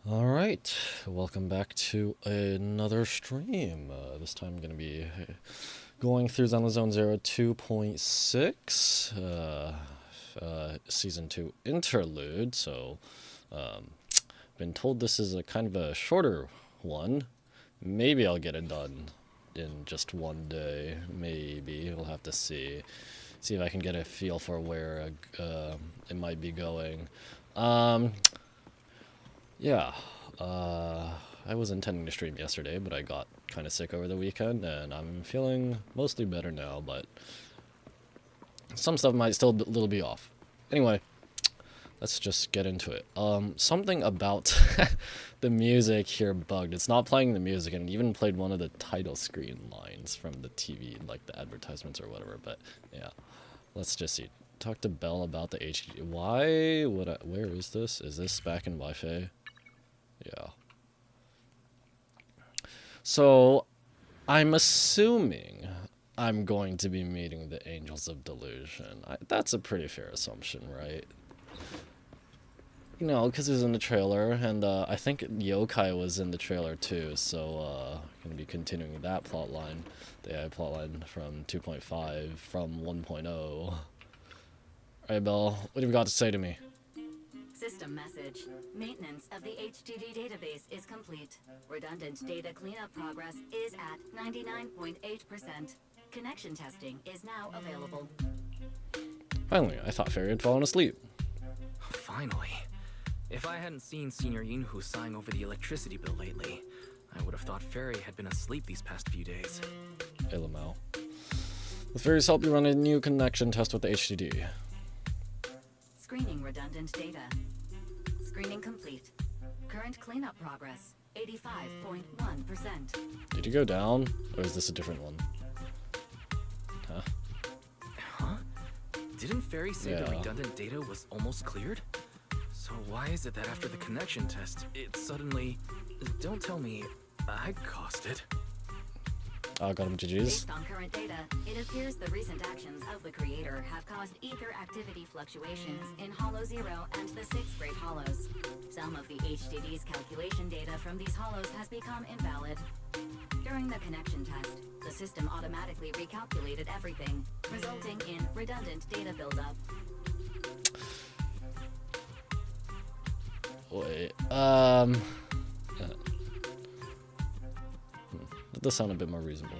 Alright, welcome back to another stream. This time I'm going to be going through Zenless Zone Zero 2.6, Season 2 Interlude, so been told this is a kind of a shorter one. Maybe I'll get it done in just one day, maybe, we'll have to see. See if I can get a feel for where it might be going. Yeah, I was intending to stream yesterday, but I got kind of sick over the weekend, and I'm feeling mostly better now, but some stuff might still a little be off. Anyway, let's just get into it. Something about the music here bugged. It's not playing the music, and it even played one of the title screen lines from the TV, like the advertisements or whatever, but yeah. Let's just see. Talk to Bell about the HD. Why would I... Where is this? Is this back in Wi-Fi? Yeah. So, I'm assuming I'm going to be meeting the Angels of Delusion. That's a pretty fair assumption, right? You know, because it was in the trailer, and I think Yokai was in the trailer too, so going to be continuing that plotline, the AI plotline from 2.5, from 1.0. Alright, Belle, what have you got to say to me? System message. Maintenance of the HDD database is complete. Redundant data cleanup progress is at 99.8%. Connection testing is now available. Finally, I thought Fairy had fallen asleep. Finally. If I hadn't seen Senior Yinhu sighing over the electricity bill lately, I would have thought Fairy had been asleep these past few days. Hey, Lamau. With Fairy's help, you run a new connection test with the HDD. Screening redundant data. Screening complete. Current cleanup progress, 85.1%. Did you go down, or is this a different one? Huh? Huh? Didn't Fairy say the Yeah. redundant data was almost cleared? So why is it that after the connection test, it suddenly... Don't tell me I caused it. Got him GG's. Based on current data, it appears the recent actions of the creator have caused ether activity fluctuations in Hollow 0 and the 6th grade hollows. Some of the HDD's calculation data from these hollows has become invalid. During the connection test, the system automatically recalculated everything, resulting in redundant data buildup. Wait, that does sound a bit more reasonable.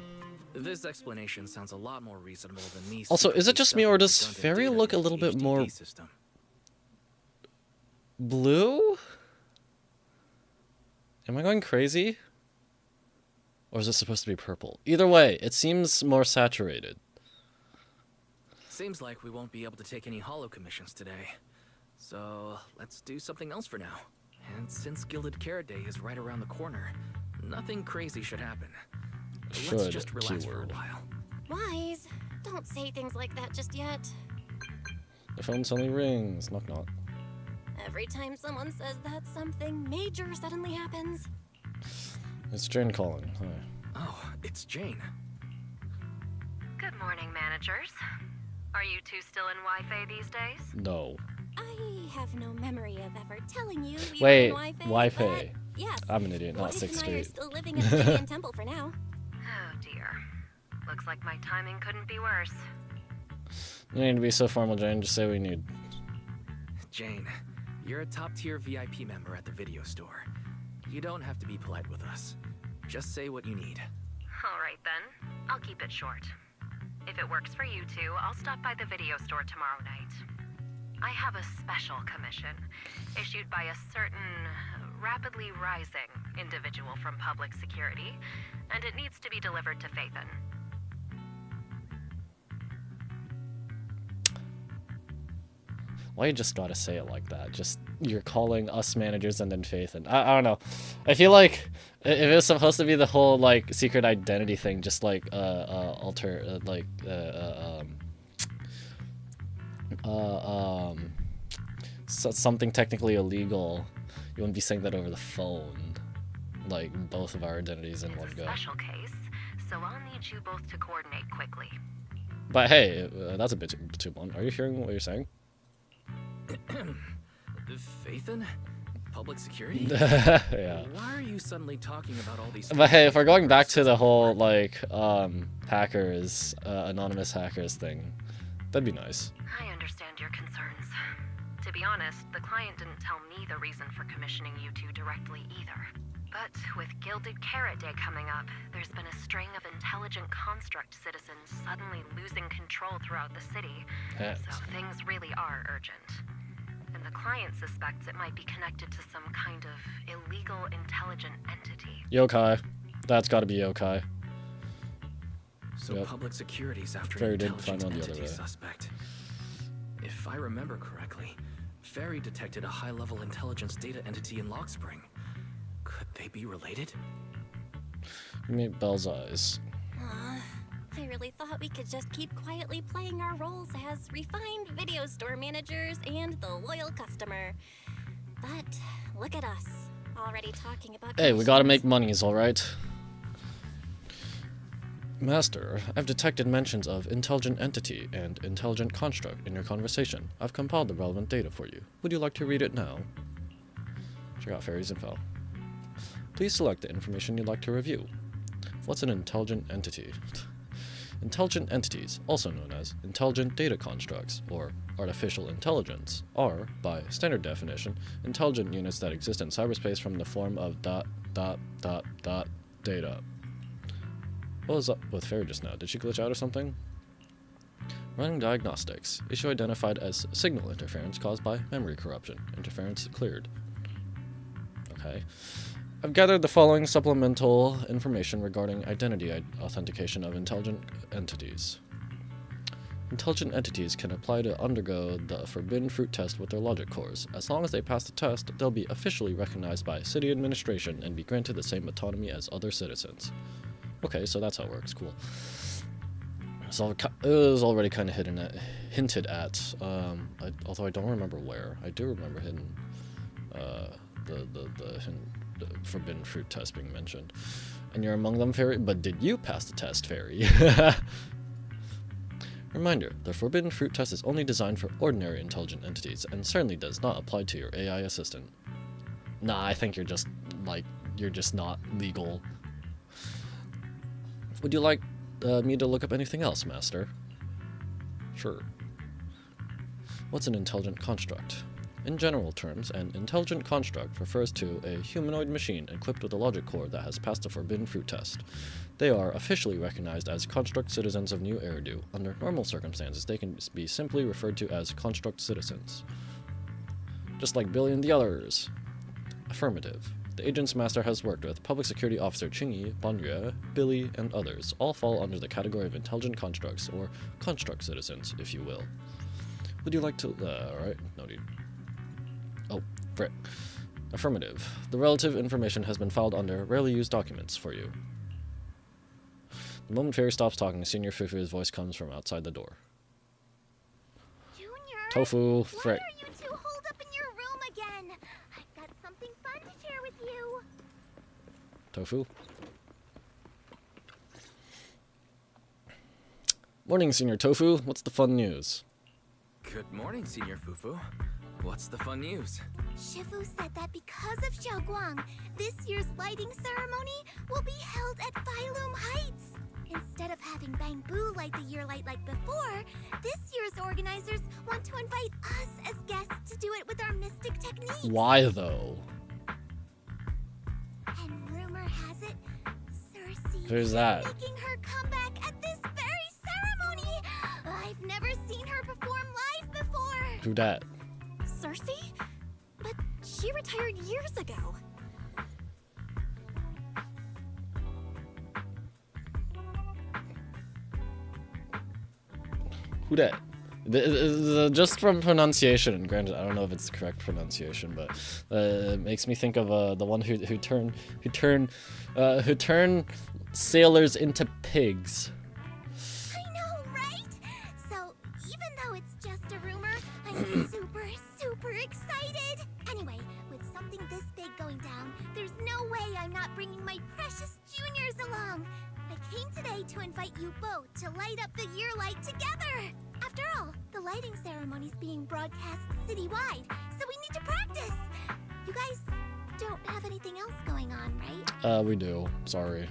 This explanation sounds a lot more reasonable than me. Also, is it just me, or does stuffing Fairy redundant look data a little into bit the more HDD system? blue? Am I going crazy? Or is it supposed to be purple? Either way, it seems more saturated. Seems like we won't be able to take any hollow commissions today. So, let's do something else for now. And since Gilded Carrot Day is right around the corner, nothing crazy should happen. Let's just relax for a while. Wise, don't say things like that just yet. The phone suddenly rings. Knock knock. Every time someone says that, something major suddenly happens. It's Jane calling. Hi. Oh, it's Jane. Good morning, managers. Are you two still in Wi-Fi these days? No. I have no memory of ever telling you we Wait, were in Wi-Fi. but yes. I'm an idiot, not Wise 6th and I are Street. still living at the Gideon Temple for now. Oh dear. Looks like my timing couldn't be worse. You need to be so formal, Jane. Just say what you need. Jane, you're a top-tier VIP member at the video store. You don't have to be polite with us. Just say what you need. All right then. I'll keep it short. If it works for you two, I'll stop by the video store tomorrow night. I have a special commission issued by a certain rapidly rising individual from public security, and it needs to be delivered to Phaethon. Why you just gotta say it like that? Just, you're calling us managers and then Faith, and I don't know. I feel like if it was supposed to be the whole like secret identity thing, just like something technically illegal, you wouldn't be saying that over the phone, like both of our identities in one go. Special case, so I'll need you both to coordinate quickly. But hey, that's a bit too blunt. Are you hearing what you're saying? Phaethon? Public security? Yeah. Why are you suddenly talking about all these? But hey, if we're going back to the whole like hackers, anonymous hackers thing, that'd be nice. I understand your concerns. To be honest, the client didn't tell me the reason for commissioning you two directly either. But with Gilded Carrot Day coming up, there's been a string of intelligent construct citizens suddenly losing control throughout the city. Yeah. So things really are urgent. And the client suspects it might be connected to some kind of illegal intelligent entity. Yokai. That's gotta be yokai. So Yep. public security's after Fairy an did intelligent find out the other entity way. suspect. If I remember correctly, Fairy detected a high-level intelligence data entity in Lockspring. Could they be related? You meet Bell's eyes. I really thought we could just keep quietly playing our roles as refined video store managers and the loyal customer. But look at us, already talking about. Hey, we gotta make commissions. monies, alright? Master, I've detected mentions of intelligent entity and intelligent construct in your conversation. I've compiled the relevant data for you. Would you like to read it now? Check out Fairy's info. Please select the information you'd like to review. What's an intelligent entity? Intelligent entities, also known as intelligent data constructs, or artificial intelligence, are, by standard definition, intelligent units that exist in cyberspace from the form of ... data. What was up with Fairy just now? Did she glitch out or something? Running diagnostics. Issue identified as signal interference caused by memory corruption. Interference cleared. Okay. I've gathered the following supplemental information regarding identity authentication of intelligent entities. Intelligent entities can apply to undergo the forbidden fruit test with their logic cores. As long as they pass the test, they'll be officially recognized by city administration and be granted the same autonomy as other citizens. Okay, so that's how it works. Cool. So it was already kind of hinted at, although I don't remember where. I do remember the forbidden fruit test being mentioned. And you're among them, Fairy? But did you pass the test, Fairy? Reminder, the forbidden fruit test is only designed for ordinary intelligent entities and certainly does not apply to your AI assistant. Nah, I think you're just not legal. Would you like me to look up anything else, Master? Sure. What's an intelligent construct? In general terms, an intelligent construct refers to a humanoid machine equipped with a logic core that has passed the forbidden fruit test. They are officially recognized as construct citizens of New Eridu. Under normal circumstances, they can be simply referred to as construct citizens. Just like Billy and the others. Affirmative. The agent's master has worked with Public Security Officer Chingy, Banrye, Billy, and others. All fall under the category of intelligent constructs, or construct citizens, if you will. Would you like to... alright, no need. Oh, frick. Affirmative. The relative information has been filed under rarely used documents for you. The moment Fairy stops talking, Senior Fufu's voice comes from outside the door. Junior, Tofu, why frick. are you two holed up in your room again? I've got something fun to share with you. Tofu? Morning, Senior Tofu. What's the fun news? Good morning, Senior Fufu. What's the fun news? Shifu said that because of Xiaoguang, this year's lighting ceremony will be held at Phylum Heights. Instead of having Bangbu light the year light like before, this year's organizers want to invite us as guests to do it with our mystic techniques. Why, though? And rumor has it, Cersei Who's is that? making her comeback at this very ceremony. I've never seen her perform live before. Who dat? Cersei? But she retired years ago. Who dat? Just from pronunciation, and granted, I don't know if it's the correct pronunciation, but it makes me think of the one who turn sailors into pigs. I know, right? So, even though it's just a rumor, I'm super excited. Anyway, with something this big going down, there's no way I'm not bringing my precious juniors along. I came today to invite you both to light up the year light together. After all, the lighting ceremony's being broadcast citywide, so we need to practice. You guys don't have anything else going on, right? We do. Sorry.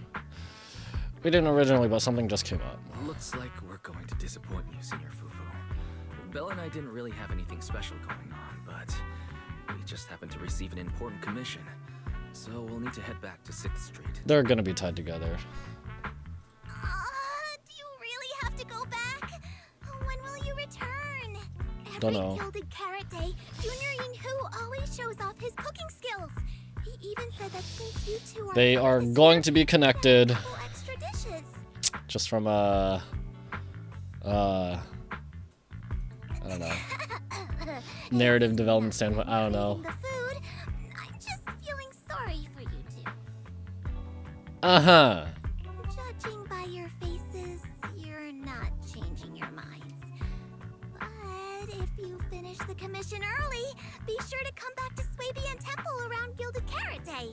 We didn't originally, but something just came up. Looks like we're going to disappoint you, Senior Fufu. Belle and I didn't really have anything special going on, but we just happened to receive an important commission. So we'll need to head back to 6th Street. They're gonna be tied together. Do you really have to go back? When will you return? Don't know. Every Gilded Carrot Day, Junior Yinhu always shows off his cooking skills. He even said that since you two are They part are of this going year, to be you connected. have a couple extra dishes. Just from I don't know. Narrative development standpoint, I don't know. The food, I'm just feeling sorry for you two. Uh-huh. Judging by your faces, you're not changing your minds. But if you finish the commission early, be sure to come back to Swabian Temple around Gilded Carrot Day.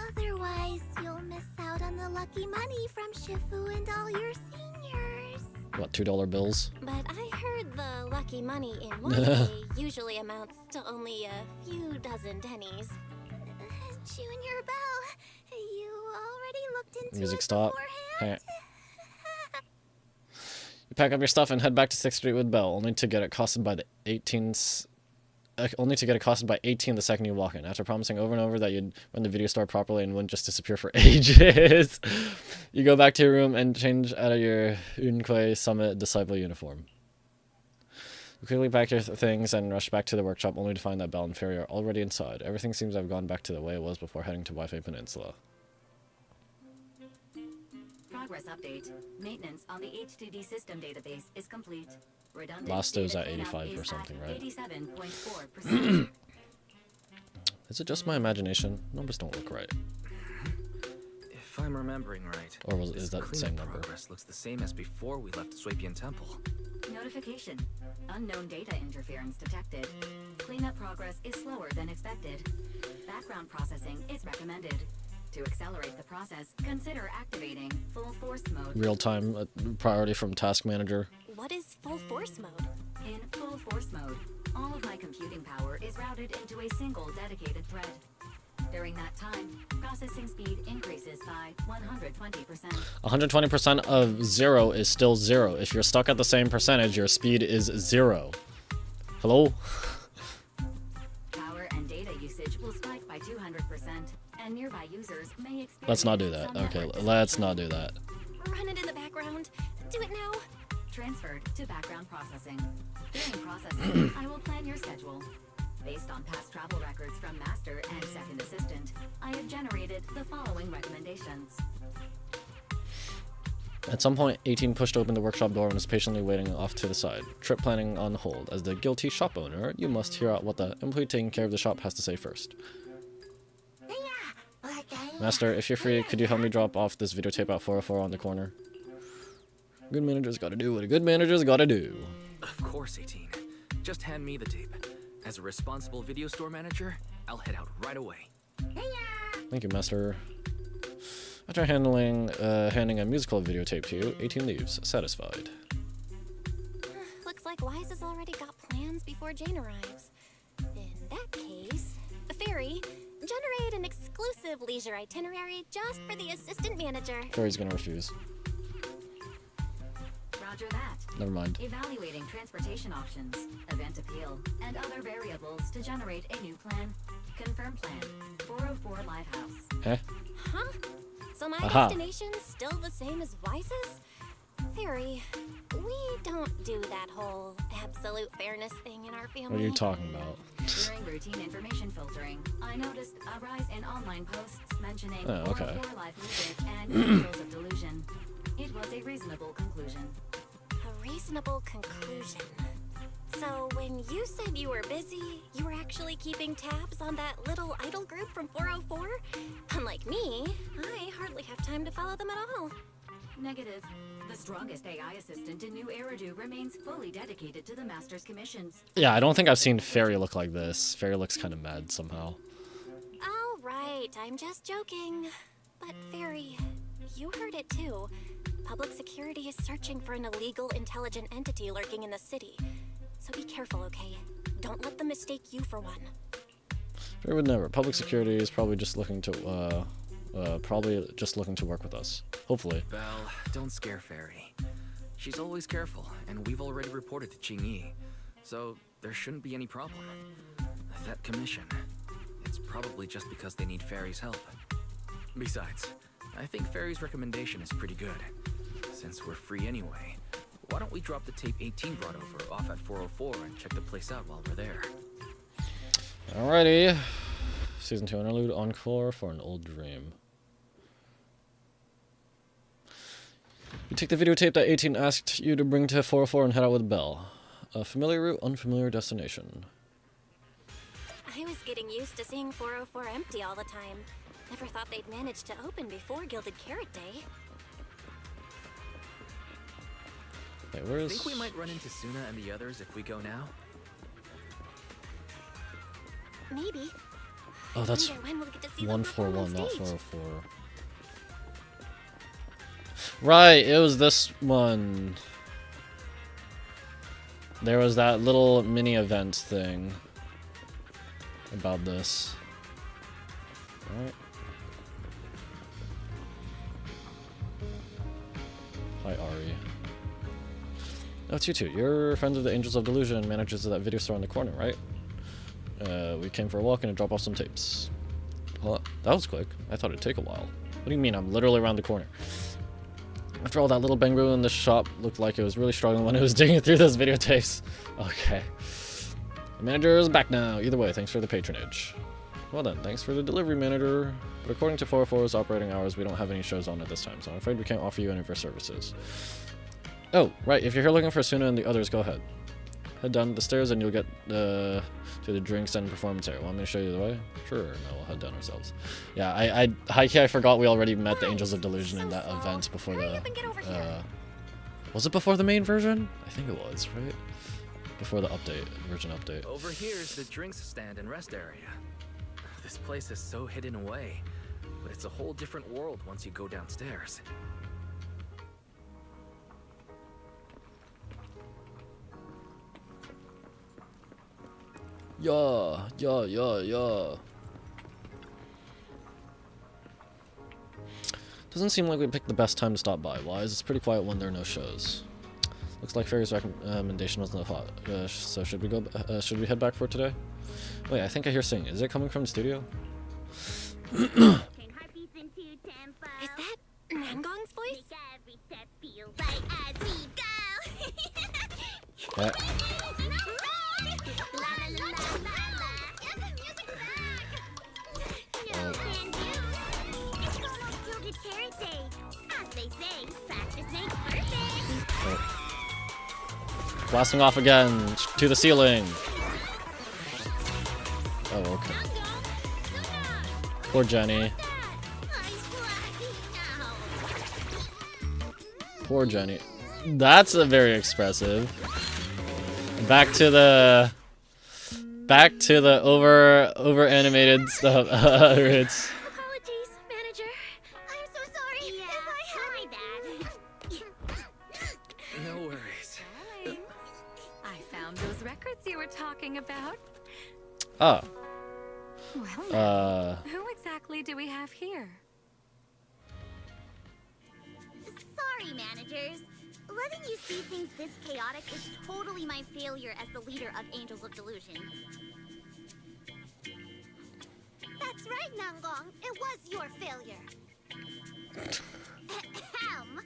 Otherwise, you'll miss out on the lucky money from Shifu and all your seniors. What, $2 bills? But I heard the lucky money in one day usually amounts to only a few dozen pennies. Junior Belle, you already looked into Music it stop. beforehand? You pack up your stuff and head back to 6th Street with Belle, only to get accosted by 18 the second you walk in, after promising over and over that you'd run the video store properly and wouldn't just disappear for ages. You go back to your room and change out of your Unkei Summit Disciple uniform. You quickly pack your things and rush back to the workshop, only to find that Belle and Fairy are already inside. Everything seems to have gone back to the way it was before heading to Wi-Fi Peninsula. Progress update. Maintenance on the HDD system database is complete. Redundant Last it was data at cleanup 85 or is something, at right? 87.4%. Is it just my imagination? Numbers don't look right. If I'm remembering right, Or is this that the cleanup same number? progress looks the same as before we left Swabian Temple. Notification. Unknown data interference detected. Cleanup progress is slower than expected. Background processing is recommended. To accelerate the process, consider activating full force mode. Real-time priority from Task Manager. What is full force mode? In full force mode, all of my computing power is routed into a single dedicated thread. During that time, processing speed increases by 120%. 120% of 0 is still 0. If you're stuck at the same percentage, your speed is 0. Hello? Power and data usage will spike by 200%, and nearby users may experience Let's not do that. some Okay, network let's not do that. Run it in the background. Do it now. Transferred to background processing. During processing, I will plan your schedule. Based on past travel records from Master and Second Assistant, I have generated the following recommendations. At some point, 18 pushed open the workshop door and was patiently waiting off to the side. Trip planning on hold. As the guilty shop owner, you must hear out what the employee taking care of the shop has to say first. Master, if you're free, could you help me drop off this videotape at 404 on the corner? Good manager's gotta do what a good manager's gotta do. Of course, 18. Just hand me the tape. As a responsible video store manager, I'll head out right away. Thank you, Master. After handing a musical videotape to you, 18 leaves, satisfied. Looks like Wise has already got plans before Jane arrives. In that case, Fairy, generate an exclusive leisure itinerary just for the assistant manager. Fairy's gonna refuse. Roger that. Never mind. Evaluating transportation options, event appeal, and other variables to generate a new plan. Confirm plan. 404 Lighthouse. Eh? Huh? So my Aha. destination's still the same as Wise's? Fairy, we don't do that whole absolute fairness thing in our family. What are you talking about? During routine information filtering, I noticed a rise in online posts mentioning Oh, okay. 404 live music and Angels of Delusion. It was a reasonable conclusion. A reasonable conclusion. So when you said you were busy, you were actually keeping tabs on that little idol group from 404? Unlike me, I hardly have time to follow them at all. Negative. The strongest AI assistant in New Eridu remains fully dedicated to the Master's commissions. Yeah, I don't think I've seen Fairy look like this. Fairy looks kind of mad somehow. All right, I'm just joking. But Fairy, you heard it too. Public security is searching for an illegal intelligent entity lurking in the city. So be careful, okay? Don't let them mistake you for one. Fairy would never. Public security is probably just looking to work with us. Hopefully. Belle, don't scare Fairy. She's always careful, and we've already reported to Qingyi, so there shouldn't be any problem. That commission, it's probably just because they need Fairy's help. Besides, I think Fairy's recommendation is pretty good. Since we're free anyway, why don't we drop the tape 18 brought over off at 404 and check the place out while we're there? Alrighty. Season 2 interlude encore for an old dream. You take the videotape that 18 asked you to bring to 404 and head out with Belle. A familiar route, unfamiliar destination. I was getting used to seeing 404 empty all the time. Never thought they'd manage to open before Gilded Carrot Day. Wait, where is... Think we might run into Sunna and the others if we go now? Maybe. Oh, that's I wonder when we'll get to see them 141, perform on not stage. 404. Right, it was this one. There was that little mini event thing about this. Alright. Hi, Ari. Oh, it's you two. You're friends of the Angels of Delusion and managers of that video store on the corner, right? We came for a walk and to drop off some tapes. Well, that was quick. I thought it'd take a while. What do you mean? I'm literally around the corner. After all, that little bangaroo in the shop looked like it was really struggling when it was digging through those videotapes. Okay. The manager is back now. Either way, thanks for the patronage. Well then, thanks for the delivery, manager. But according to 404's operating hours, we don't have any shows on at this time, so I'm afraid we can't offer you any of our services. Oh, right. If you're here looking for Sunna and the others, go ahead. Head down the stairs and you'll get to the drinks and performance area. Want me to show you the way? Sure. No, we'll head down ourselves. Yeah, I forgot we already met the Angels of Delusion in that event before Hurry up and get over here. Was it before the main version? I think it was, right? Before the version update. Over here's the drinks stand and rest area. This place is so hidden away, but it's a whole different world once you go downstairs. Yeah. Doesn't seem like we picked the best time to stop by. Why? It's pretty quiet when there are no shows. Looks like Fairy's recommendation wasn't a lot. So should we go? Should we head back for today? Wait, I think I hear singing. Is it coming from the studio? Is that Nangong's voice? Yeah. Blasting off again to the ceiling. Oh, okay. Poor Jenny. Poor Jenny. That's a very expressive. Back to the over animated stuff. It's Apologies, manager. I'm so sorry. Yeah, If I had No worries. I found those records you were talking about. ah. Well, now, who exactly do we have here? Sorry, managers. Letting you see things this chaotic is totally my failure as the leader of Angels of Delusion. That's right, Nangong. It was your failure. Ahem.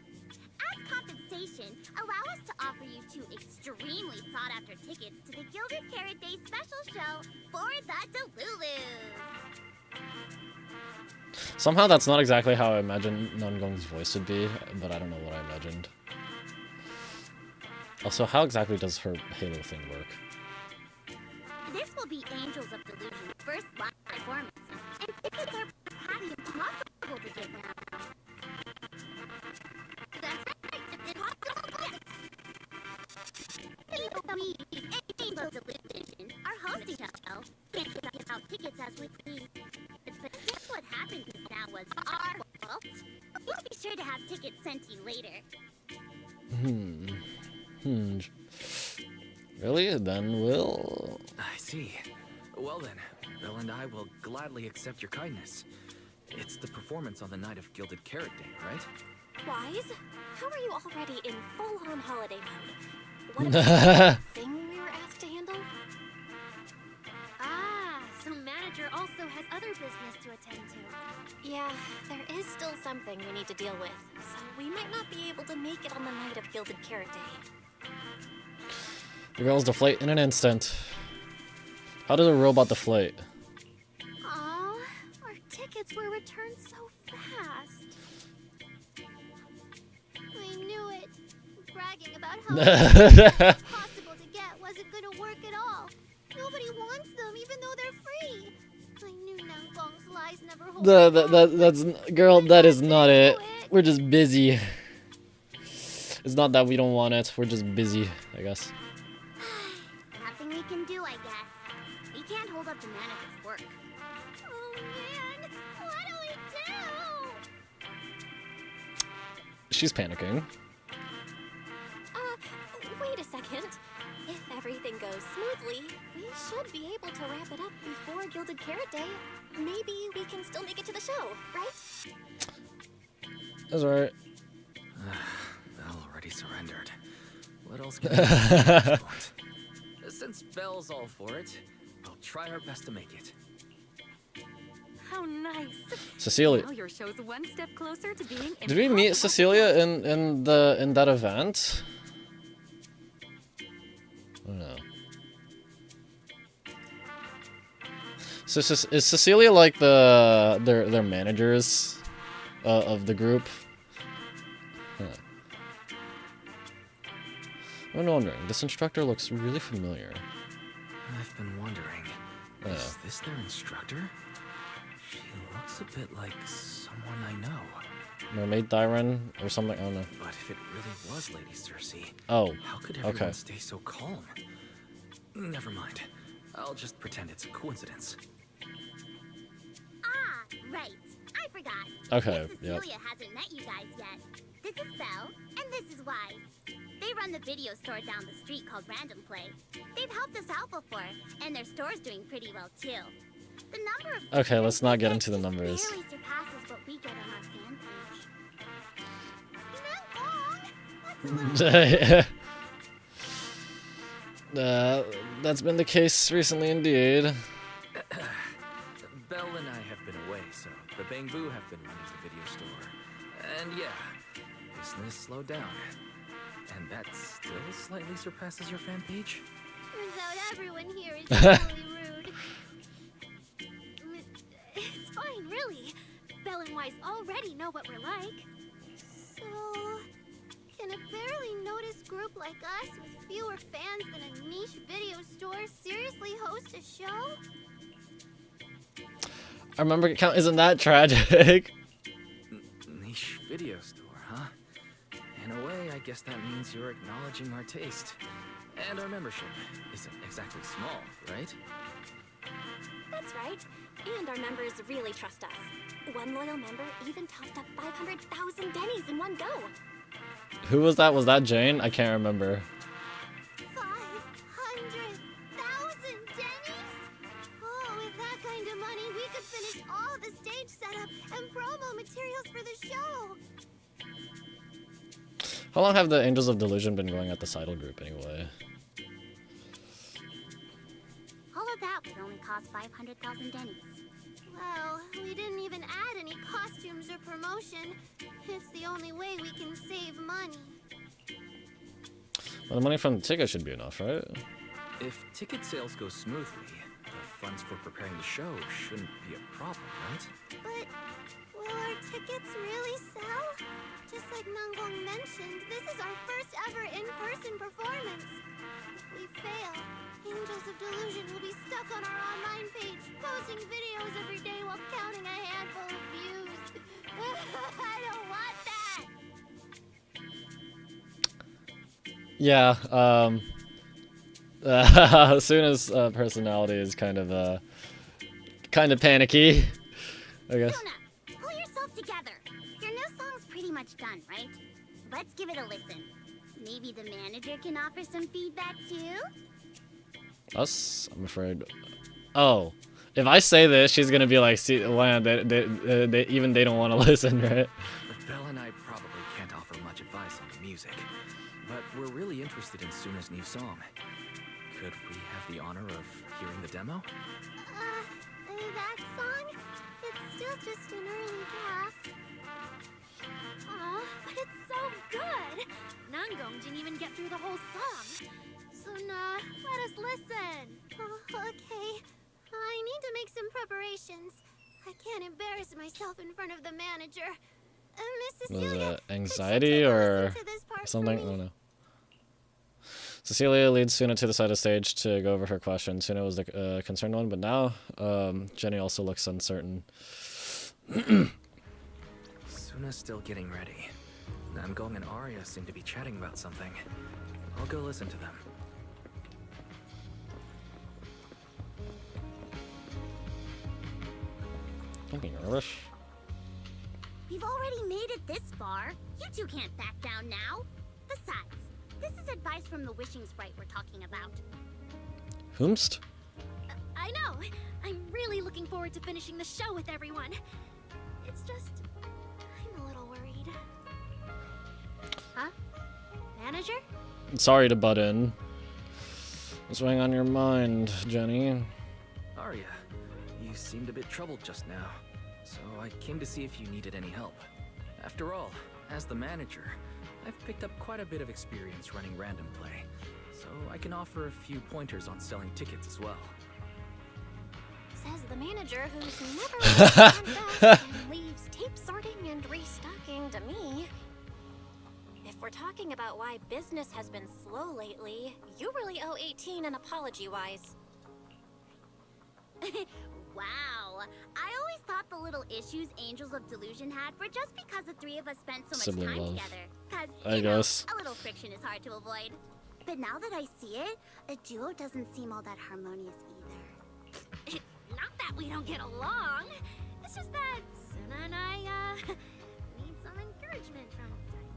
As compensation, allow us to offer you 2 extremely sought-after tickets to the Gilded Carrot Day special show for the Delulus. Somehow that's not exactly how I imagined Nangong's voice would be, but I don't know what I imagined. Also, how exactly does her Halo thing work? This will be Angels of Delusion's first live performance, and tickets are highly impossible to get now. That's right, impossible. We, Angels of Delusion, are hosting the show. Can't give out tickets as we please. But since what happened just now was our fault, we'll be sure to have tickets sent to you later. Really? Then we'll... I see. Well then, Bill and I will gladly accept your kindness. It's the performance on the night of Gilded Carrot Day, right? Wise, how are you already in full-on holiday mode? What about the thing we were asked to handle? Ah, so manager also has other business to attend to. Yeah, there is still something we need to deal with, so we might not be able to make it on the night of Gilded Carrot Day. The girls deflate in an instant. How does a robot deflate? Aw, our tickets were returned so fast. I knew it. Bragging about how possible to get wasn't gonna work at all. Nobody wants them, even though they're free. I knew Nangong's lies never hold. That's girl. That is not it. We're just busy. It's not that we don't want it. We're just busy, I guess. Nothing we can do, I guess. We can't hold up the manager's work. Oh man, what do we do? She's panicking. Wait a second. If everything goes smoothly, we should be able to wrap it up before Gilded Carrot Day. Maybe we can still make it to the show, right? That's alright. Belle already surrendered. What else can we do at this point? Since Belle's all for it, we'll try our best to make it. How nice. Cecilia. Now your show's one step closer to being Did we meet impossible. Cecilia in that event? I don't know. So is Cecilia like their managers of the group? Huh. I'm wondering. This instructor looks really familiar. I've been wondering, is this their instructor? She looks a bit like someone I know. Mermaid Thyron or something? I don't know. But if it really was Lady Cersei, Oh, how could everyone okay. stay so calm? Never mind. I'll just pretend it's a coincidence. Ah, right. I forgot. Okay, Miss yep. Cecilia hasn't met you guys yet. This is Belle, and this is Wise. They run the video store down the street called Random Play. They've helped us out before, and their store's doing pretty well too. The number of Okay, let's not get into the just numbers. barely surpasses what we get on our fan page. Nangong! That's been the case recently indeed. Belle and I have been away, so the Bangbu have been running the video store. And yeah, business slowed down. And that still slightly surpasses your fan page? Turns out everyone here is really rude. It's fine, really. Belle and Wise already know what we're like. So, can a barely noticed group like us with fewer fans than a niche video store seriously host a show? I remember count. Isn't that tragic? Niche video store, huh? In a way, I guess that means you're acknowledging our taste. And our membership isn't exactly small, right? That's right. And our members really trust us. One loyal member even topped up 500,000 Denny's in one go. Who was that? Was that Jane? I can't remember. 500,000 Denny's? Oh, with that kind of money, we could finish all the stage setup and promo materials for the show. How long have the Angels of Delusion been going at the Seidel group anyway? All of that would only cost 500,000 Denny's. Well, we didn't even add any costumes or promotion. It's the only way we can save money. Well, the money from the ticket should be enough, right? If ticket sales go smoothly, the funds for preparing the show shouldn't be a problem, right? But will our tickets really sell? Just like Nangong mentioned, this is our first ever in-person performance. If we fail, Angels of Delusion will be stuck on our online page, posting videos every day while counting a handful of views. I don't want that! Yeah. Suna's personality is kind of panicky, I guess. Suna, pull yourself together. Your new song's pretty much done, right? Let's give it a listen. Maybe the manager can offer some feedback too? Us? I'm afraid. Oh, if I say this, she's gonna be like, "See, wow, they don't want to listen, right?" Belle and I probably can't offer much advice on the music, but we're really interested in Suna's new song. Could we have the honor of hearing the demo? That song? It's still just an early draft. Aw, but it's so good! Nangong didn't even get through the whole song. Sunna, let us listen. Oh, okay. I need to make some preparations. I can't embarrass myself in front of the manager. Miss Was Cecilia, it anxiety or something? I don't know. Cecilia leads Suna to the side of the stage to go over her question. Suna was the concerned one, but now Jenny also looks uncertain. Suna's still getting ready. Nangong and Arya seem to be chatting about something. I'll go listen to them. Don't be nervous. We've already made it this far. You two can't back down now. Besides, this is advice from the wishing sprite we're talking about. Whomst? I know! I'm really looking forward to finishing the show with everyone. It's just... I'm a little worried. Huh? Manager? Sorry to butt in. What's weighing on your mind, Jenny? Arya, you seemed a bit troubled just now, so I came to see if you needed any help. After all, as the manager, I've picked up quite a bit of experience running random play, so I can offer a few pointers on selling tickets as well. Says the manager who's never really done best and leaves tape sorting and restocking to me. If we're talking about why business has been slow lately, you really owe 18 an apology-wise. Wow. I always thought the little issues Angels of Delusion had were just because the three of us spent so much Sibling time love. together. Cause, I guess. a little friction is hard to avoid. But now that I see it, a duo doesn't seem all that harmonious either. Not that we don't get along. It's just that Suna and I, need some encouragement from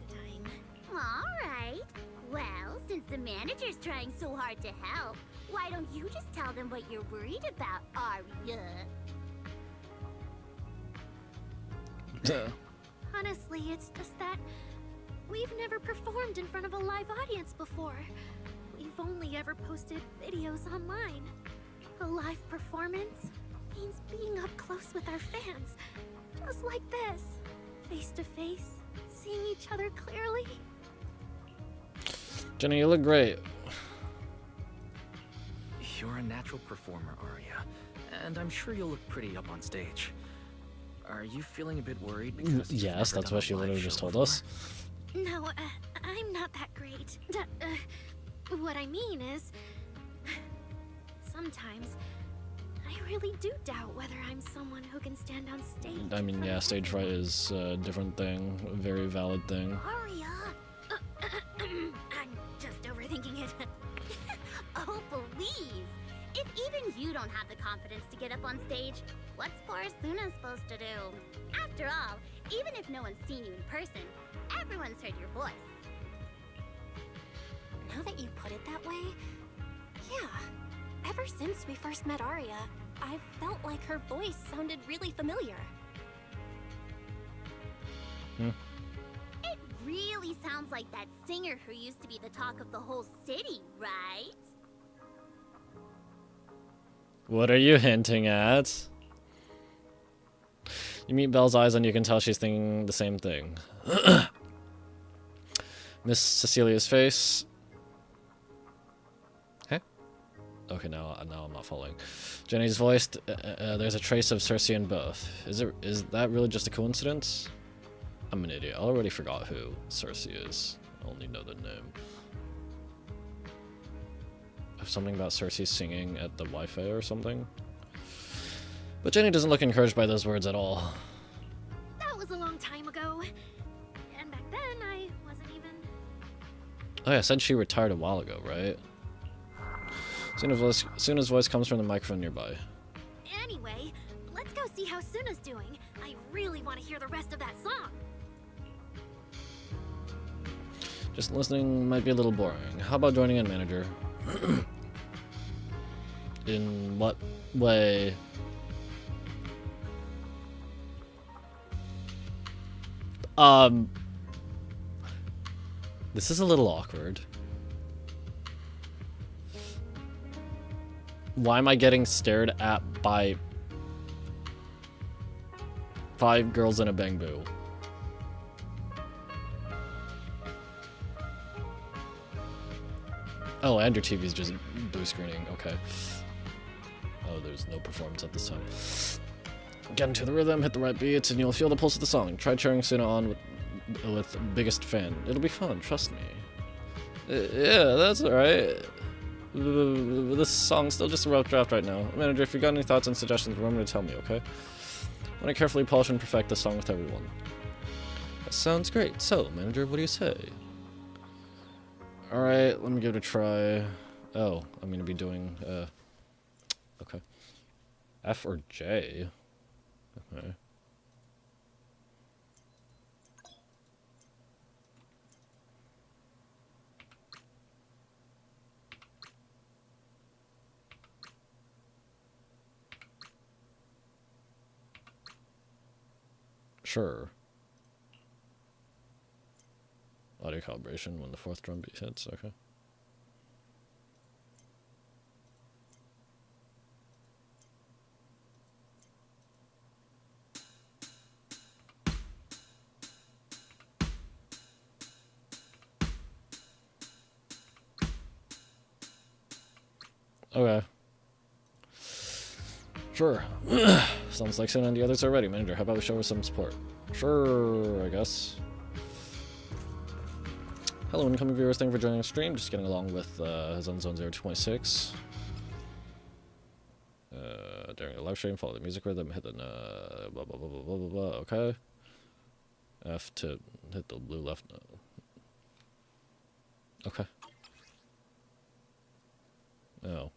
time to time. Alright. Well, since the manager's trying so hard to help, why don't you just tell them what you're worried about, Arya? Honestly, it's just that we've never performed in front of a live audience before. We've only ever posted videos online. A live performance means being up close with our fans. Just like this. Face to face, seeing each other clearly. Jenny, you look great. You're a natural performer, Arya, and I'm sure you'll look pretty up on stage. Are you feeling a bit worried because you've Yes, never that's done what a she live literally show just told before? us. No, I'm not that great. What I mean is, sometimes I really do doubt whether I'm someone who can stand on stage. I mean, yeah, stage fright is a different thing, a very valid thing. Arya! I'm just overthinking it. Oh, please! If even you don't have the confidence to get up on stage, what's poor Suna supposed to do? After all, even if no one's seen you in person, everyone's heard your voice. Now that you put it that way, yeah. Ever since we first met Arya, I've felt like her voice sounded really familiar. It really sounds like that singer who used to be the talk of the whole city, right? What are you hinting at? You meet Belle's eyes and you can tell she's thinking the same thing. Miss Cecilia's face. Huh? Okay, now I'm not following. Jenny's voice. There's a trace of Cersei in both. Is that really just a coincidence? I'm an idiot. I already forgot who Cersei is. I only know the name. Something about Cersei singing at the Wi-Fi or something. But Jenny doesn't look encouraged by those words at all. That was a long time ago. And back then, I wasn't even... Oh yeah, I said she retired a while ago, right? Suna's voice comes from the microphone nearby. Anyway, let's go see how Suna's doing. I really want to hear the rest of that song. Just listening might be a little boring. How about joining in, manager? In what way? This is a little awkward. Why am I getting stared at by 5 girls in a bamboo? Oh, and your TV's just blue screening. Okay. Oh, there's no performance at this time. Get into the rhythm, hit the right beats, and you'll feel the pulse of the song. Try cheering Sunna on with biggest fan. It'll be fun, trust me. Yeah, that's alright. This song's still just a rough draft right now. Manager, if you got any thoughts and suggestions, remember to tell me, okay? I want to carefully polish and perfect the song with everyone. That sounds great. So, manager, what do you say? Alright, let me give it a try. Oh, I'm gonna be doing, okay. F or J? Okay. Sure. Audio calibration when the 4th drum beat hits, okay. Okay. Sure. Sounds like Sunna and the others are ready, manager. How about we show her some support? Sure, I guess. Hello, incoming viewers. Thank you for joining the stream. Just getting along with Zenless Zone Zero 2.6. During a live stream, follow the music rhythm, hit the blah blah blah blah blah blah blah. Okay. F to hit the blue left note. Okay. Oh.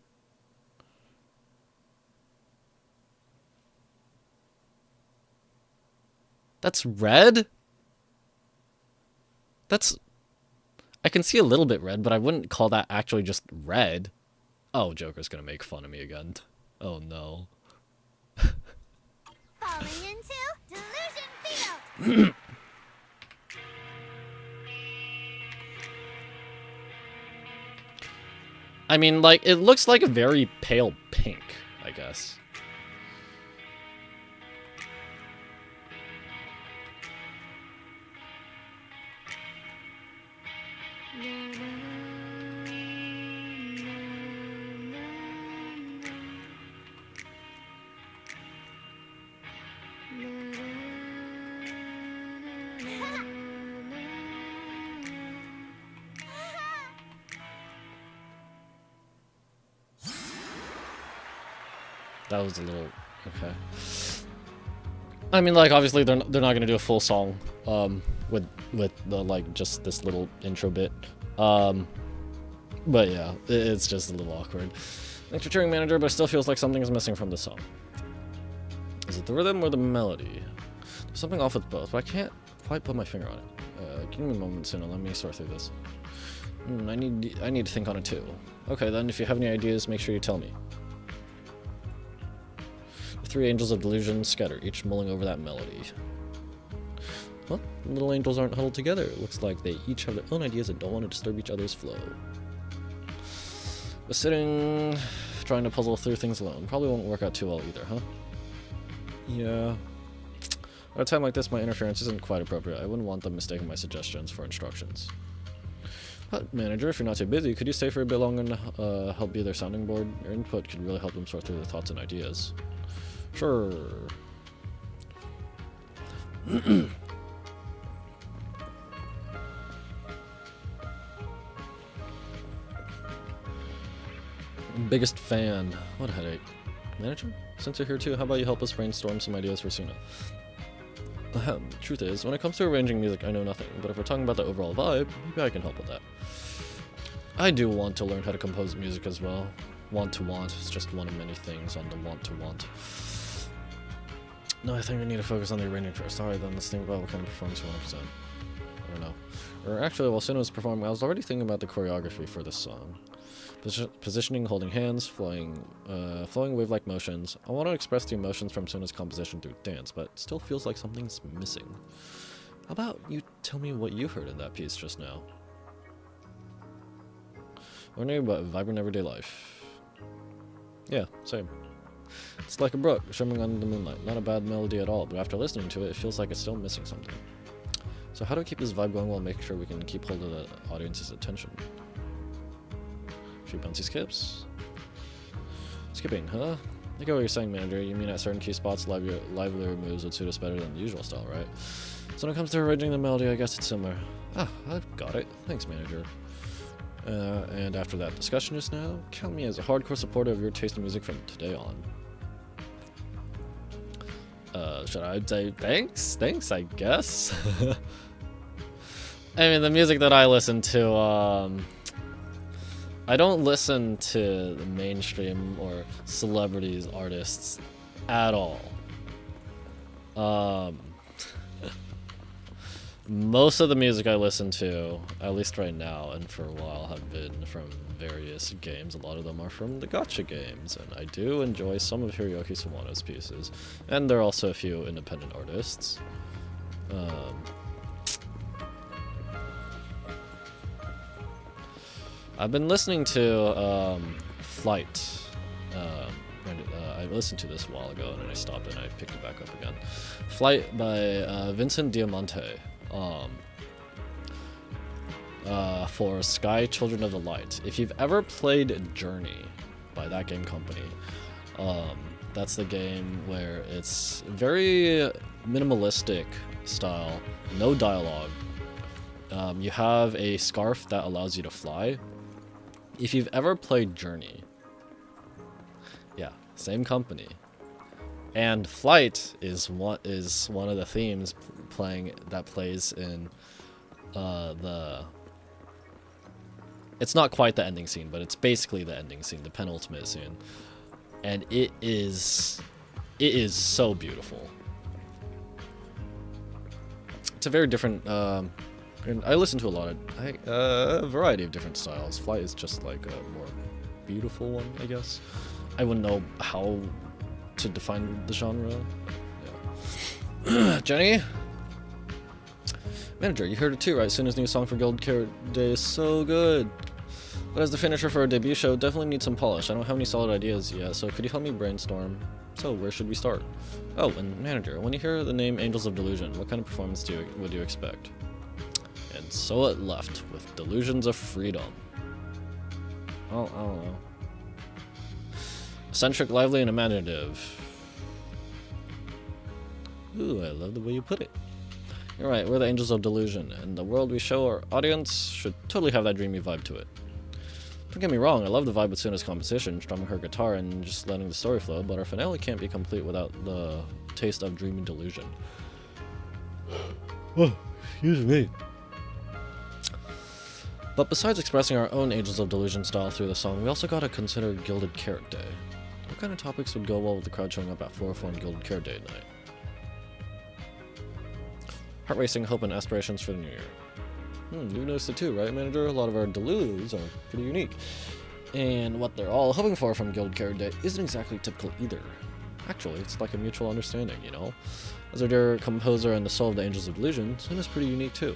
That's red? That's... I can see a little bit red, but I wouldn't call that actually just red. Oh, Joker's gonna make fun of me again. Oh no. Falling into Delusion Field! I mean, like, it looks like a very pale pink, I guess. That was a little... okay. I mean, like, obviously they're not gonna do a full song with the, like, just this little intro bit. But yeah, it's just a little awkward. Thanks for cheering, manager, but it still feels like something is missing from the song. Is it the rhythm or the melody? There's something off with both, but I can't quite put my finger on it. Give me a moment, Sunna. Let me sort through this. I need to think on it too. Okay, then, if you have any ideas, make sure you tell me. The 3 angels of delusion scatter, each mulling over that melody. Well, little angels aren't huddled together. It looks like they each have their own ideas and don't want to disturb each other's flow. But sitting, trying to puzzle through things alone probably won't work out too well either, huh? Yeah. At a time like this, my interference isn't quite appropriate. I wouldn't want them mistaking my suggestions for instructions. But, manager, if you're not too busy, could you stay for a bit longer and help be their sounding board? Your input could really help them sort through their thoughts and ideas. Sure. Biggest fan. What a headache. Manager? Since you're here too, how about you help us brainstorm some ideas for Sunna? Truth is, when it comes to arranging music, I know nothing, but if we're talking about the overall vibe, maybe I can help with that. I do want to learn how to compose music as well. Want to want is just one of many things on the want to want. No, I think we need to focus on the arranging first. Alright then, let's think about what kind of performance we want to present. I don't know. Or actually, while Sunna was performing, I was already thinking about the choreography for this song. Positioning, holding hands, flowing wave-like motions. I want to express the emotions from Sunna's composition through dance, but it still feels like something's missing. How about you tell me what you heard in that piece just now? Wondering about vibrant everyday life. Yeah, same. It's like a brook shimmering under the moonlight. Not a bad melody at all, but after listening to it, it feels like it's still missing something. So how do we keep this vibe going while making sure we can keep hold of the audience's attention? Few bouncy skips. Skipping, huh? I get what you're saying, manager. You mean at certain key spots, livelier moves would suit us better than the usual style, right? So when it comes to arranging the melody, I guess it's similar. Ah, I've got it. Thanks, manager. And after that discussion just now, count me as a hardcore supporter of your taste in music from today on. Should I say thanks? Thanks, I guess. I mean, the music that I listen to, I don't listen to the mainstream or celebrities, artists at all. Most of the music I listen to, at least right now and for a while, have been from various games. A lot of them are from the gacha games, and I do enjoy some of Hiroyuki Sawano's pieces. And there are also a few independent artists. I've been listening to Flight. I listened to this a while ago, and then I stopped and I picked it back up again. Flight by Vincent Diamante. For Sky Children of the Light. If you've ever played Journey by that game company, that's the game where it's very minimalistic style, no dialogue. You have a scarf that allows you to fly. If you've ever played Journey, yeah, same company. And Flight is one of the themes that plays in it's not quite the ending scene, but it's basically the ending scene, the penultimate scene. And it is so beautiful. It's a very different and I listen to a variety of different styles. Flight is just like a more beautiful one, I guess. I wouldn't know how to define the genre. Yeah. Jenny? Manager, you heard it too, right? Sunna's new song for Guild Carrot Day is so good. But as the finisher for a debut show, definitely needs some polish. I don't have any solid ideas yet, so could you help me brainstorm? So, where should we start? Oh, and Manager, when you hear the name Angels of Delusion, what kind of performance would you expect? And so it left, with delusions of freedom. Oh, I don't know. Eccentric, lively, and imaginative. Ooh, I love the way you put it. You're right, we're the Angels of Delusion, and the world we show our audience should totally have that dreamy vibe to it. Don't get me wrong, I love the vibe with Sunna's composition, strumming her guitar and just letting the story flow, but our finale can't be complete without the taste of dreamy delusion. Oh, excuse me. But besides expressing our own Angels of Delusion style through the song, we also gotta consider Gilded Carrot Day. What kind of topics would go well with the crowd showing up at 404 on Gilded Carrot Day night? Heart racing, hope, and aspirations for the new year. You've noticed it too, right, Manager? A lot of our delus are pretty unique. And what they're all hoping for from Gilded Carrot Day isn't exactly typical either. Actually, it's like a mutual understanding, you know? As our dear composer and the soul of the Angels of Delusion, Sunna's pretty unique too.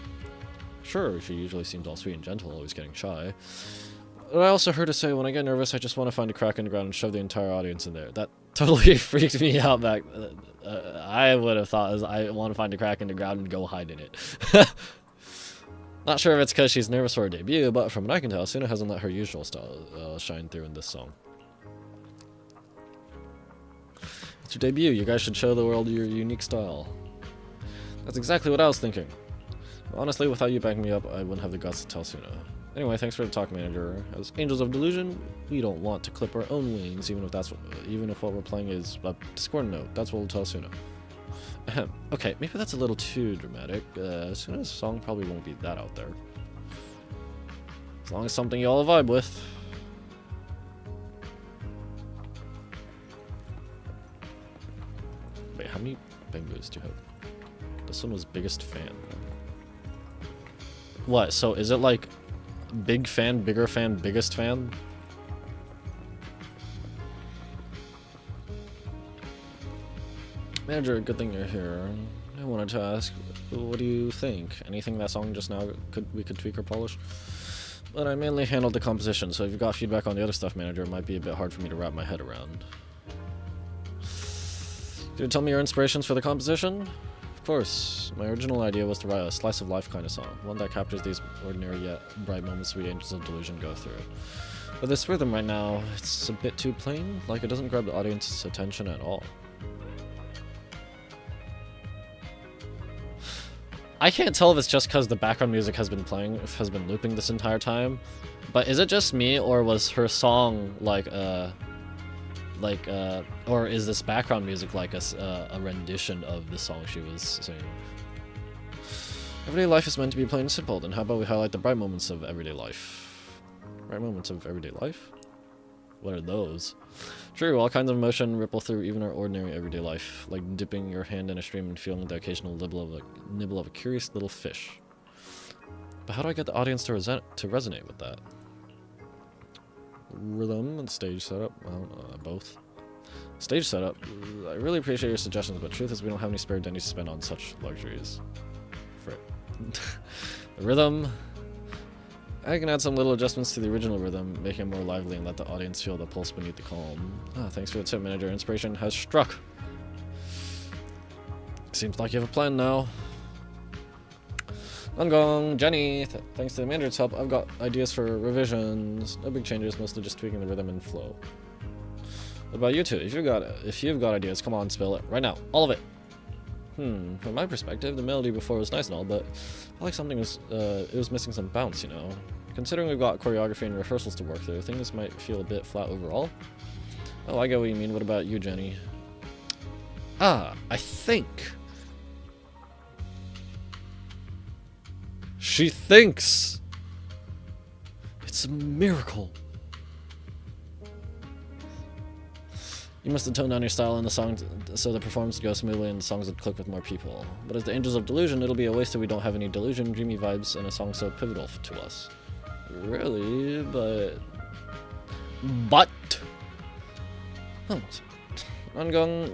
Sure, she usually seems all sweet and gentle, always getting shy. But I also heard her say, when I get nervous, I just want to find a crack in the ground and shove the entire audience in there. That totally freaked me out back. I would have thought, I want to find a crack in the ground and go hide in it. Not sure if it's because she's nervous for her debut, but from what I can tell, Sunna hasn't let her usual style shine through in this song. It's your debut, you guys should show the world your unique style. That's exactly what I was thinking. Honestly, without you backing me up, I wouldn't have the guts to tell Sunna. Anyway, thanks for the talk, Manager. As Angels of Delusion, we don't want to clip our own wings, even if what we're playing is a Discord note. That's what we'll tell Sunna. Okay, maybe that's a little too dramatic. Sunna's song probably won't be that out there. As long as something you all vibe with. Wait, how many bangos do you have? This one was biggest fan. What? So is it like big fan, bigger fan, biggest fan? Manager, good thing you're here. I wanted to ask, what do you think? Anything that song just now we could tweak or polish? But I mainly handled the composition, so if you've got feedback on the other stuff, Manager, it might be a bit hard for me to wrap my head around. Could you tell me your inspirations for the composition? Of course. My original idea was to write a slice of life kind of song, one that captures these ordinary yet bright moments we angels of delusion go through. But this rhythm right now, it's a bit too plain, like it doesn't grab the audience's attention at all. I can't tell if it's just because the background music has been looping this entire time, but is it just me, or was her song or is this background music like a rendition of the song she was singing? Everyday life is meant to be plain and simple, then how about we highlight the bright moments of everyday life? Bright moments of everyday life? What are those? True, all kinds of emotion ripple through even our ordinary everyday life, like dipping your hand in a stream and feeling the occasional nibble of a curious little fish. But how do I get the audience to resonate with that? Rhythm and stage setup? Well, both. Stage setup? I really appreciate your suggestions, but truth is we don't have any spare pennies to spend on such luxuries. Frick. The rhythm... I can add some little adjustments to the original rhythm, make it more lively and let the audience feel the pulse beneath the calm. Ah, thanks for the tip, Manager. Inspiration has struck. Seems like you have a plan now. Nangong, Jenny, thanks to the Manager's help, I've got ideas for revisions. No big changes, mostly just tweaking the rhythm and flow. What about you two? If you've got ideas, come on, spill it. Right now. All of it. From my perspective, the melody before was nice and all, but I like something it was missing some bounce, you know. Considering we've got choreography and rehearsals to work through, things might feel a bit flat overall. Oh, I get what you mean. What about you, Jenny? Ah, I think... She thinks! It's a miracle. You must have toned down your style in the song so the performance would go smoothly and the songs would click with more people. But as the Angels of Delusion, it'll be a waste if we don't have any delusion, dreamy vibes, and a song so pivotal to us. Really? But... Oh. Nangong...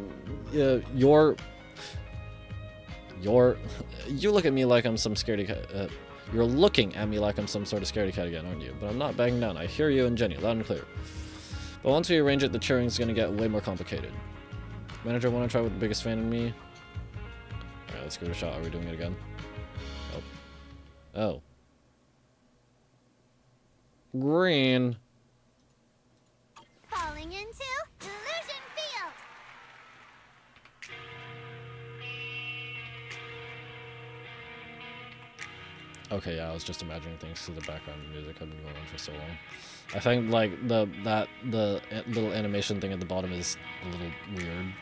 You look at me like I'm some scaredy cat... you're looking at me like I'm some sort of scaredy cat again, aren't you? But I'm not backing down. I hear you and Jenny, loud and clear. But once we arrange it, the cheering's gonna get way more complicated. Manager, wanna try with the biggest fan in me? Alright, let's give it a shot. Are we doing it again? Oh. Oh. Green. Falling into Delusion Field. Okay, yeah, I was just imagining things because the background music had been going on for so long. I think like the little animation thing at the bottom is a little weird.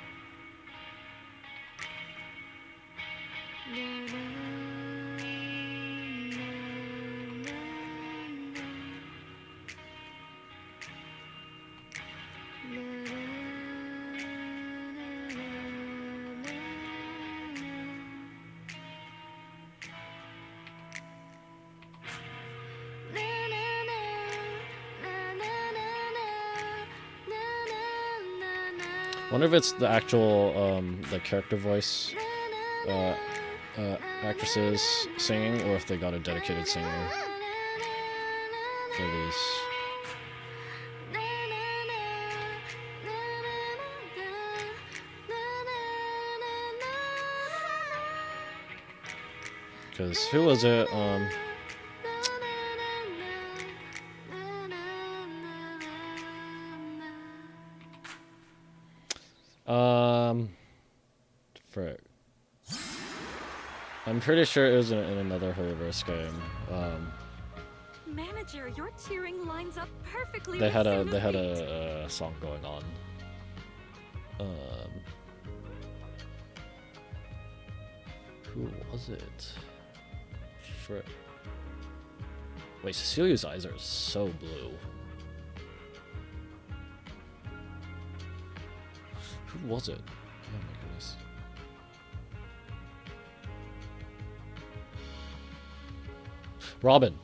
Wonder if it's the actual the character voice actresses singing, or if they got a dedicated singer for these. Because who was it? Frick. I'm pretty sure it was in another Horrorverse game. Manager, your cheering lines up perfectly. They had a song going on. Who was it? Frick. Wait, Cecilia's eyes are so blue. Who was it? Oh my goodness. Robin.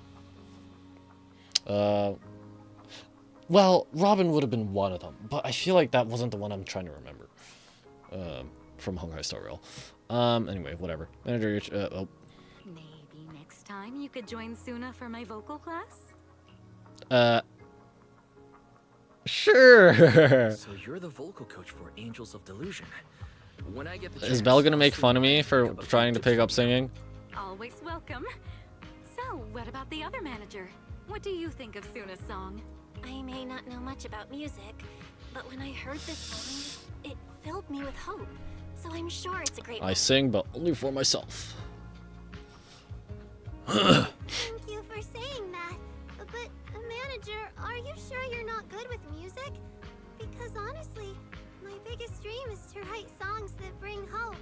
Well, Robin would have been one of them, but I feel like that wasn't the one I'm trying to remember. from Honkai Star Rail. Anyway, whatever. Manager, oh. Maybe next time you could join Suna for my vocal class? Sure. So you're the vocal coach for Angels of Delusion. When I get the Is chance, Belle gonna I'll make see fun of if I me can for pick up a trying to few pick up tips from you. singing? Always welcome. So, what about the other manager? What do you think of Suna's song? I may not know much about music, but when I heard this song, it filled me with hope. So I'm sure it's a great I one. sing, but only for myself. Thank you for saying that. But, manager, are you sure you're not good with music? Because honestly, my biggest dream is to write songs that bring hope.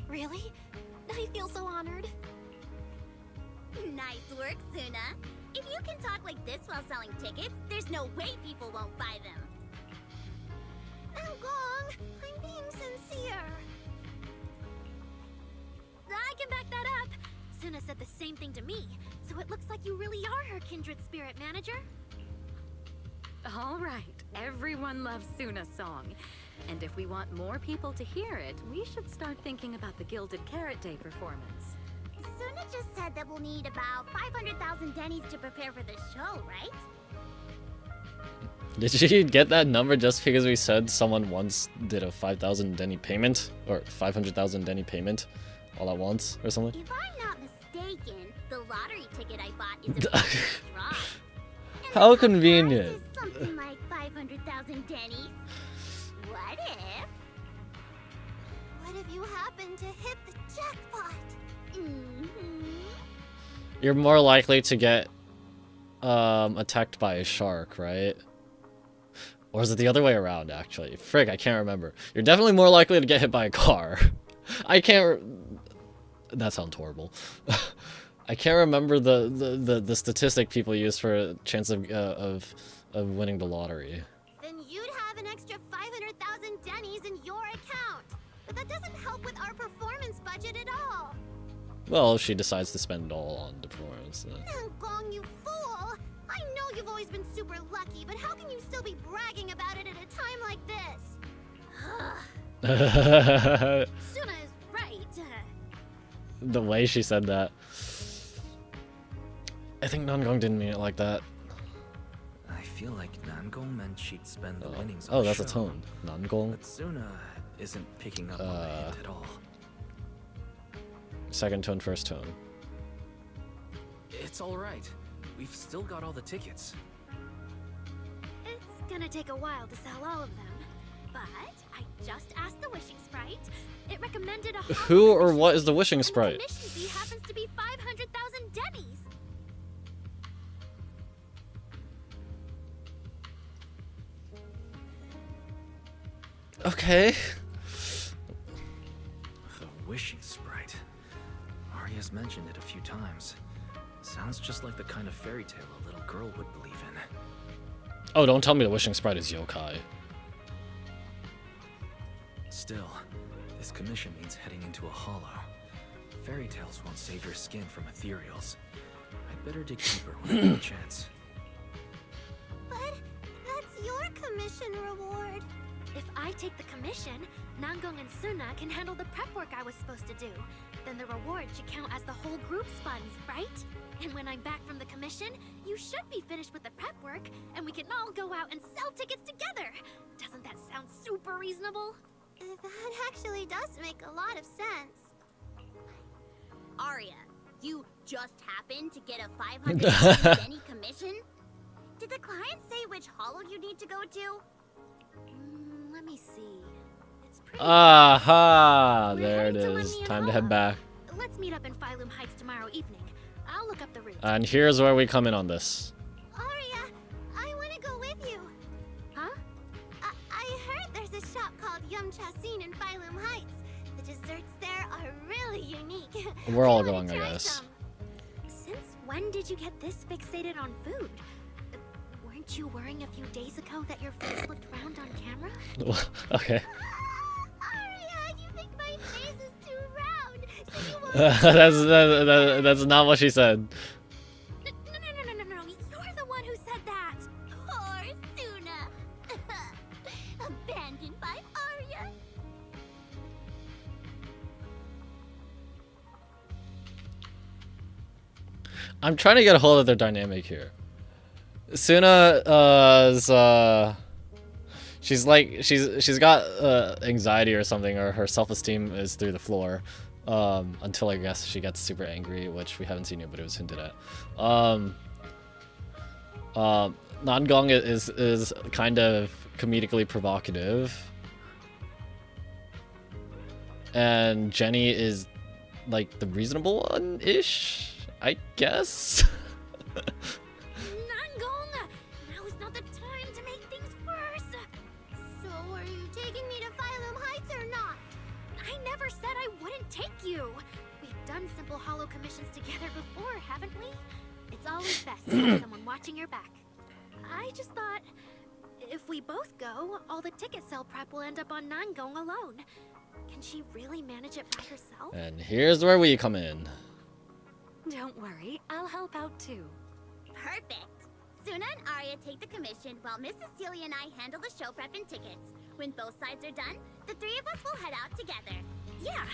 Really? I feel so honored. Nice work, Suna. If you can talk like this while selling tickets, there's no way people won't buy them. Nangong, I'm being sincere. I can back that up. Suna said the same thing to me, so it looks like you really are her kindred spirit, manager. All right, everyone loves Suna's song. And if we want more people to hear it, we should start thinking about the Gilded Carrot Day performance. Suna just said that we'll need about 500,000 dennies to prepare for the show, right? Did she get that number just because we said someone once did a 5,000 denny payment? Or 500,000 denny payment all at once or something? If I'm not mistaken, the lottery ticket I bought is a draw. And How the prize convenient. is something like 500,000 dennies. What if? What if you happen to hit the jackpot? You're more likely to get attacked by a shark, right? Or is it the other way around, actually? Frig, I can't remember. You're definitely more likely to get hit by a car. I can't... That sounds horrible. I can't remember the statistic people use for a chance of winning the lottery. Then you'd have an extra 500,000 dennies in your account. But that doesn't help with our performance budget at all. Well, if she decides to spend it all on the performance. Nangong, you fool! I know you've always been super lucky, but how can you still be bragging about it at a time like this? Suna is right. The way she said that. I think Nangong didn't mean it like that. I feel like Nangong meant she'd spend the winnings on Oh, the that's a show. tone. Nangong. But Suna isn't picking up on the hint at all. Second tone, first tone. It's all right. We've still got all the tickets. It's gonna take a while to sell all of them. But I just asked the wishing sprite. It recommended a Who or what is the wishing sprite? And the commission fee happens to be 500,000 dennies. Okay. The wishing sprite. Arya's mentioned it a few times. Sounds just like the kind of fairy tale a little girl would believe in. Oh, don't tell me the wishing sprite is yokai. Still, this commission means heading into a hollow. Fairy tales won't save your skin from ethereals. I'd better dig deeper when I get a chance. But that's your commission reward. If I take the commission, Nangong and Suna can handle the prep work I was supposed to do. Then the reward should count as the whole group's funds, right? And when I'm back from the commission, you should be finished with the prep work, and we can all go out and sell tickets together. Doesn't that sound super reasonable? That actually does make a lot of sense. Arya, you just happened to get a 500,000 denny commission? Did the client say which hollow you need to go to? Let me see. It's pretty. Aha! We're There it heading to is. Lemnian Time to head Hollow. back. Let's meet up in Phylum Heights tomorrow evening. I'll look up the route. And here's where we come in on this. Arya, I want to go with you. Huh? I heard there's a shop called Yum Chasin in Phylum Heights. The desserts there are really unique. We're all I wanna going, I try guess. some. Since when did you get this fixated on food? Weren't you worrying a few days ago that your face looked round on camera? Okay. Arya, you think my face is too round, so you won't. That's not what she said. No. You're the one who said that. Poor Suna. Abandoned by Arya. I'm trying to get a hold of their dynamic here. Suna she's got anxiety or something, or her self-esteem is through the floor. Until I guess she gets super angry, which we haven't seen yet, but it was hinted at. Nangong is kind of comedically provocative, and Jenny is like the reasonable one-ish, I guess. Nangong! Now is not the time to make things worse! So, are you taking me to Phylum Heights or not? I never said I wouldn't take you! We've done simple holo commissions together before, haven't we? It's always best to have someone watching your back. I just thought, if we both go, all the ticket sale prep will end up on Nangong alone. Can she really manage it by herself? And here's where we come in. Don't worry, I'll help out too. Perfect. Suna and Arya take the commission while Miss Cecilia and I handle the show prep and tickets. When both sides are done, the three of us will head out together. Yeah,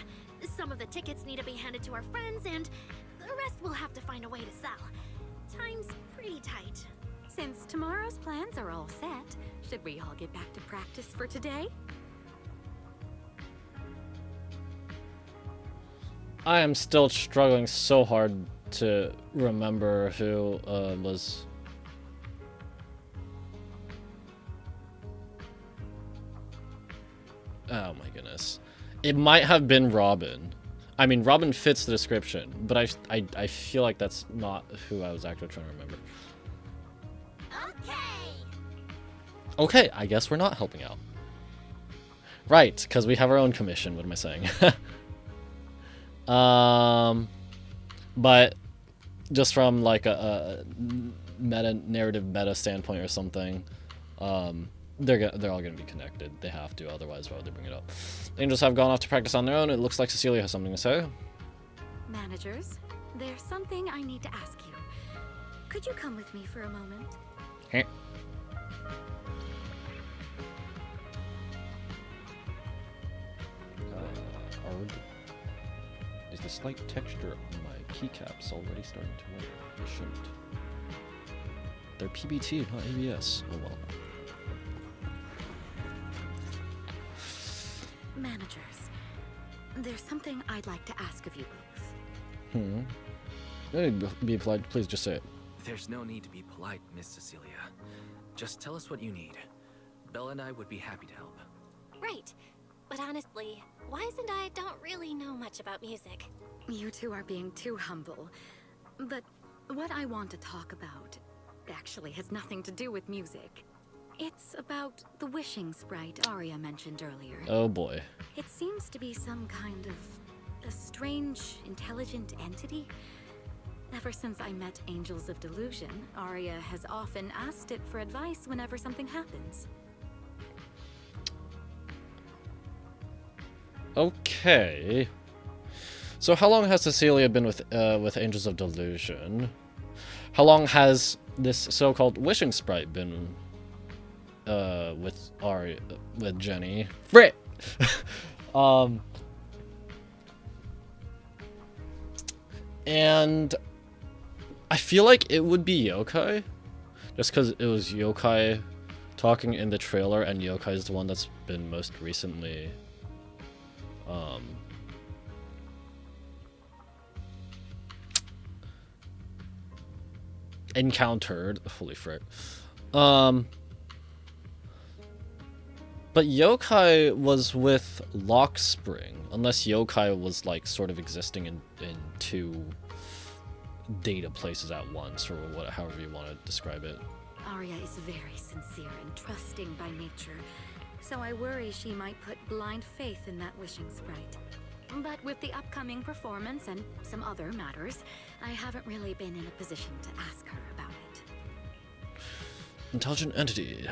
some of the tickets need to be handed to our friends, and the rest we'll have to find a way to sell. Time's pretty tight. Since tomorrow's plans are all set, should we all get back to practice for today? I am still struggling so hard to remember who was... Oh my goodness. It might have been Robin. I mean, Robin fits the description, but I feel like that's not who I was actually trying to remember. Okay. Okay, I guess we're not helping out. Right, because we have our own commission. What am I saying? But just from like a narrative meta standpoint or something, they're all gonna be connected. They have to, otherwise why would they bring it up? The Angels have gone off to practice on their own. It looks like Cecilia has something to say. Managers, there's something I need to ask you. Could you come with me for a moment? Is the slight texture on my keycaps already starting to wear? It shouldn't. They're PBT, not ABS. Oh well. Managers, there's something I'd like to ask of you both. Hey, be polite, please just say it. There's no need to be polite, Miss Cecilia. Just tell us what you need. Belle and I would be happy to help. Right. But honestly, Wise and I don't really know much about music. You two are being too humble. But what I want to talk about actually has nothing to do with music. It's about the wishing sprite Arya mentioned earlier. Oh boy. It seems to be some kind of a strange, intelligent entity. Ever since I met Angels of Delusion, Arya has often asked it for advice whenever something happens. Okay. So how long has Cecilia been with Angels of Delusion? How long has this so-called wishing sprite been with Jenny? Frick! And I feel like it would be Yokai, just because it was Yokai talking in the trailer, and Yokai is the one that's been most recently encountered. Holy frick. But Yokai was with Lockspring, unless Yokai was like sort of existing in two data places at once, or however you want to describe it. Arya is very sincere and trusting by nature, so I worry she might put blind faith in that wishing sprite. But with the upcoming performance and some other matters, I haven't really been in a position to ask her about it. Intelligent entity.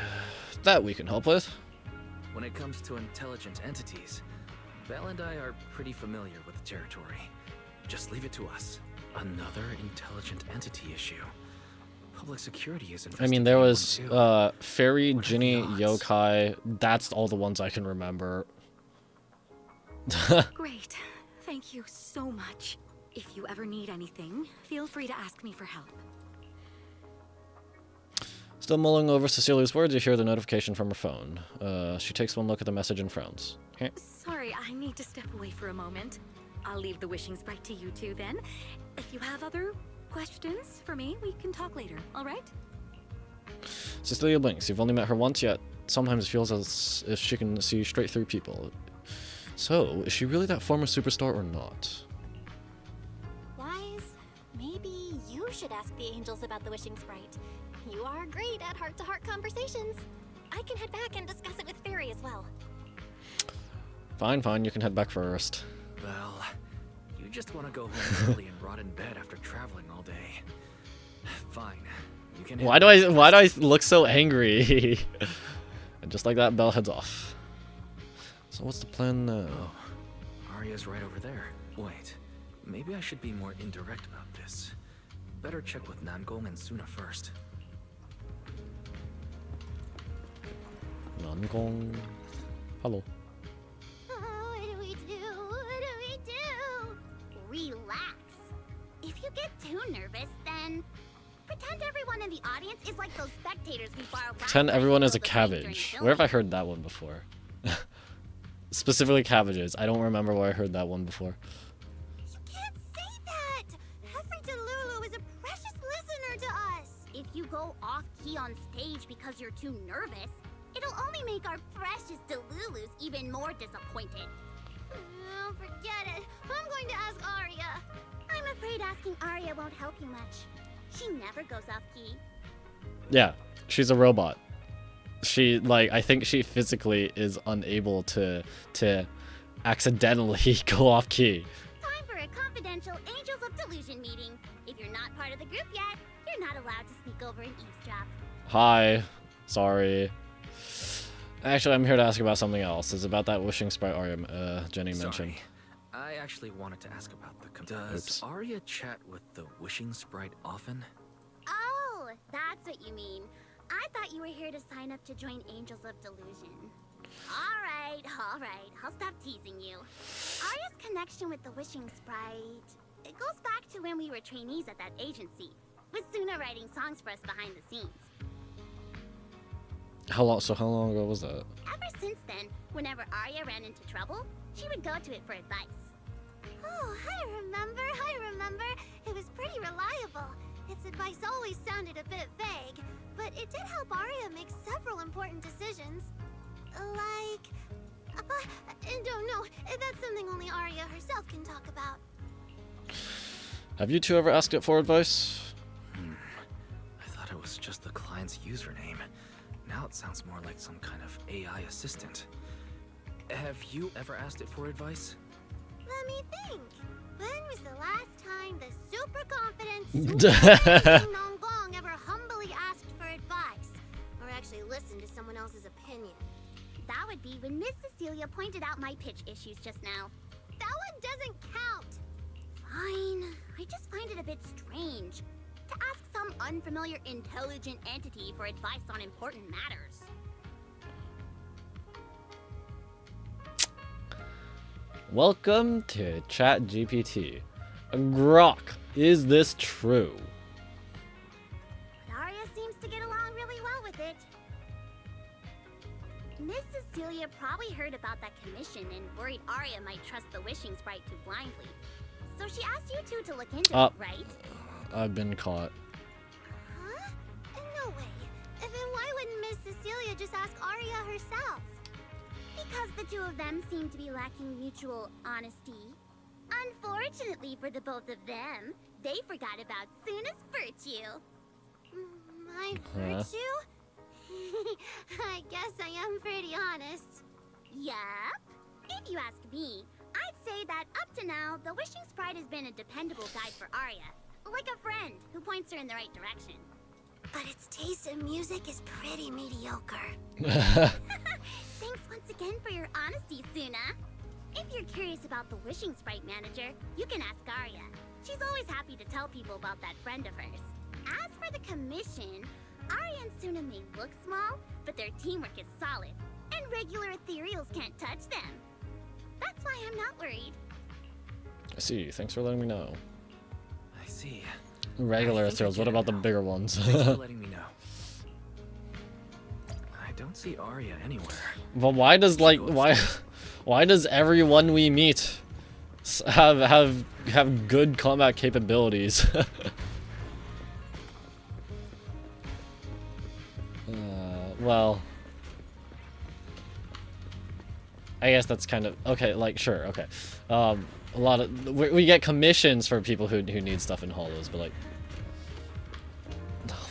That we can help with. When it comes to intelligent entities, Belle and I are pretty familiar with the territory. Just leave it to us. Another intelligent entity issue. Public security is I mean, there was Fairy, What are Ginny, the odds? Yokai. That's all the ones I can remember. Great. Thank you so much. If you ever need anything, feel free to ask me for help. Still mulling over Cecilia's words, you hear the notification from her phone. She takes one look at the message and frowns. Okay. Sorry, I need to step away for a moment. I'll leave the wishing sprite to you two then. If you have other questions for me, we can talk later, alright? Cecilia blinks. You've only met her once, yet sometimes it feels as if she can see straight through people. So, is she really that former superstar or not? Wise, maybe you should ask the angels about the wishing sprite. You are great at heart-to-heart conversations. I can head back and discuss it with Fairy as well. Fine, fine, you can head back first. Well, you just want to go home early and rot in bed after traveling all day. Fine. You can Why do I look so angry? And just like that, Belle heads off. So what's the plan now? Oh, Arya's right over there. Wait, maybe I should be more indirect about this. Better check with Nangong and Sunna first. Nangong. Hello. Oh, what do we do? What do we do? Relax. If you get too nervous, then pretend everyone in the audience is like those spectators we borrow. Pretend everyone is a cabbage. Where have I heard that one before? Specifically cabbages. I don't remember where I heard that one before. You can't say that! Every Delulu is a precious listener to us! If you go off-key on stage because you're too nervous, it'll only make our precious Delulus even more disappointed. Oh, forget it. I'm going to ask Arya. I'm afraid asking Arya won't help you much. She never goes off-key. Yeah, she's a robot. She, like, I think she physically is unable to accidentally go off key. Time for a confidential Angels of Delusion meeting. If you're not part of the group yet, you're not allowed to sneak over and eavesdrop. Hi. Sorry. Actually, I'm here to ask about something else. It's about that wishing sprite Arya, Jenny mentioned. Sorry. I actually wanted to ask about the... Does Oops. Arya chat with the wishing sprite often? Oh, that's what you mean. I thought you were here to sign up to join Angels of Delusion. Alright. I'll stop teasing you. Arya's connection with the Wishing Sprite, it goes back to when we were trainees at that agency, with Sunna writing songs for us behind the scenes. How long ago was that? Ever since then, whenever Arya ran into trouble, she would go to it for advice. Oh, I remember. It was pretty reliable. Its advice always sounded a bit vague, but it did help Arya make several important decisions. Like... don't know. That's something only Arya herself can talk about. Have you two ever asked it for advice? I thought it was just the client's username. Now it sounds more like some kind of AI assistant. Have you ever asked it for advice? Let me think. When was the last time the super confident, super nangong ever humbly asked for advice? Or actually listened to someone else's opinion? That would be when Miss Cecilia pointed out my pitch issues just now. That one doesn't count. Fine. I just find it a bit strange to ask some unfamiliar intelligent entity for advice on important matters. Welcome to ChatGPT. Grok, is this true? But Arya seems to get along really well with it. Miss Cecilia probably heard about that commission and worried Arya might trust the wishing sprite too blindly. So she asked you two to look into it, right? I've been caught. Huh? No way. Then why wouldn't Miss Cecilia just ask Arya herself? Because the two of them seem to be lacking mutual honesty. Unfortunately for the both of them, they forgot about Sunna's virtue. My virtue? I guess I am pretty honest. Yup. If you ask me, I'd say that up to now, the Wishing Sprite has been a dependable guide for Arya. Like a friend who points her in the right direction. But its taste in music is pretty mediocre. Thanks once again for your honesty, Sunna. If you're curious about the Wishing Sprite manager, you can ask Arya. She's always happy to tell people about that friend of hers. As for the commission, Arya and Sunna may look small, but their teamwork is solid, and regular ethereals can't touch them. That's why I'm not worried. I see. Thanks for letting me know. I see. Regular I think I Asteros, what get it about the now. bigger ones? Thanks for letting me know. I don't see Arya anywhere. But why does Should like go why upstairs. why does everyone we meet have good combat capabilities? Well, I guess that's kind of okay. Like, sure, okay. A lot of we get commissions for people who need stuff in hollows, but like,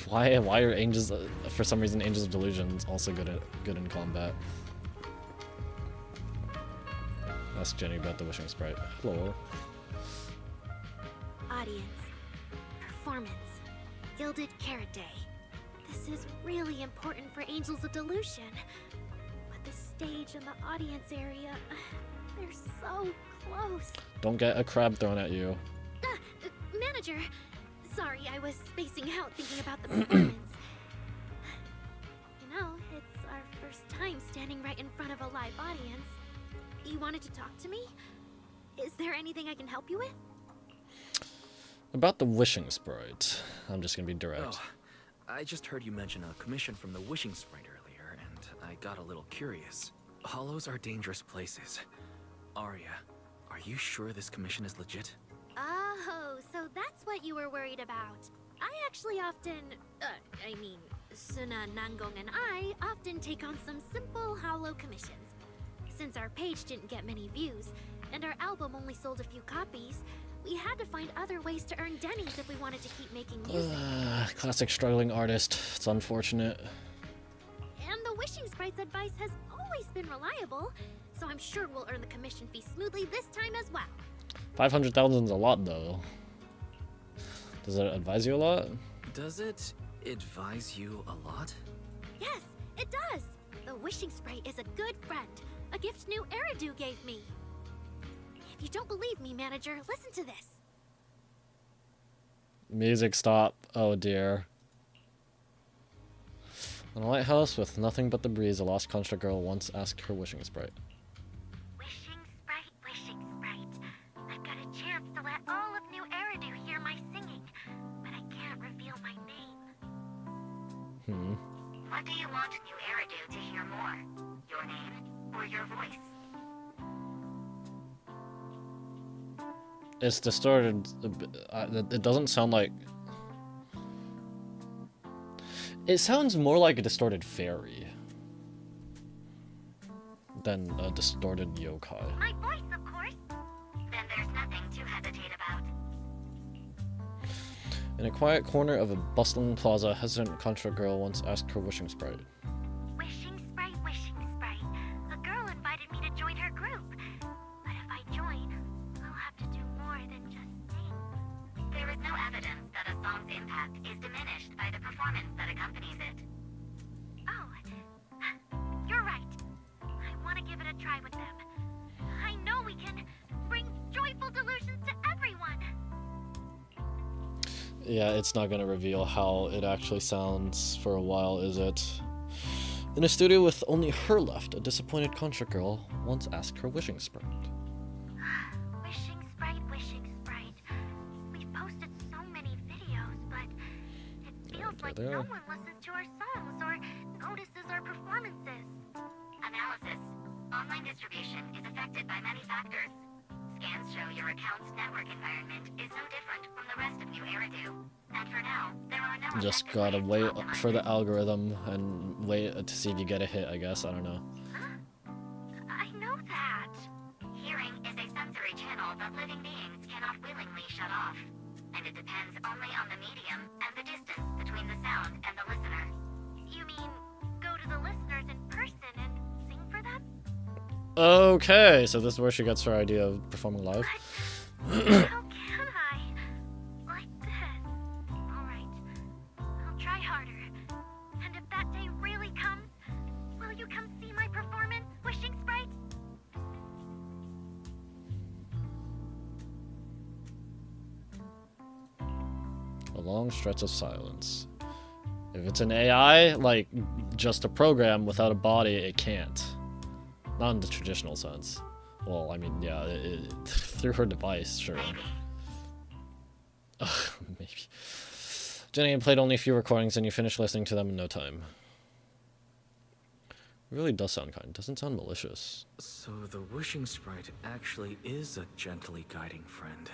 why are angels? For some reason, Angels of Delusions also good in combat. Ask Jenny about the wishing sprite. Hello. Audience. Performance. Gilded Carrot Day. This is really important for Angels of Delusion. But the stage and the audience area, they're so close. Don't get a crab thrown at you. Manager, sorry, I was spacing out thinking about the performance. You know, it's our first time standing right in front of a live audience. You wanted to talk to me? Is there anything I can help you with? About the wishing sprite. I'm just gonna be direct. Oh, I just heard you mention a commission from the wishing sprite earlier, and I got a little curious. Hollows are dangerous places. Arya, are you sure this commission is legit? Oh, so that's what you were worried about. I actually often, Sunna, Nangong, and I often take on some simple hollow commissions. Since our page didn't get many views, and our album only sold a few copies, we had to find other ways to earn dennies if we wanted to keep making music. Classic struggling artist. It's unfortunate. And the Wishing Sprite's advice has always been reliable, so I'm sure we'll earn the commission fee smoothly this time as well. 500,000 is a lot, though. Does it advise you a lot? Does it advise you a lot? Yes, it does! The Wishing Sprite is a good friend. A gift new Eridu gave me. If you don't believe me, manager, listen to this. Music stop. Oh dear. On a lighthouse with nothing but the breeze, a lost construct girl once asked her wishing sprite. Wishing Sprite, I've got a chance to let all of New Eridu hear my singing, but I can't reveal my name. What do you want New Eridu to hear more? Your name or your voice? It's distorted. It doesn't sound like... It sounds more like a distorted fairy than a distorted yokai. My voice, of course. Then there's nothing to hesitate about. In a quiet corner of a bustling plaza, a hesitant construct girl once asked her wishing sprite. Wishing Sprite. A girl invited me to join her group. But if I join, I'll have to do more than just sing. There is no evidence that a song's impact is diminished by the performance that accompanies it. Oh, you're right. I want to give it a try with them. I know we can bring joyful delusions to everyone. Yeah, it's not gonna reveal how it actually sounds for a while, is it? In a studio with only her left, a disappointed construct girl once asked her wishing sprite. Wishing Sprite. We've posted so many videos, but it feels like there. no one listens to our songs or notices our performances. Analysis. Online distribution is affected by many factors. Scans show your account's network environment is no different from the rest of New Eridu. And for now, there are no Just effective gotta ways wait to optimize for the it. algorithm and wait to see if you get a hit, I guess. I don't know. I know that. Hearing is a sensory channel that living beings cannot willingly shut off. And it depends only on the medium and the distance between the sound and the listener. You mean go to the listeners in person and sing for them? Okay, so this is where she gets her idea of performing live. How can I? Like this. Alright. I'll try harder. And if that day really comes, will you come see my performance, Wishing Sprite? A long stretch of silence. If it's an AI, like just a program without a body, it can't. Not in the traditional sense. Well, I mean, yeah, through her device, sure. Ugh, maybe. Jenny played only a few recordings and you finished listening to them in no time. It really does sound kind. It doesn't sound malicious. So the wishing sprite actually is a gently guiding friend.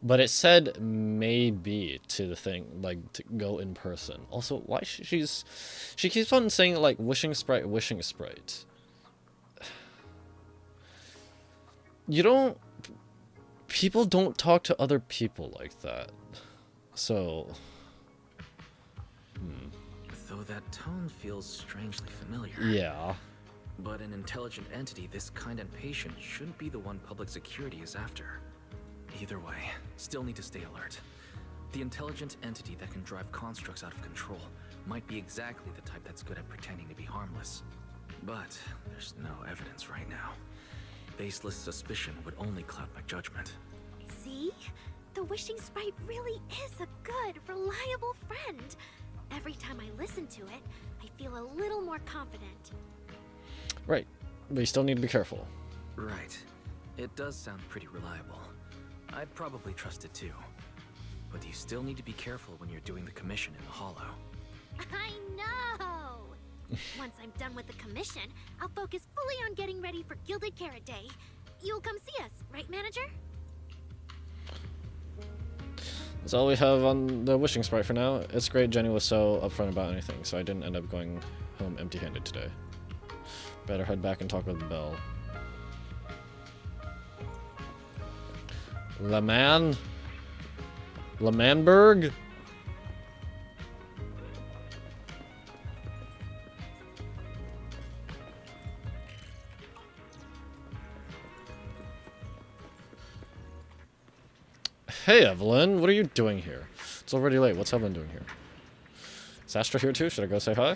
But it said maybe to the thing, like, to go in person. Also, why she keeps on saying, like, wishing sprite, wishing sprite. You don't... People don't talk to other people like that. So... Though that tone feels strangely familiar. Yeah. But an intelligent entity this kind and patient shouldn't be the one public security is after. Either way, still need to stay alert. The intelligent entity that can drive constructs out of control might be exactly the type that's good at pretending to be harmless. But there's no evidence right now. Baseless suspicion would only cloud my judgment. See? The wishing sprite really is a good, reliable friend. Every time I listen to it, I feel a little more confident. Right. But you still need to be careful. Right. It does sound pretty reliable. I'd probably trust it too. But you still need to be careful when you're doing the commission in the Hollow. I know! Once I'm done with the commission, I'll focus fully on getting ready for Gilded Carrot Day. You'll come see us, right, Manager? That's all we have on the wishing sprite for now. It's great Jenny was so upfront about anything, so I didn't end up going home empty-handed today. Better head back and talk with Belle. Lemanberg? Hey Evelyn, what are you doing here? It's already late. What's Evelyn doing here? Is Astra here too? Should I go say hi?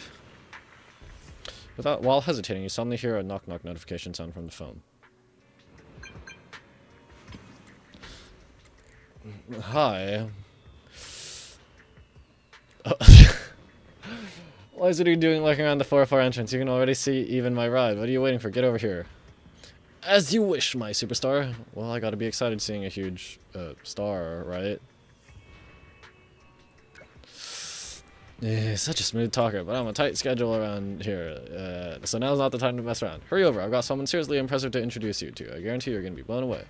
While hesitating, you suddenly hear a knock-knock notification sound from the phone. Hi. Why is it you doing looking around the 404 entrance? You can already see even my ride. What are you waiting for? Get over here. As you wish, my superstar. Well, I gotta be excited seeing a huge star, right? Yeah, such a smooth talker, but I'm a tight schedule around here. So now's not the time to mess around. Hurry over, I've got someone seriously impressive to introduce you to. I guarantee you're gonna be blown away.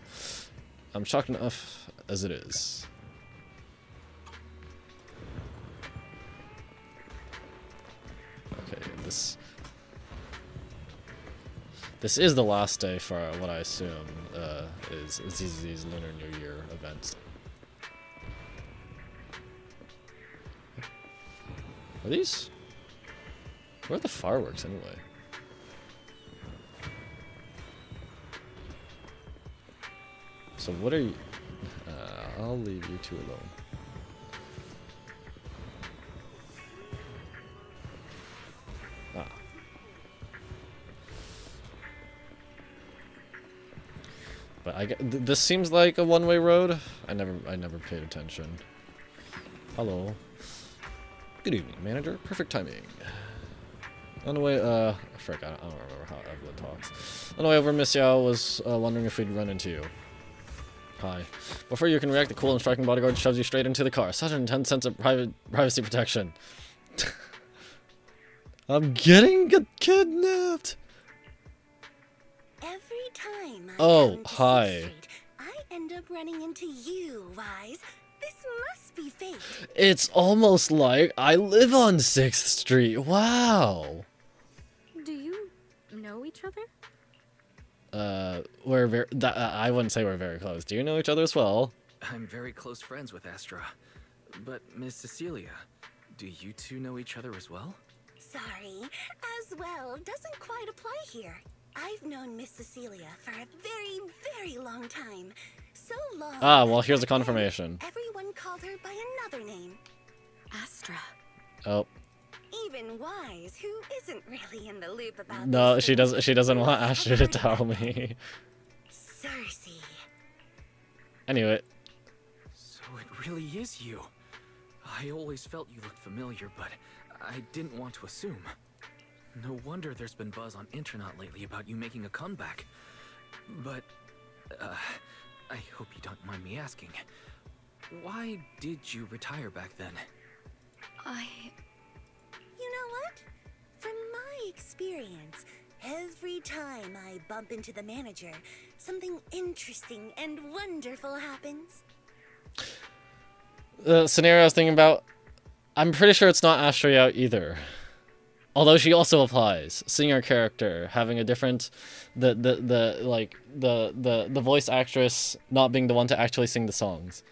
I'm shocked enough as it is. Okay, this is the last day for what I assume is these Lunar New Year events. Are these? Where are the fireworks anyway? So what are you? I'll leave you two alone. Ah. But I get this seems like a one-way road. I never paid attention. Hello. Good evening, manager. Perfect timing. On the way, frick, I don't remember how Evelyn talks. On the way over, Miss Yao was wondering if we'd run into you. Hi. Before you can react, the cool and striking bodyguard shoves you straight into the car. Such an intense sense of privacy protection. I'm getting kidnapped. Every time I Oh, come to hi. 6th Street, I end up running into you, Wise. This must be fate. It's almost like I live on 6th Street. Wow. Do you know each other? We're very. I wouldn't say we're very close. Do you know each other as well? I'm very close friends with Astra. But Miss Cecilia, do you two know each other as well? Sorry, as well doesn't quite apply here. I've known Miss Cecilia for a very, very long time. So long. Ah, well, that here's a back then, confirmation. Everyone called her by another name. Astra. Oh. Even Wise, who isn't really in the loop about No, these she things, doesn't. She doesn't was want Astra to heard tell about it. me. Cersei. Anyway, So it really is you. I always felt you looked familiar, but I didn't want to assume. No wonder there's been buzz on internet lately about you making a comeback. But, I hope you don't mind me asking. Why did you retire back then? You know what? From my experience, every time I bump into the manager, something interesting and wonderful happens. The scenario I was thinking about, I'm pretty sure it's not Astria either. Although she also applies. Singer character, having a different, the voice actress not being the one to actually sing the songs.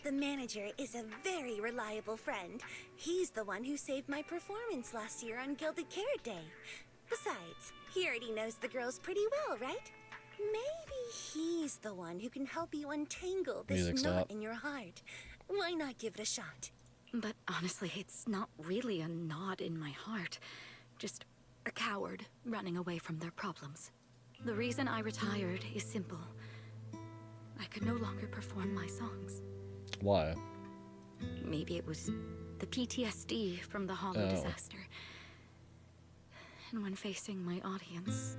The manager is a very reliable friend. He's the one who saved my performance last year on Gilded Carrot Day. Besides, he already knows the girls pretty well, right? Maybe he's the one who can help you untangle this Music knot stop. in your heart. Why not give it a shot? But honestly, it's not really a knot in my heart. Just a coward running away from their problems. The reason I retired is simple. I could no longer perform my songs. Why? Maybe it was the PTSD from the Hollow disaster. And when facing my audience,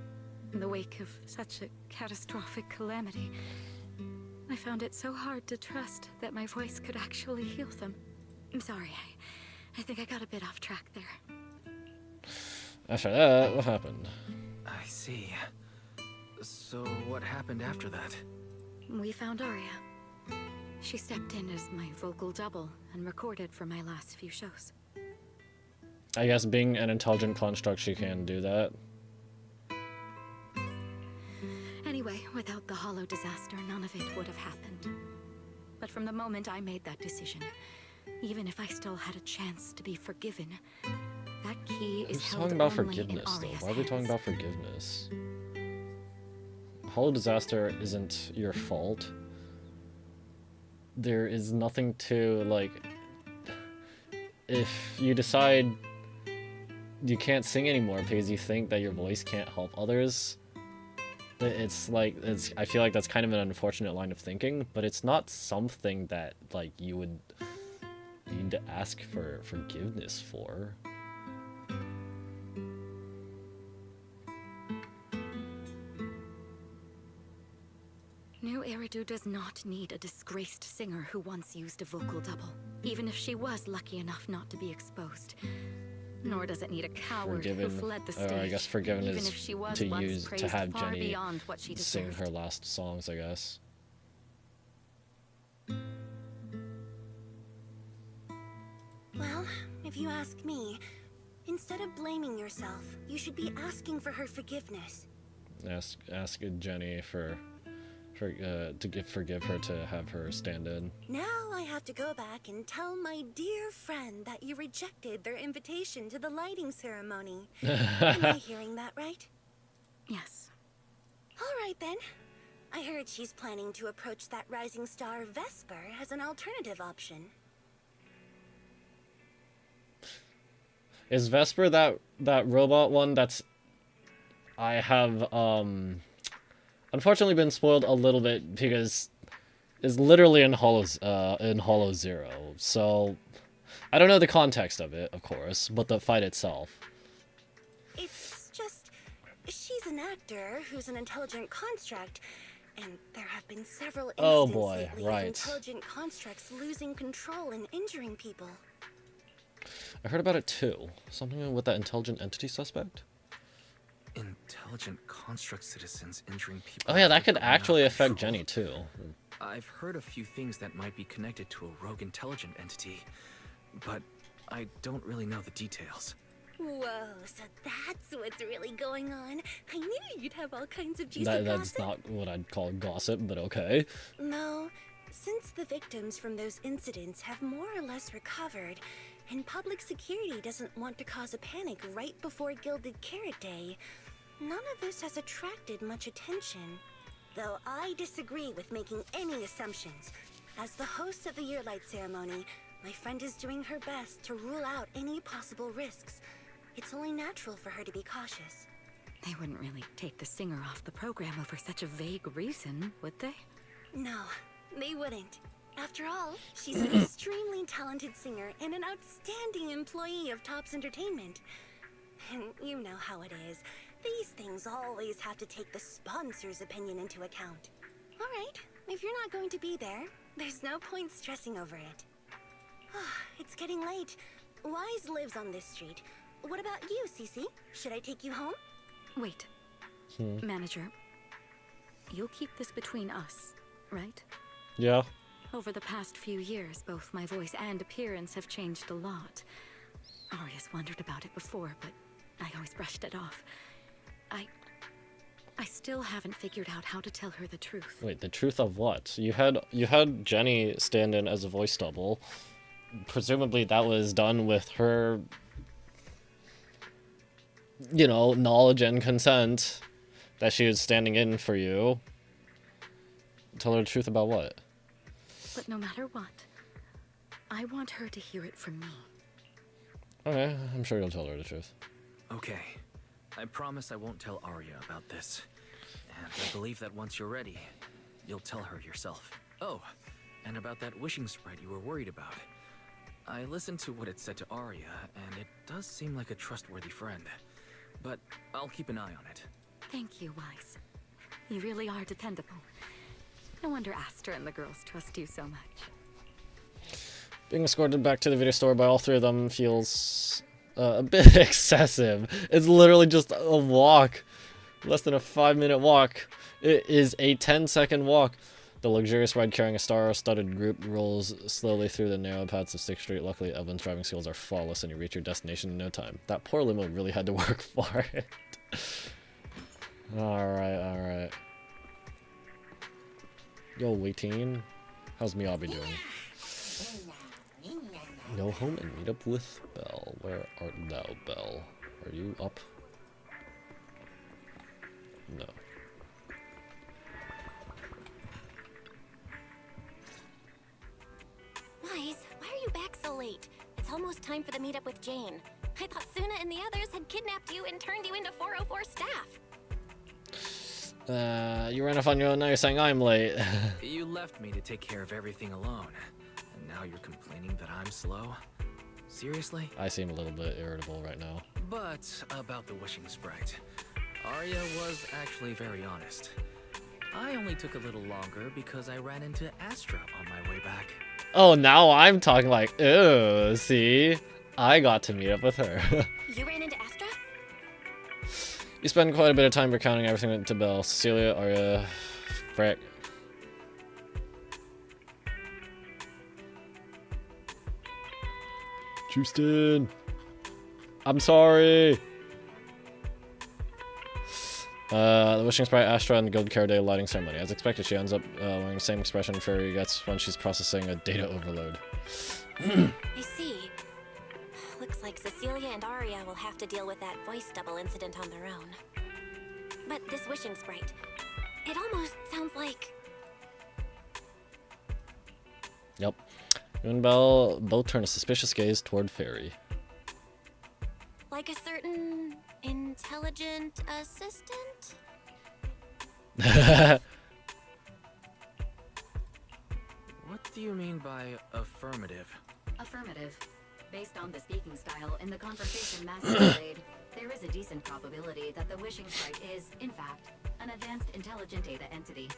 in the wake of such a catastrophic calamity, I found it so hard to trust that my voice could actually heal them. I'm sorry, I think I got a bit off track there. After that, what happened? I see. So what happened after that? We found Aria. She stepped in as my vocal double and recorded for my last few shows. I guess being an intelligent construct, she can do that. Anyway, without the Hollow disaster, none of it would have happened. But from the moment I made that decision, even if I still had a chance to be forgiven, that key is Who's held talking about only forgiveness, in though? Aria's Why are we talking hands. about forgiveness? Hollow disaster isn't your fault. There is nothing to, like... If you decide you can't sing anymore because you think that your voice can't help others, it's like, I feel like that's kind of an unfortunate line of thinking, but it's not something that, like, you would need to ask for forgiveness for. New Eridu does not need a disgraced singer who once used a vocal double, even if she was lucky enough not to be exposed. Nor does it need a coward who fled the stage, or I guess forgiven even is if she was to once use to praised have far Jenny beyond what she sing deserved. her last songs, I guess. Well, if you ask me, instead of blaming yourself, you should be asking for her forgiveness. Ask Jenny to forgive her to have her stand in. Now I have to go back and tell my dear friend that you rejected their invitation to the lighting ceremony. Am I hearing that right? Yes. All right then. I heard she's planning to approach that rising star Vesper as an alternative option. Is Vesper that robot one that's... I have unfortunately been spoiled a little bit because it's literally in Hollow Zero. So I don't know the context of it, of course, but the fight itself. It's just, she's an actor who's an intelligent construct, and there have been several incidents Oh boy, lately right. of intelligent constructs losing control and injuring people. I heard about it too. Something with that intelligent entity suspect? Intelligent construct citizens injuring people. Oh yeah, that after could going out of actually affect control. Jenny too. I've heard a few things that might be connected to a rogue intelligent entity, but I don't really know the details. Whoa, so that's what's really going on. I knew you'd have all kinds of juicy That's gossip. not what I'd call gossip, but okay. No, since the victims from those incidents have more or less recovered, and public security doesn't want to cause a panic right before Gilded Carrot Day, none of this has attracted much attention. Though I disagree with making any assumptions. As the host of the Yearlight ceremony, my friend is doing her best to rule out any possible risks. It's only natural for her to be cautious. They wouldn't really take the singer off the program over such a vague reason, would they? No, they wouldn't. After all, she's an extremely talented singer and an outstanding employee of Topps Entertainment. And you know how it is. These things always have to take the sponsor's opinion into account. All right, if you're not going to be there, there's no point stressing over it. It's getting late. Wise lives on this street. What about you, Cece? Should I take you home? Wait. Manager, you'll keep this between us, right? Yeah. Over the past few years, both my voice and appearance have changed a lot. Aria's wondered about it before, but I always brushed it off. I still haven't figured out how to tell her the truth. Wait, the truth of what? You had Jenny stand in as a voice double. Presumably that was done with her, you know, knowledge and consent that she was standing in for you. Tell her the truth about what? But no matter what, I want her to hear it from me. Okay, I'm sure you'll tell her the truth. Okay. I promise I won't tell Arya about this. And I believe that once you're ready, you'll tell her yourself. Oh, and about that wishing sprite you were worried about. I listened to what it said to Arya, and it does seem like a trustworthy friend. But I'll keep an eye on it. Thank you, Wise. You really are dependable. No wonder Astra and the girls trust you so much. Being escorted back to the video store by all three of them feels a bit excessive. It's literally just a walk. Less than a 5-minute walk. It is a 10-second walk. The luxurious ride carrying a star-studded group rolls slowly through the narrow paths of 6th Street. Luckily, Evelyn's driving skills are flawless and you reach your destination in no time. That poor limo really had to work for it. Alright. Yo, waiting. How's Miyabi doing? Go home and meet up with Belle. Where art thou, Belle? Are you up? No. Wise, why are you back so late? It's almost time for the meetup with Jane. I thought Suna and the others had kidnapped you and turned you into 404 staff. You ran off on your own, now you're saying I'm late. You left me to take care of everything alone. And now you're complaining that I'm slow? Seriously? I seem a little bit irritable right now. But about the wishing sprite. Arya was actually very honest. I only took a little longer because I ran into Astra on my way back. Oh, now I'm talking like, ew, see? I got to meet up with her. You ran into Astra? You spend quite a bit of time recounting everything to Belle. Cecilia, Arya, Frick. Houston! I'm sorry! The Wishing Sprite, Astra, and the Guild Care Day lighting ceremony. As expected, she ends up wearing the same expression Fairy gets when she's processing a data overload. I see. Looks like Cecilia and Arya will have to deal with that voice double incident on their own. But this wishing sprite, it almost sounds like... Yep. You and Belle both turn a suspicious gaze toward Fairy. like a certain intelligent assistant? What do you mean by affirmative? Affirmative. Based on the speaking style in the conversation Master relayed, there is a decent probability that the wishing sprite is, in fact, an advanced intelligent data entity.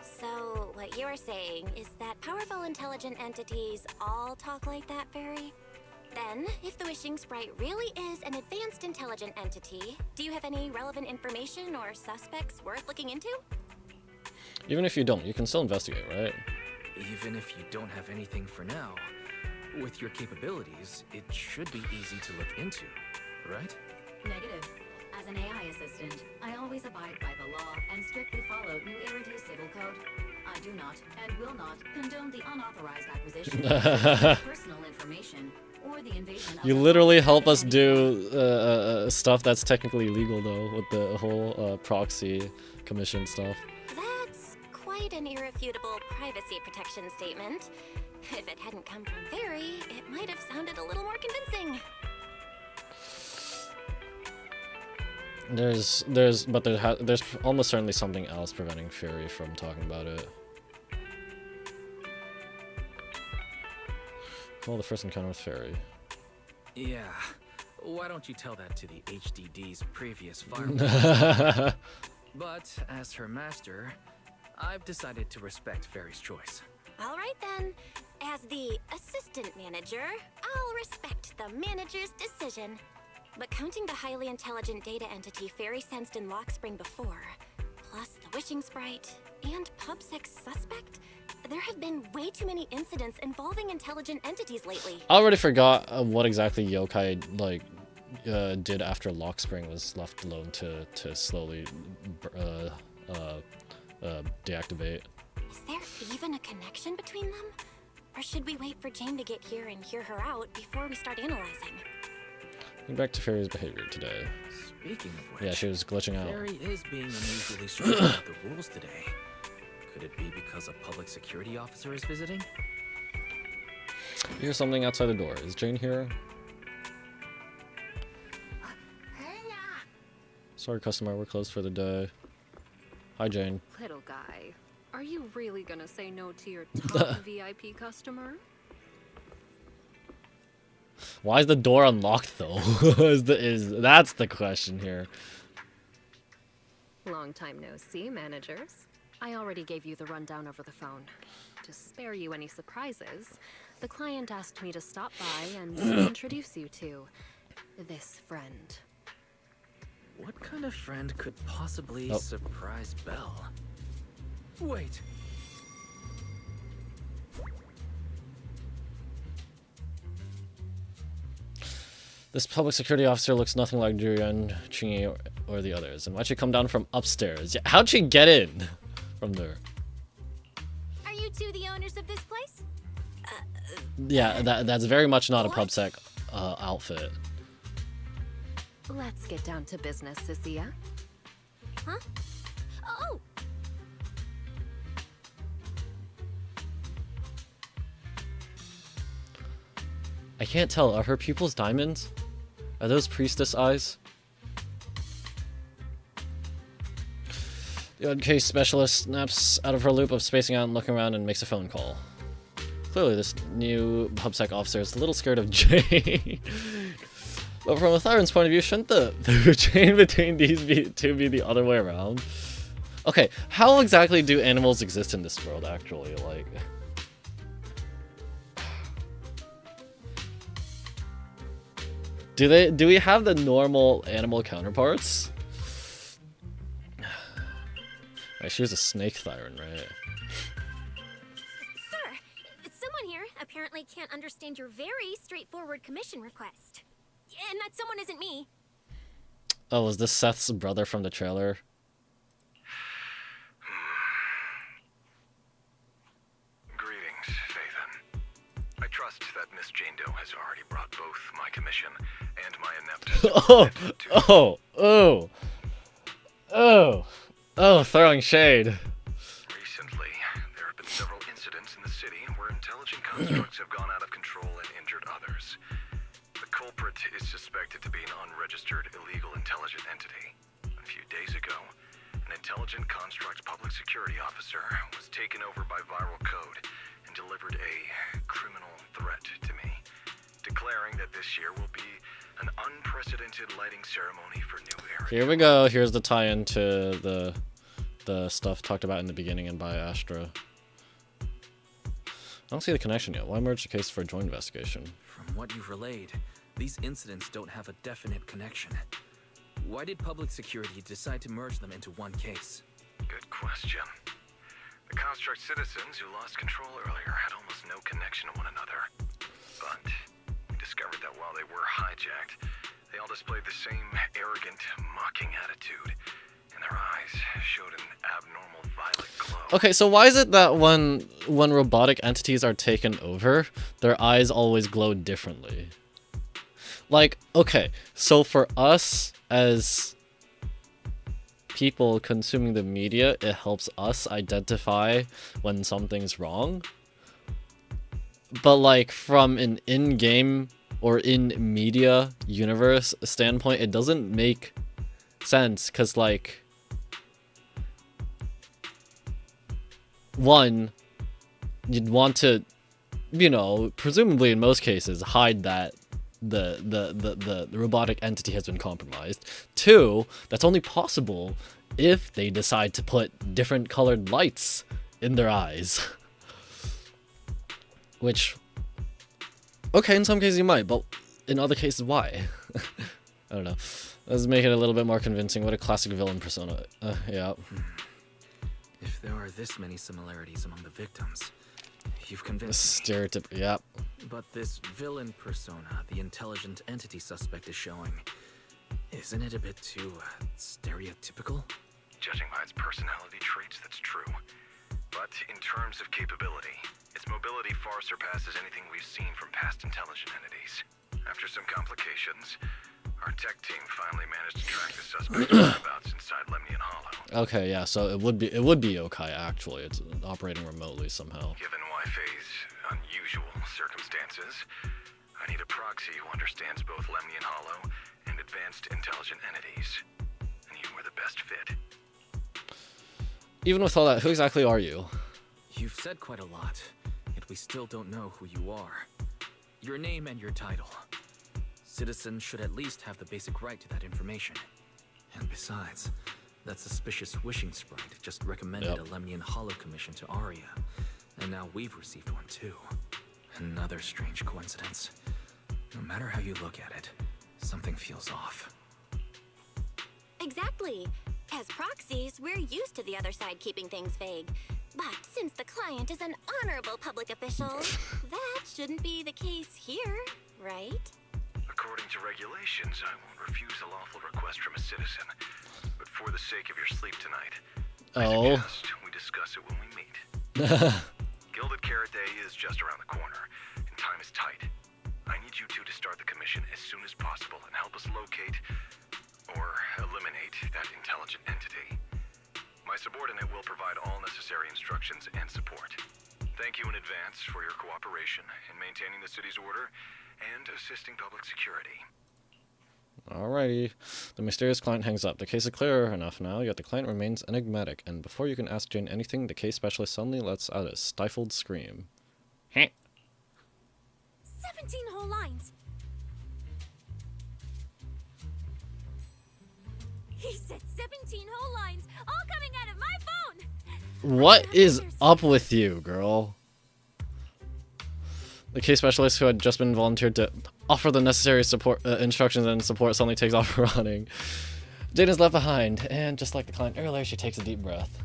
So, what you're saying is that powerful intelligent entities all talk like that, Fairy? Then, if the wishing sprite really is an advanced intelligent entity, do you have any relevant information or suspects worth looking into? Even if you don't, you can still investigate, right? Even if you don't have anything for now, with your capabilities, it should be easy to look into, right? Negative. As an AI assistant, I always abide by the law and strictly follow New Irreducible Code. I do not and will not condone the unauthorized acquisition of personal information or the invasion of You the literally property help of us any do stuff that's technically legal, though, with the whole proxy commission stuff. That's quite an irrefutable privacy protection statement. If it hadn't come from Fairy, it might have sounded a little more convincing. There's almost certainly something else preventing Fury from talking about it. Well, the first encounter with Fairy. Yeah. Why don't you tell that to the HDD's previous firewall? But as her master, I've decided to respect Fairy's choice. All right then. As the assistant manager, I'll respect the manager's decision. But counting the highly intelligent data entity Fairy sensed in Lockspring before, plus the wishing sprite, and PubSec's suspect, there have been way too many incidents involving intelligent entities lately. I already forgot what exactly Yokai did after Lockspring was left alone to slowly deactivate. Is there even a connection between them? Or should we wait for Jane to get here and hear her out before we start analyzing? Think back to Fairy's behavior today. Speaking of which, Yeah, she was glitching out. Fairy is being unusually strict about the rules today. Could it be because a public security officer is visiting? Here's something outside the door. Is Jane here? Sorry, customer, we're closed for the day. Hi, Jane. Little guy, are you really gonna say no to your top VIP customer? Why is the door unlocked though? That's the question here. Long time no see, managers. I already gave you the rundown over the phone. To spare you any surprises, the client asked me to stop by and introduce you to this friend. What kind of friend could possibly Oh. surprise Belle? Wait. This public security officer looks nothing like Julian, Chingy, or the others. And why'd she come down from upstairs? Yeah, how'd she get in from there? Are you two the owners of this place? Yeah, that's very much not a PubSec outfit. Let's get down to business, Cecilia. Huh? Oh! I can't tell. Are her pupils diamonds? Are those priestess eyes? The odd case specialist snaps out of her loop of spacing out and looking around and makes a phone call. Clearly, this new PubSec officer is a little scared of Jane. But from a Thyron's point of view, shouldn't the chain between these two be the other way around? Okay, how exactly do animals exist in this world, actually? Like... Do we have the normal animal counterparts? Right, she was a snake Thyron, right? Sir, someone here apparently can't understand your very straightforward commission request. And that someone isn't me. Oh, was this Seth's brother from the trailer? Greetings, Phaethon. I trust that Miss Jane Doe has already brought both my commission and my Throwing shade. Recently, there have been several incidents in the city where intelligent constructs have gone out of control and injured others. The culprit is suspected to be an unregistered illegal intelligent entity. A few days ago, an intelligent construct public security officer was taken over by viral code and delivered a criminal threat to me, declaring that this year will be an unprecedented lighting ceremony for new areas. Here we go. Here's the tie-in to the stuff talked about in the beginning and by Astra. I don't see the connection yet. Why merge the case for a joint investigation? From what you've relayed, these incidents don't have a definite connection. Why did public security decide to merge them into one case? Good question. The construct citizens who lost control earlier had almost no connection to one another. But we discovered that while they were hijacked, they all displayed the same arrogant, mocking attitude, and their eyes showed an abnormal violet glow. Okay, so why is it that when robotic entities are taken over, their eyes always glow differently? Like, okay, so for us as people consuming the media, it helps us identify when something's wrong. But like from an in-game or in-media universe standpoint, it doesn't make sense, because like, one, you'd want to you know, presumably in most cases, hide that the robotic entity has been compromised. 2, that's only possible if they decide to put different colored lights in their eyes. Which, okay, in some cases you might, but in other cases, why? I don't know. Let's make it a little bit more convincing. What a classic villain persona. Yeah. If there are this many similarities among the victims, you've convinced me. Stereotype, yeah. But this villain persona the intelligent entity suspect is showing, isn't it a bit too stereotypical? Judging by its personality traits, that's true. But in terms of capability, its mobility far surpasses anything we've seen from past intelligent entities. After some complications, our tech team finally managed to track the suspect's whereabouts inside Lemnian Hollow. Okay, yeah, so it would be yokai actually. It's operating remotely somehow. Given Wi-Fi's unusual circumstances, I need a proxy who understands both Lemnian Hollow and advanced intelligent entities. And you were the best fit. Even with all that, who exactly are you? You've said quite a lot, yet we still don't know who you are. Your name and your title. Citizens should at least have the basic right to that information. And besides, that suspicious wishing sprite just recommended a Lemnian Hollow commission to Arya. And now we've received one too. Another strange coincidence. No matter how you look at it, something feels off. Exactly. As proxies, we're used to the other side keeping things vague. But since the client is an honorable public official, that shouldn't be the case here, right? According to regulations, I won't refuse a lawful request from a citizen. But for the sake of your sleep tonight, I suggest we discuss it when we meet. Gilded Carrot Day is just around the corner, and time is tight. I need you two to start the commission as soon as possible and help us locate or eliminate that intelligent entity. My subordinate will provide all necessary instructions and support. Thank you in advance for your cooperation in maintaining the city's order and assisting public security. Alrighty. The mysterious client hangs up. The case is clear enough now, yet the client remains enigmatic, and before you can ask Jane anything, the case specialist suddenly lets out a stifled scream. 17 whole lines. He said 17 whole lines, all coming out of my phone! What is up with you, girl? The case specialist who had just been volunteered to offer the necessary support, instructions and support suddenly takes off running. Jane is left behind, and just like the client earlier, she takes a deep breath.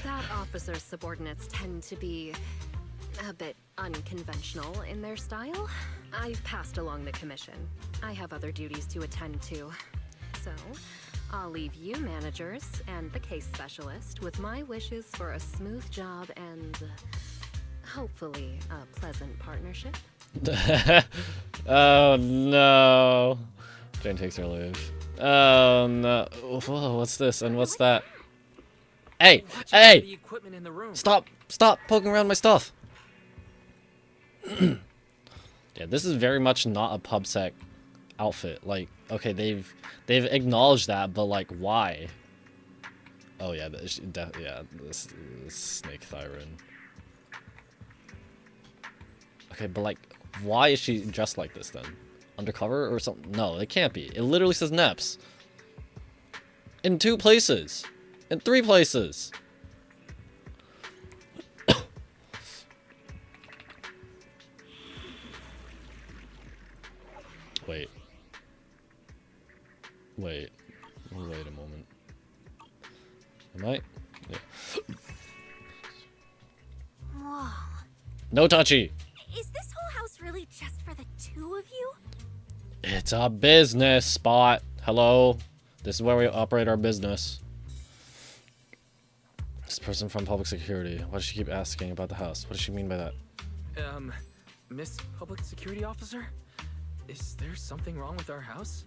That officer's subordinates tend to be a bit unconventional in their style. I've passed along the commission. I have other duties to attend to. So, I'll leave you managers and the case specialist with my wishes for a smooth job and hopefully a pleasant partnership. Oh no. Jane takes her leave. Oh no. Whoa, what's this and what's that? Hey! Hey! The equipment in the room. Stop poking around my stuff. Yeah, this is very much not a PubSec outfit. Like, okay, they've acknowledged that, but like, why? Oh yeah, this snake Thyron. Okay, but like, why is she dressed like this then? Undercover or something? No, it can't be. It literally says Neps. In 2 places. In 3 places. Wait a moment. Am I? Yeah. Whoa. No touchy! Is this whole house really just for the 2 of you? It's a business spot. Hello? This is where we operate our business. This person from public security. Why does she keep asking about the house? What does she mean by that? Miss Public Security Officer? Is there something wrong with our house?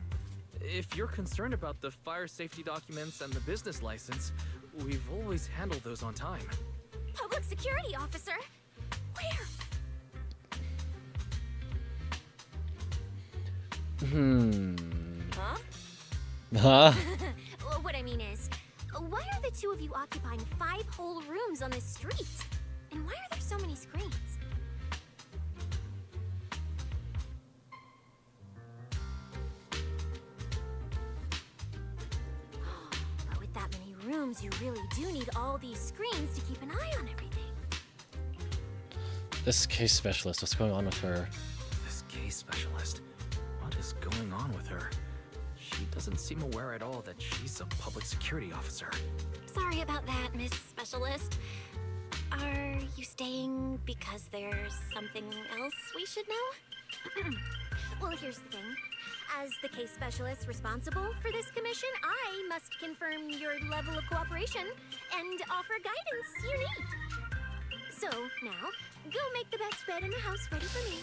If you're concerned about the fire safety documents and the business license, we've always handled those on time. Public security officer? Where? Huh? Huh? What I mean is, why are the 2 of you occupying 5 whole rooms on this street? And why are there so many screens? But with that many rooms, you really do need all these screens to keep an eye on everything. This case specialist, what's going on with her? This case specialist. What is going on with her? She doesn't seem aware at all that she's a public security officer. Sorry about that, Miss Specialist. Are you staying because there's something else we should know? Well, here's the thing. As the case specialist responsible for this commission, I must confirm your level of cooperation and offer guidance you need. So, now, go make the best bed in the house ready for me.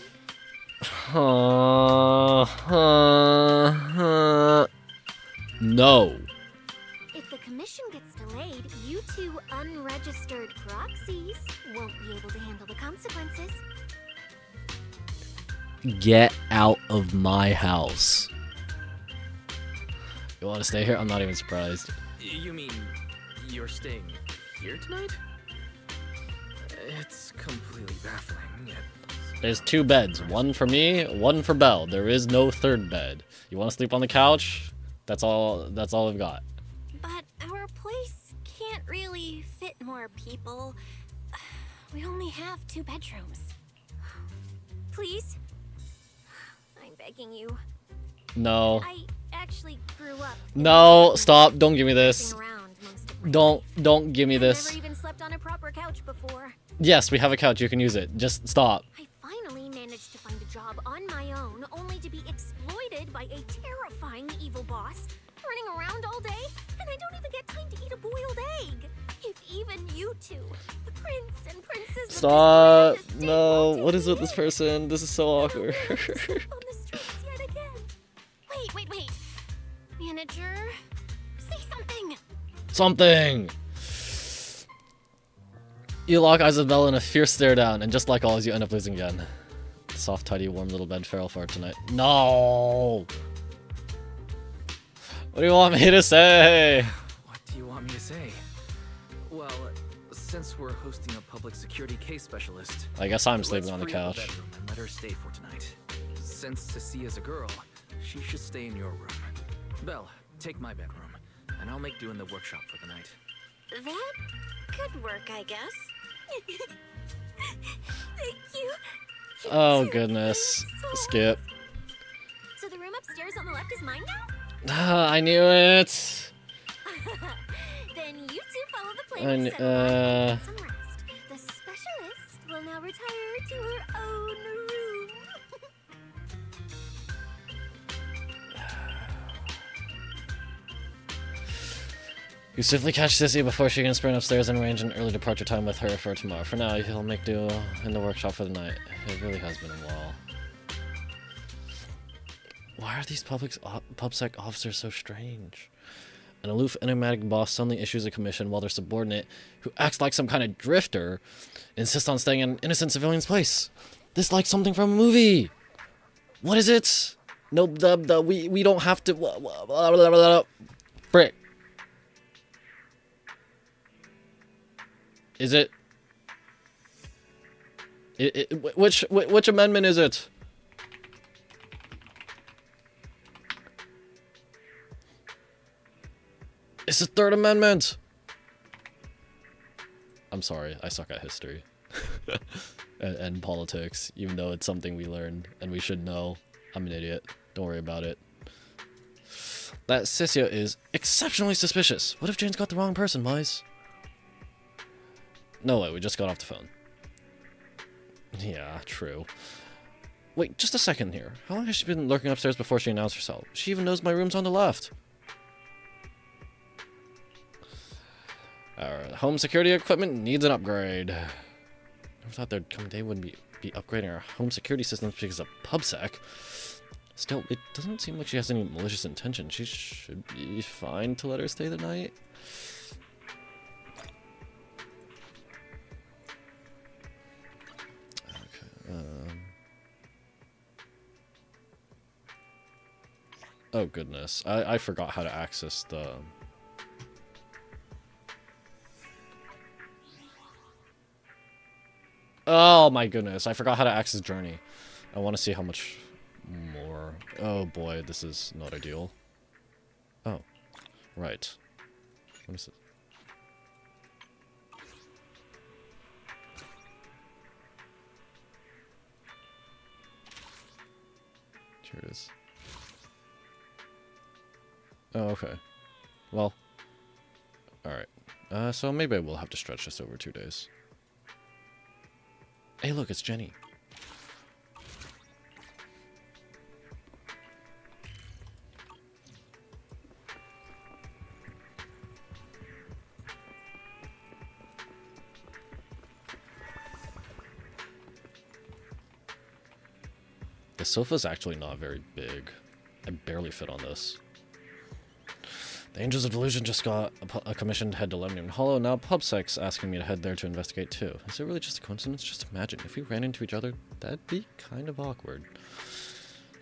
No. If the commission gets delayed, you two unregistered proxies won't be able to handle the consequences. Get out of my house. You want to stay here? I'm not even surprised. You mean you're staying here tonight? It's completely baffling, yet... There's 2 beds. One for me, one for Belle. There is no third bed. You want to sleep on the couch? That's all I've got. But our place can't really fit more people. We only have 2 bedrooms. Please? I'm begging you. No. I actually grew up. No, stop. Don't give me this. Around most of my Don't give me I've this. never even slept on a proper couch before. Yes, we have a couch. You can use it. Just stop. I finally managed to find a job on my own, only to be exploited by a terrifying evil boss, running around all day, and I don't even get time to eat a boiled egg. If even you two, the prince and princess of Stop. this grand No. estate What is with won't this do, person? This is so awkward. I'll never sleep on the streets yet again. Wait. Manager, say something. Something. You lock eyes with Bella in a fierce stare down, and just like always, you end up losing again. Soft, tidy, warm little bed feral fart tonight. No! What do you want me to say? What do you want me to say? Well, since we're hosting a public security case specialist... I guess I'm let's sleeping on the free up couch. bedroom and let her stay for tonight. Since Cecia's a girl, she should stay in your room. Belle, take my bedroom, and I'll make do in the workshop for the night. That could work, I guess. Thank you. Oh goodness. Skip. So the room upstairs on the left is mine now? I knew it. Then you two follow the plan And, and settle down and get some rest. The specialist will now retire to her own room. You swiftly catch Sissy before she can sprint upstairs and arrange an early departure time with her for tomorrow. For now, he'll make do in the workshop for the night. It really has been a while. Why are these PubSec officers so strange? An aloof, enigmatic boss suddenly issues a commission while their subordinate, who acts like some kind of drifter, insists on staying in an innocent civilian's place. This is like something from a movie. What is it? No, we don't have to. Frick. Is it? Which amendment is it? It's the Third Amendment. I'm sorry, I suck at history and politics, even though it's something we learn and we should know. I'm an idiot. Don't worry about it. That Sissia is exceptionally suspicious. What if Jane's got the wrong person, Mize? No way, we just got off the phone. Yeah, true. Wait, just a second here. How long has she been lurking upstairs before she announced herself? She even knows my room's on the left. Our home security equipment needs an upgrade. I never thought there'd come a day when we'd be upgrading our home security systems because of PubSec. Still, it doesn't seem like she has any malicious intention. She should be fine to let her stay the night. Oh goodness, I forgot how to access the... Oh my goodness, I forgot how to access Journey. I want to see how much more. Oh boy, this is not ideal. Oh, right. What is it? Here it is. Oh, okay. Well, alright. So maybe I will have to stretch this over 2 days. Hey, look, it's Jenny. The sofa's actually not very big. I barely fit on this. The Angels of Delusion just got a commission to head to Lemnian Hollow. Now PubSec's asking me to head there to investigate too. Is it really just a coincidence? Just imagine, if we ran into each other, that'd be kind of awkward.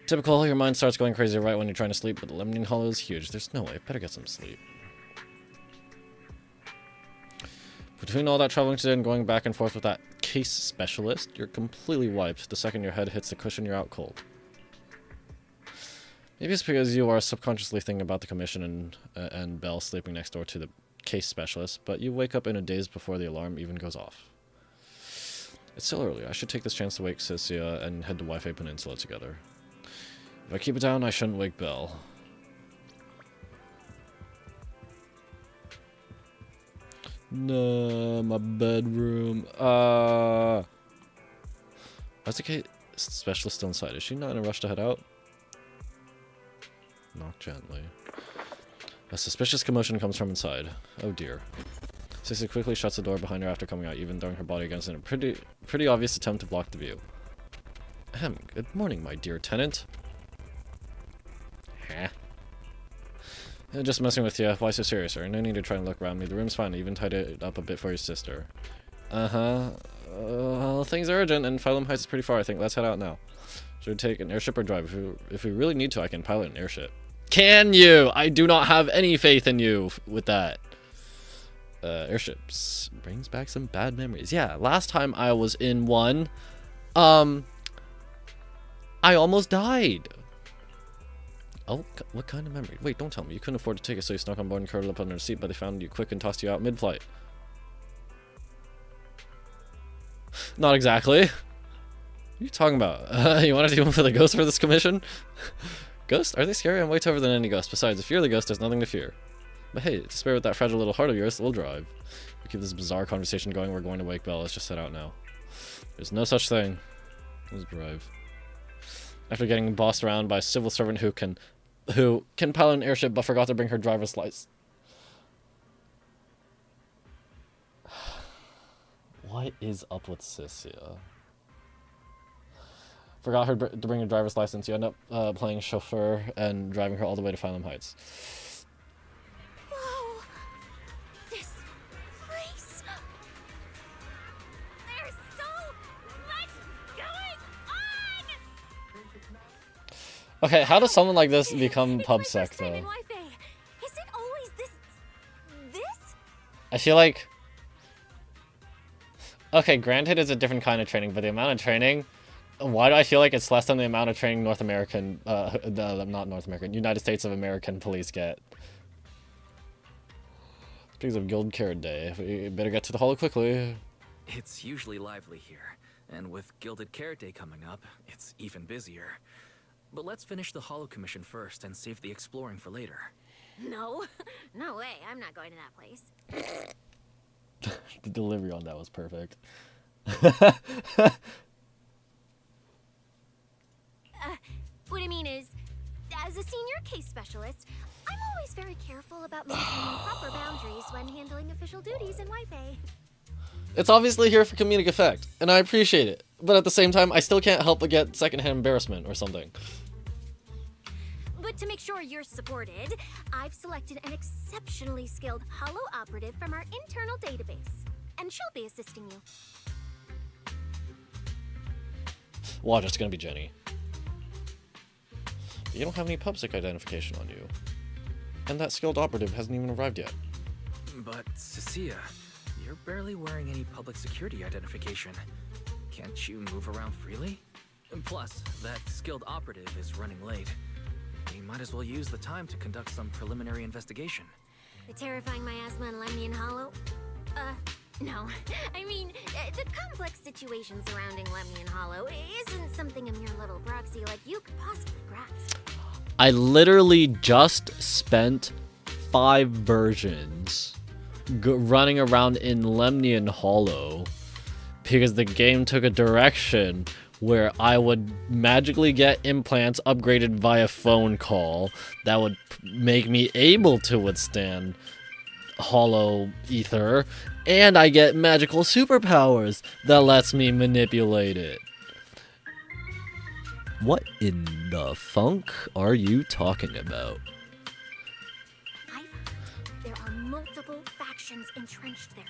Typical, your mind starts going crazy right when you're trying to sleep, but the Lemnian Hollow is huge. There's no way. Better get some sleep. Between all that traveling today and going back and forth with that case specialist, you're completely wiped. The second your head hits the cushion, you're out cold. Maybe it's because you are subconsciously thinking about the commission and Belle sleeping next door to the case specialist, but you wake up in a daze before the alarm even goes off. It's still early. I should take this chance to wake Cecilia and head to Wi-Fi Peninsula together. If I keep it down, I shouldn't wake Belle. No, my bedroom. Why's the case specialist still inside? Is she not in a rush to head out? Knock gently. A suspicious commotion comes from inside. Oh dear. Cecilia quickly shuts the door behind her after coming out, even throwing her body against it in a pretty obvious attempt to block the view. Ahem, good morning, my dear tenant. Huh? Just messing with you. Why so serious, sir? No need to try and look around me. The room's fine. I even tied it up a bit for your sister. Uh-huh. Well, things are urgent, and Phylum Heights is pretty far, I think. Let's head out now. Should we take an airship or drive? If we really need to, I can pilot an airship. Can you? I do not have any faith in you with that. Airships. Brings back some bad memories. Yeah, last time I was in one, I almost died. Oh, what kind of memory? Wait, don't tell me. You couldn't afford a ticket, so you snuck on board and curled up under the seat, but they found you quick and tossed you out mid-flight. Not exactly. What are you talking about? You want to team up with a ghost for this commission? Ghosts? Are they scary? I'm way tougher than any ghost. Besides, if you're the ghost, there's nothing to fear. But hey, to spare with that fragile little heart of yours, we'll drive. We keep this bizarre conversation going. We're going to wake Belle. Let's just set out now. There's no such thing. Let's drive. After getting bossed around by a civil servant who can pilot an airship but forgot to bring her driver's license. What is up with Cecilia? Forgot her to bring her driver's license. You end up playing chauffeur and driving her all the way to Phylum Heights. Whoa! This place. There's so much going on. Okay, how does someone like this become PubSec though? Is it always this? I feel like. Okay, granted, it's a different kind of training, but the amount of training. Why do I feel like it's less than the amount of training North American, not North American, United States of American police get? Because of Guild Carrot Day. We better get to the hollow quickly. It's usually lively here, and with Gilded Carrot Day coming up, it's even busier. But let's finish the Hollow Commission first and save the exploring for later. No, no way. I'm not going to that place. The delivery on that was perfect. What I mean is, as a senior case specialist, I'm always very careful about maintaining proper boundaries when handling official duties in Wi-Fi. It's obviously here for comedic effect, and I appreciate it. But at the same time, I still can't help but get secondhand embarrassment or something. But to make sure you're supported, I've selected an exceptionally skilled Hollow operative from our internal database, and she'll be assisting you. Watch, it's gonna be Jenny. But you don't have any PubSec identification on you. And that skilled operative hasn't even arrived yet. But, Cecilia, you're barely wearing any public security identification. Can't you move around freely? And plus, that skilled operative is running late. We might as well use the time to conduct some preliminary investigation. The terrifying miasma in Lemnian Hollow? No. I mean, the complex situation surrounding Lemnian Hollow isn't something a mere little proxy like you could possibly grasp. I literally just spent 5 versions running around in Lemnian Hollow because the game took a direction where I would magically get implants upgraded via phone call that would make me able to withstand hollow ether, and I get magical superpowers that lets me manipulate it. What in the funk are you talking about? I've heard there are multiple factions entrenched there.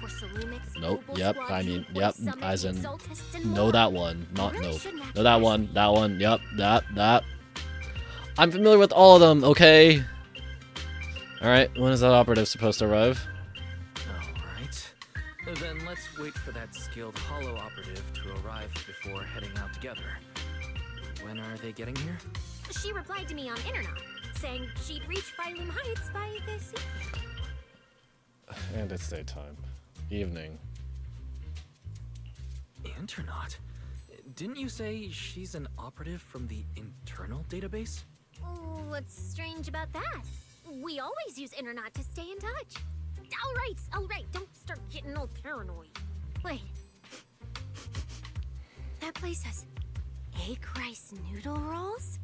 For Salumix, Nope, Noble yep, Squad, I mean, Youth, yep, Summit, as in, Exaltists, and know more. that one, not Really nope. shouldn't have Know to that one, yep, that. I'm familiar with all of them, okay? Alright, when is that operative supposed to arrive? Alright. Then let's wait for that skilled hollow operative to arrive before heading out together. When are they getting here? She replied to me on Internet, saying she'd reach Phylum Heights by this evening. And it's daytime. Evening. Internaut? Didn't you say she's an operative from the internal database? What's strange about that? We always use Internet to stay in touch. All right, don't start getting all paranoid. Wait. That place has egg rice noodle rolls?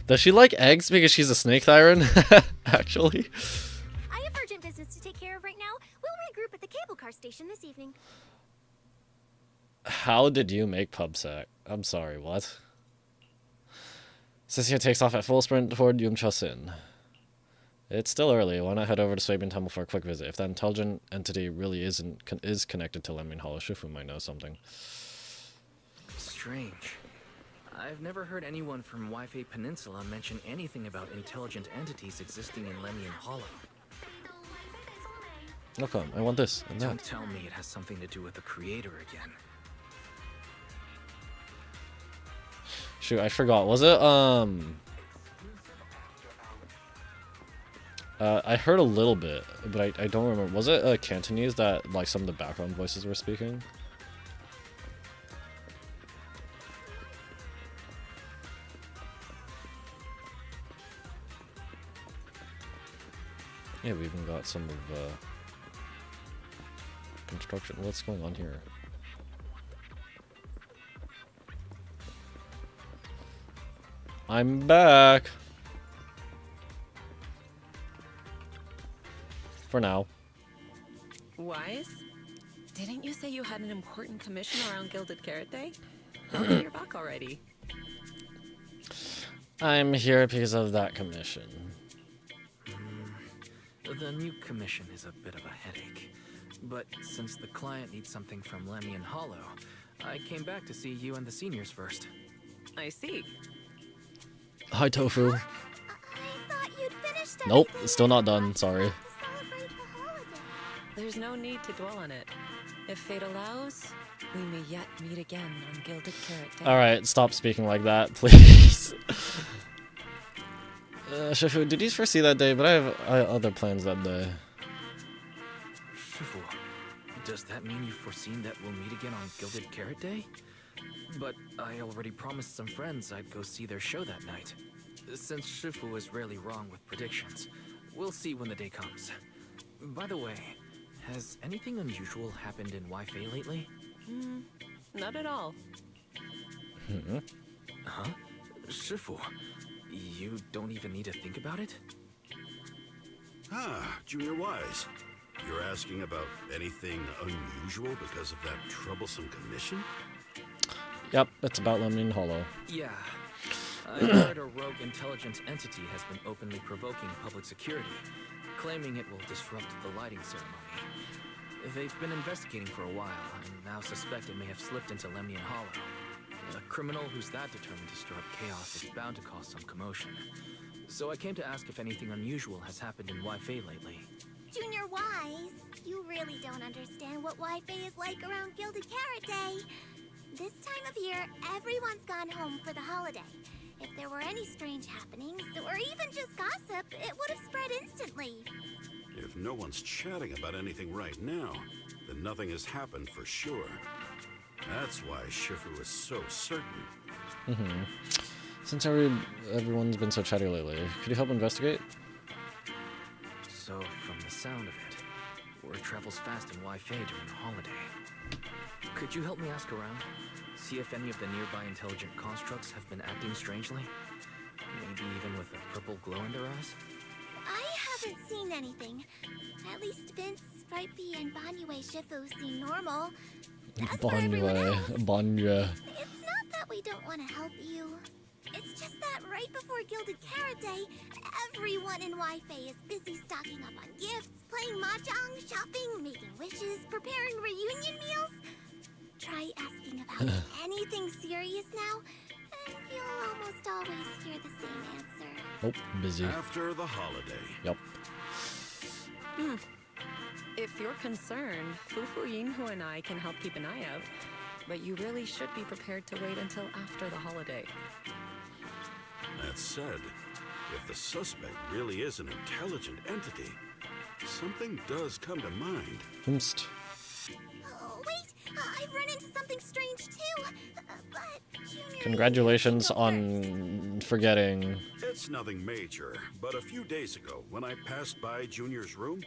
Does she like eggs because she's a snake siren? Actually. I have urgent business to take care of right now. We'll regroup at the cable car station this evening. How did you make PubSec? I'm sorry, what? Cecilia takes off at full sprint toward Yumcha Sin. It's still early. Why not head over to Swabian Temple for a quick visit? If that intelligent entity really is connected to Lemnian Hollow, Shifu might know something. Strange. I've never heard anyone from Wi-Fi Peninsula mention anything about intelligent entities existing in Lemnian Hollow. No come. I want this and Don't that. tell me it has something to do with the creator again. Shoot, I forgot. Was it I heard a little bit, but I don't remember. Was it Cantonese that like some of the background voices were speaking? Yeah, we even got some of construction. What's going on here? I'm back. For now. Wise? Didn't you say you had an important commission around Gilded Carrot Day? How come you're back already? I'm here because of that commission. The new commission is a bit of a headache. But since the client needs something from Lemnian Hollow, I came back to see you and the seniors first. I see. Hi, Tofu. I thought you'd finished Nope, everything still not and done. wanted Sorry. to celebrate the holiday. There's no need to dwell on it. If fate allows, we may yet meet again on Gilded Carrot Day. Alright, stop speaking like that, please. Shifu, did you foresee that day? But I have other plans that day. Shifu, does that mean you've foreseen that we'll meet again on Gilded Carrot Day? But I already promised some friends I'd go see their show that night. Since Shifu is rarely wrong with predictions, we'll see when the day comes. By the way, has anything unusual happened in Wi-Fi lately? Not at all. Huh? Shifu, you don't even need to think about it? Ah, Junior Wise. You're asking about anything unusual because of that troublesome commission? Yep, it's about Lemnian Hollow. Yeah. I heard a rogue intelligent entity has been openly provoking public security, claiming it will disrupt the lighting ceremony. They've been investigating for a while, and now suspect it may have slipped into Lemnian Hollow. A criminal who's that determined to stir up chaos is bound to cause some commotion. So I came to ask if anything unusual has happened in Wi-Fi lately. Junior Wise, you really don't understand what Wi-Fi is like around Gilded Carrot Day. This time of year, everyone's gone home for the holiday. If there were any strange happenings, or even just gossip, it would have spread instantly. If no one's chatting about anything right now, then nothing has happened for sure. That's why Shifu is so certain. Since everyone's been so chatty lately, could you help investigate? So, from the sound of it, word travels fast in Wi-Fi during the holiday. Could you help me ask around? See if any of the nearby intelligent constructs have been acting strangely? Maybe even with a purple glow in their eyes? I haven't seen anything. At least Vince, Stripey, and Banyue Shifu seem normal. As for everyone else, Banyue. it's not that we don't want to help you. It's just that right before Gilded Carrot Day, everyone in Wi-Fi is busy stocking up on gifts, playing mahjong, shopping, making wishes, preparing reunion meals. Try asking about anything serious now, and you'll almost always hear the same answer. Oh, busy. After the holiday. Yep. If you're concerned, Fufu Yinhu and I can help keep an eye out. But you really should be prepared to wait until after the holiday. That said, if the suspect really is an intelligent entity, something does come to mind. Humst. Oh, wait! I've run into something strange too. But Junior... Congratulations on forgetting. It's nothing major, but a few days ago, when I passed by Junior's room,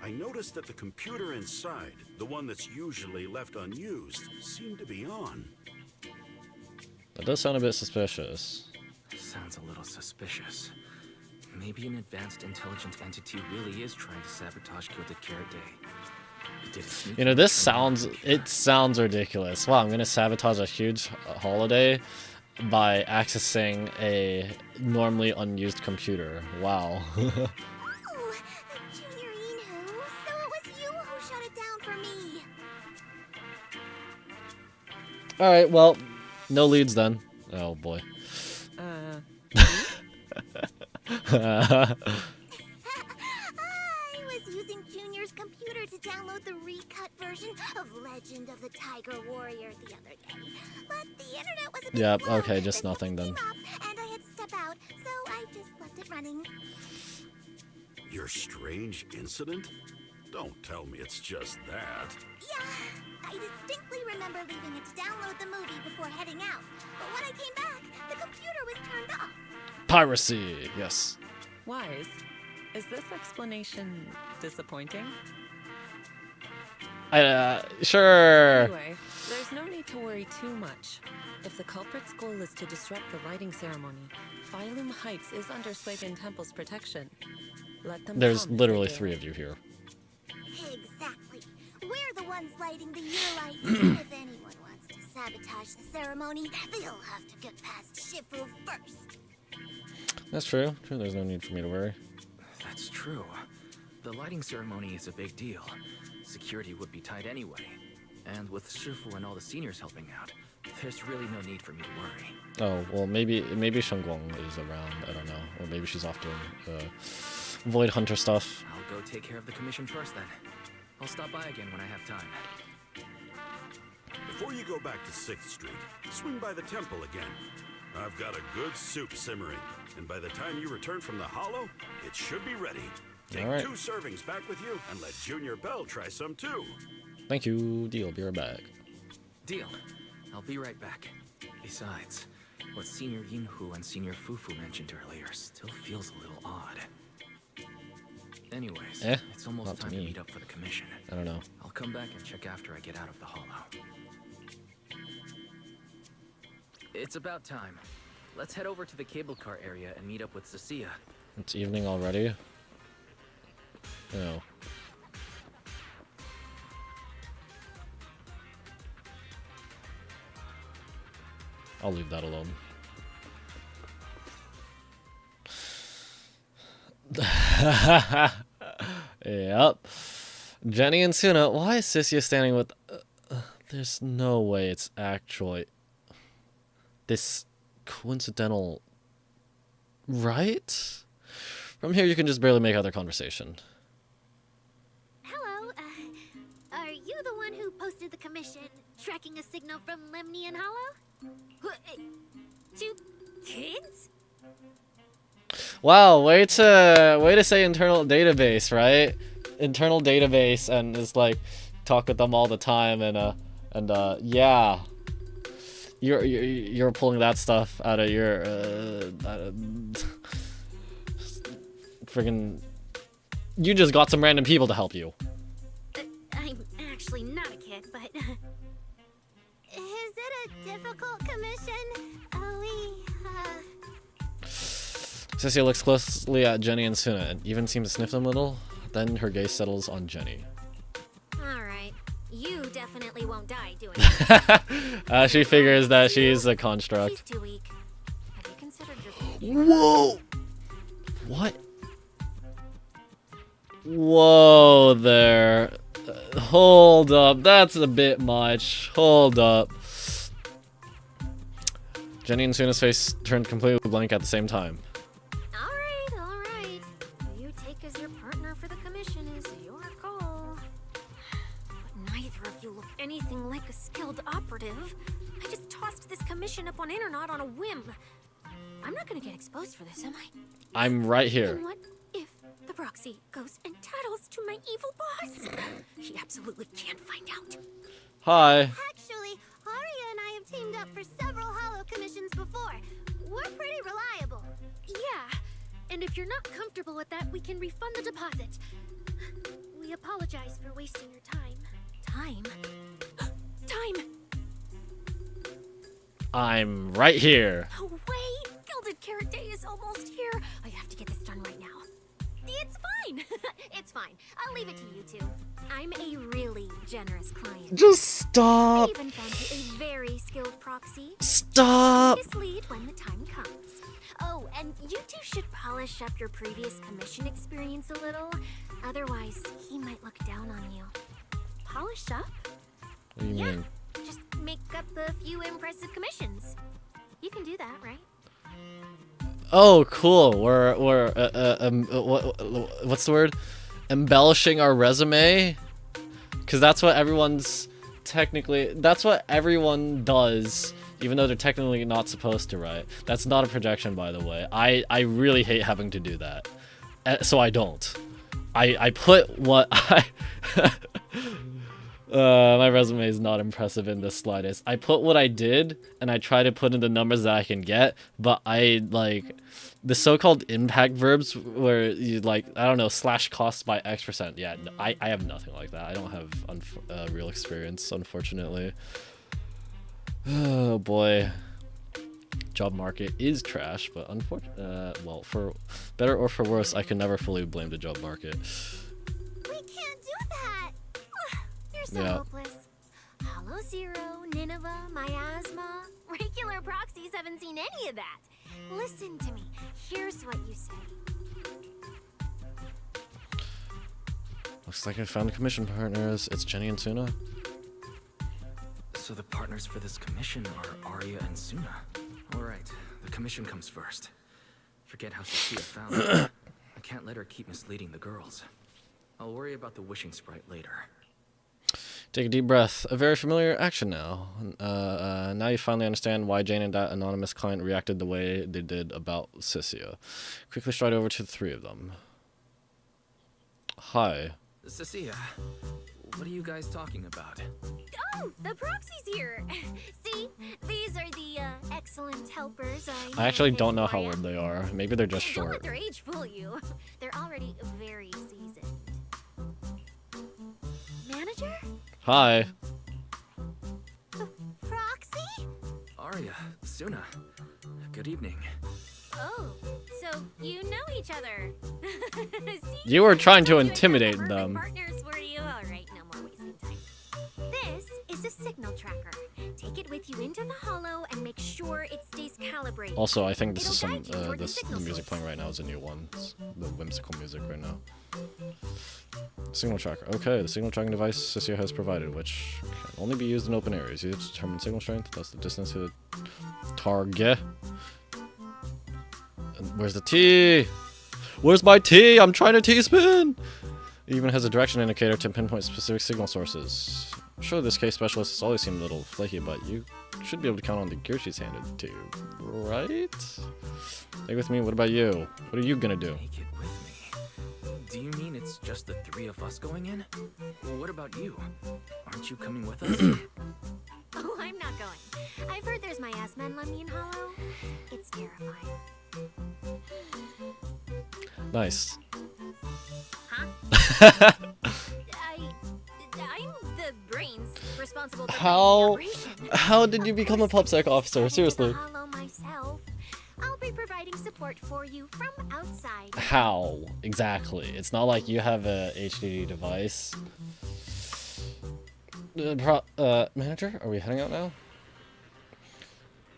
I noticed that the computer inside, the one that's usually left unused, seemed to be on. That does sound a bit suspicious. Sounds a little suspicious. Maybe an advanced intelligent entity really is trying to sabotage Gilded Carrot Day. You know, this sounds ridiculous. Wow, I'm gonna sabotage a huge holiday by accessing a normally unused computer. Wow. Oh, Junior Yinhu, so it was you who shut it down for me. Alright, well, no leads then. Oh boy. I was using Junior's computer to download the recut version of Legend of the Tiger Warrior the other day. But the internet was a bit Yep, slow, okay, just nothing then. came up, and I had to step out, so I just left it running. Your strange incident? Don't tell me it's just that. Yeah, I distinctly remember leaving it to download the movie before heading out. But when I came back, the computer was turned off. Piracy, yes. Wise, is this explanation disappointing? Sure. Anyway, there's no need to worry too much. If the culprit's goal is to disrupt the lighting ceremony, Phylum Heights is under Swabian Temple's protection. Let them There's come if literally they dare. 3 of you here. Exactly. We're the ones lighting the year lights. If anyone wants to sabotage the ceremony, they'll have to get past Shifu first. That's true. There's no need for me to worry. That's true. The lighting ceremony is a big deal. Security would be tight anyway. And with Shifu and all the seniors helping out, there's really no need for me to worry. Oh, well, maybe Shengguang is around. I don't know. Or maybe she's off doing Void Hunter stuff. I'll go take care of the commission first then. I'll stop by again when I have time. Before you go back to 6th Street, swing by the temple again. I've got a good soup simmering, and by the time you return from the hollow, it should be ready. Take All right. 2 servings back with you, and let Junior Bell try some too. Thank you. Deal. Be right back. Deal. I'll be right back. Besides, what Senior Yinhu and Senior Fufu mentioned earlier still feels a little odd. Anyways, it's almost not to time to me. meet up for the commission. I don't know. I'll come back and check after I get out of the hollow. It's about time. Let's head over to the cable car area and meet up with Cecilia. It's evening already. Oh. I'll leave that alone. Yep. Jenny and Suna. Why is Sissia standing with... there's no way it's actually... this coincidental... Right? From here you can just barely make out their conversation. Hello, are you the one who posted the commission tracking a signal from Lemnian Hollow? Two kids? Wow, way to say internal database, right? Internal database, and it's like talk with them all the time, and yeah, you're pulling that stuff out of your friggin'. You just got some random people to help you. I'm actually not a kid, but... Is it a difficult commission? Cecilia looks closely at Jenny and Suna and even seems to sniff them a little. Then her gaze settles on Jenny. Alright, you definitely won't die doing it. She figures that she's a construct. She's too weak. Have you considered Whoa! What? Whoa there. Hold up, that's a bit much. Hold up. Jenny and Suna's face turned completely blank at the same time. Alright. Who you take as your partner for the commission is your call. But neither of you look anything like a skilled operative. I just tossed this commission up on Internet on a whim. I'm not gonna get exposed for this, am I? I'm right here. And what if the proxy goes and tattles to my evil boss? He absolutely can't find out. Hi. Actually, Aria and I have teamed up for several Hollow commissions before. We're pretty reliable. Yeah, and if you're not comfortable with that, we can refund the deposit. We apologize for wasting your time. Time? Time! I'm right here. No way! Gilded Carrot Day is almost here. I have to get this done right now. It's fine. It's fine. I'll leave it to you two. I'm a really generous client. Just stop. I even found you a very skilled proxy. Stop. Take his lead when the time comes. Oh, and you two should polish up your previous commission experience a little. Otherwise, he might look down on you. Polish up? What do you mean? Just make up a few impressive commissions. You can do that, right? Oh, cool. We're what's the word? Embellishing our resume? Because that's what that's what everyone does, even though they're technically not supposed to, right? That's not a projection, by the way. I really hate having to do that. So I don't. I put what I... my resume is not impressive in the slightest. I put what I did, and I try to put in the numbers that I can get, but I, like, the so-called impact verbs where you, like, I don't know, slash costs by X%. Yeah, I have nothing like that. I don't have real experience, unfortunately. Oh, boy. Job market is trash, but well, for better or for worse, I can never fully blame the job market. We can't do that! You're so hopeless. Hollow Zero, Nineveh, Miasma. Regular proxies haven't seen any of that. Listen to me. Here's what you say. Looks like I found commission partners. It's Jenny and Suna. So the partners for this commission are Arya and Suna. Alright, the commission comes first. Forget how Sophia found it. I can't let her keep misleading the girls. I'll worry about the wishing sprite later. Take a deep breath. A very familiar action now. Now you finally understand why Jane and that anonymous client reacted the way they did about Cecilia. Quickly stride over to the three of them. Hi. Cecilia, what are you guys talking about? Oh, the proxy's here. See, these are the excellent helpers. I actually don't know how old they are. Maybe they're just Don't let short. their age fool you. They're already very seasoned. Manager? Hi. Proxy? Arya, Suna, good evening. Oh, so you know each other. See, You were trying to you and intimidate Pepper them. Partners were you? All right, no more wasting time. This is a signal tracker. Take it with you into the hollow and make sure it stays calibrated. Also, I think this It'll is some guide you toward the signal music source. playing right now is a new one. It's the whimsical music right now. Signal tracker. Okay, the signal tracking device Cecilia has provided, which can only be used in open areas. Used to determine signal strength. That's the distance to the target. And where's the T? Where's my T? I'm trying to T-spin! It even has a direction indicator to pinpoint specific signal sources. Sure, this case specialist has always seemed a little flaky, but you should be able to count on the gear she's handed to you, right? Stay with me, what about you? What are you gonna do? Take it with me. Do you mean it's just the three of us going in? Well, what about you? Aren't you coming with us? Oh, I'm not going. I've heard there's miasma in Lemnian Hollow. It's terrifying. Nice. Huh? I'm the brains responsible for How did you become a PubSec officer? Seriously. Hollow myself. I'll be providing support for you from outside. How? Exactly. It's not like you have a HDD device. Manager, are we heading out now?